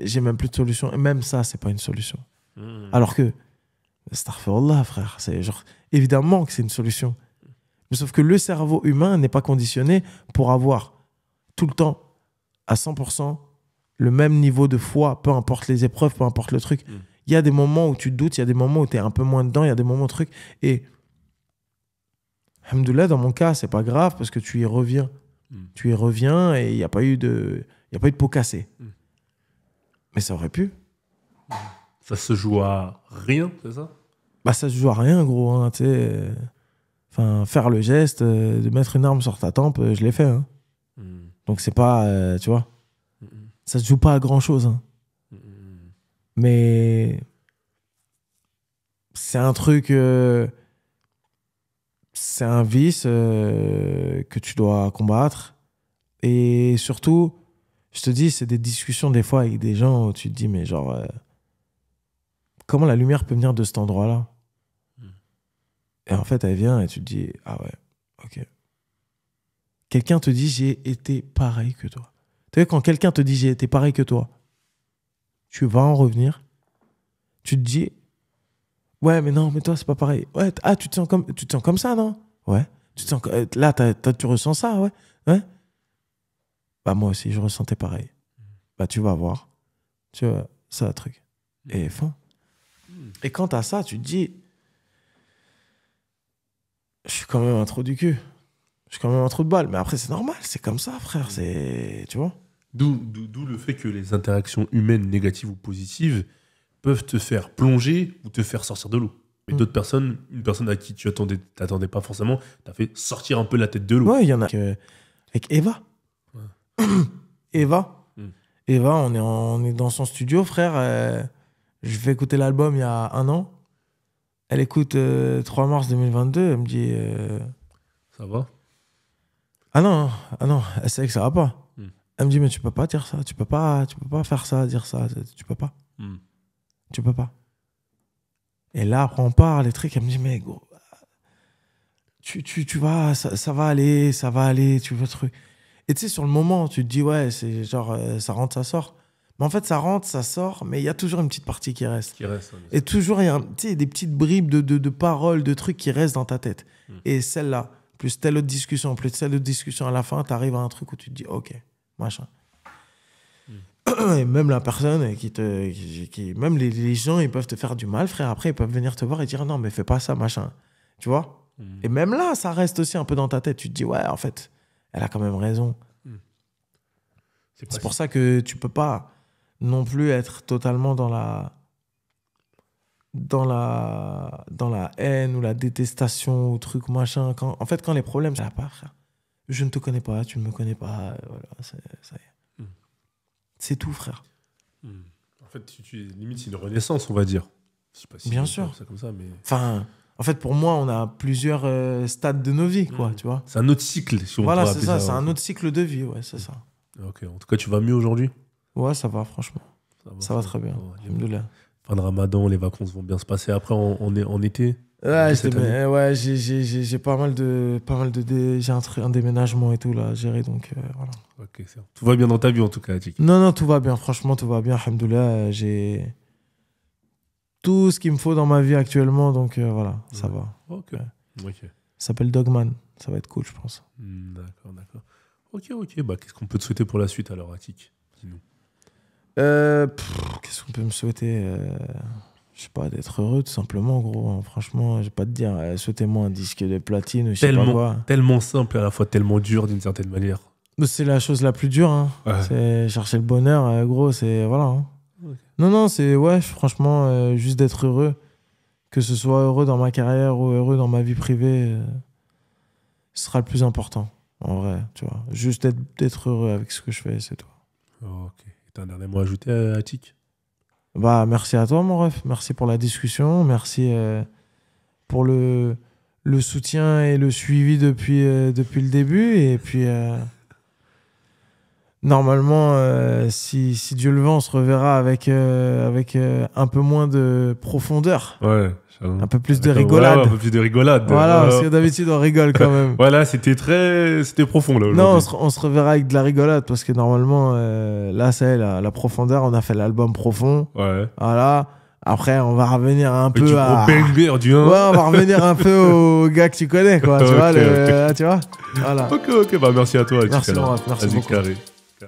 j'ai même plus de solution. Et même ça, c'est pas une solution. Alors que, astaghfirullah, frère, c'est genre, évidemment que c'est une solution. Mais sauf que le cerveau humain n'est pas conditionné pour avoir tout le temps, à 100%, le même niveau de foi, peu importe les épreuves, peu importe le truc. Il y a des moments où tu te doutes, il y a des moments où tu es un peu moins dedans, il y a des moments où truc. Et, alhamdoulilah, dans mon cas, c'est pas grave parce que tu y reviens. Tu y reviens et il n'y a pas eu de pot cassé. Mais ça aurait pu. Ça se joue à rien, c'est ça? Bah, ça se joue à rien, gros. Hein, tu sais. Enfin, faire le geste de mettre une arme sur ta tempe, je l'ai fait. Hein. Donc, c'est pas. Tu vois. Ça se joue pas à grand-chose. Hein. Mais. C'est un truc. C'est un vice que tu dois combattre. Et surtout, je te dis, c'est des discussions des fois avec des gens où tu te dis, mais genre, comment la lumière peut venir de cet endroit-là? Et en fait, elle vient et tu te dis, ah ouais, ok. Quelqu'un te dit, j'ai été pareil que toi. Tu sais, quand quelqu'un te dit, j'ai été pareil que toi, tu vas en revenir. Tu te dis, ouais, mais non, mais toi, c'est pas pareil. Ouais, tu te sens comme ça, non? Ouais. Tu te sens, là, tu ressens ça, ouais? Ouais. Bah, moi aussi, je ressentais pareil. Bah, tu vas voir. Tu vois, c'est un truc. Et fin. Et quand t'as ça, tu te dis, je suis quand même un trou du cul. Je suis quand même un trou de balle. Mais après, c'est normal. C'est comme ça, frère. C'est, tu vois? D'où le fait que les interactions humaines, négatives ou positives, peuvent te faire plonger ou te faire sortir de l'eau. Mais d'autres personnes, une personne à qui tu t'attendais pas forcément, t'a fait sortir un peu la tête de l'eau. Ouais, il y en a avec Eva. Ouais. Eva. Eva, on est dans son studio, frère. Je vais écouter l'album il y a 1 an. Elle écoute 3 mars 2022. Elle me dit... Ça va? Ah non, elle sait que ça va pas. Elle me dit, mais tu peux pas dire ça. Tu peux pas faire ça, dire ça. Tu peux pas. Tu peux pas. Et là, après, on parle, les trucs. Elle me dit, mais gros, tu vas, ça va aller, tu veux truc. Et tu sais, sur le moment, tu te dis, ouais, c'est genre, ça rentre, ça sort. Mais en fait, ça rentre, ça sort, mais il y a toujours une petite partie qui reste. Et toujours, il y a des petites bribes de paroles, de trucs qui restent dans ta tête. Et celle-là, plus telle autre discussion, à la fin, tu arrives à un truc où tu te dis, ok, machin. Et même la personne même les gens, ils peuvent te faire du mal, frère. Après, ils peuvent venir te voir et dire, non, mais fais pas ça, machin. Tu vois? Et même là, ça reste aussi un peu dans ta tête. Tu te dis, ouais, en fait, elle a quand même raison. C'est pour ça que tu peux pas non plus être totalement dans la haine ou la détestation ou truc machin. En fait, quand les problèmes, ça va pas, frère. Je ne te connais pas, tu ne me connais pas. Voilà, ça y est. C'est tout, frère. En fait, limite, c'est une renaissance, on va dire. Je sais pas si bien sûr. ça comme ça, mais... Enfin, En fait, pour moi, on a plusieurs stades de nos vies, quoi, tu vois. C'est un autre cycle, si on Voilà, peut c'est appeler ça, ça. c'est un autre cycle de vie, ouais, c'est ça. Ok, en tout cas, tu vas mieux aujourd'hui? Ouais, ça va, franchement. Ça va très bien. Alhamdoulilah. Fin de Ramadan, les vacances vont bien se passer. Après, en été? Ouais, cette année. ouais, j'ai pas mal de j'ai un déménagement et tout là à gérer, donc voilà. Ok, c'est bon. Tout va bien dans ta vie, en tout cas, Attic. Non, tout va bien, franchement, tout va bien, alhamdoulilah. J'ai tout ce qu'il me faut dans ma vie actuellement, donc voilà, ça va. Ok. Ouais. Ok. Ça s'appelle Dogman, ça va être cool, je pense. D'accord. Ok. Bah, qu'est-ce qu'on peut te souhaiter pour la suite alors, Attic? Dis-nous. Qu'est-ce qu'on peut me souhaiter je sais pas, d'être heureux tout simplement, gros, hein. Franchement, je vais pas te dire souhaitez-moi un disque de platine, je sais pas quoi. Tellement simple et à la fois tellement dur d'une certaine manière. C'est la chose la plus dure, hein. Ouais. C'est chercher le bonheur, gros, c'est voilà, hein. Okay. Non, c'est ouais, franchement, juste d'être heureux, que ce soit heureux dans ma carrière ou heureux dans ma vie privée, ce sera le plus important, en vrai, tu vois. Juste d'être heureux avec ce que je fais, c'est tout. Ok. Et t'as un dernier mot à ajouter, Attic? Bah, merci à toi, mon ref. Merci pour la discussion. Merci pour le soutien et le suivi depuis le début. Et puis, normalement, si Dieu le veut, on se reverra avec un peu moins de profondeur. Ouais. Un peu plus de rigolade. Ouais, un peu plus de rigolade. Voilà, parce que d'habitude, on rigole quand même. Voilà, c'était profond, là, aujourd'hui. Non, on se reverra avec de la rigolade, parce que normalement, là, c'est la profondeur. On a fait l'album profond. Ouais. Voilà. Après, on va revenir un peu à... banger, ouais, on va revenir un peu au gars que tu connais, quoi. Tu vois, tu vois. Voilà. Ok. Bah, merci à toi. Merci, mon ref. Merci beaucoup. Carré.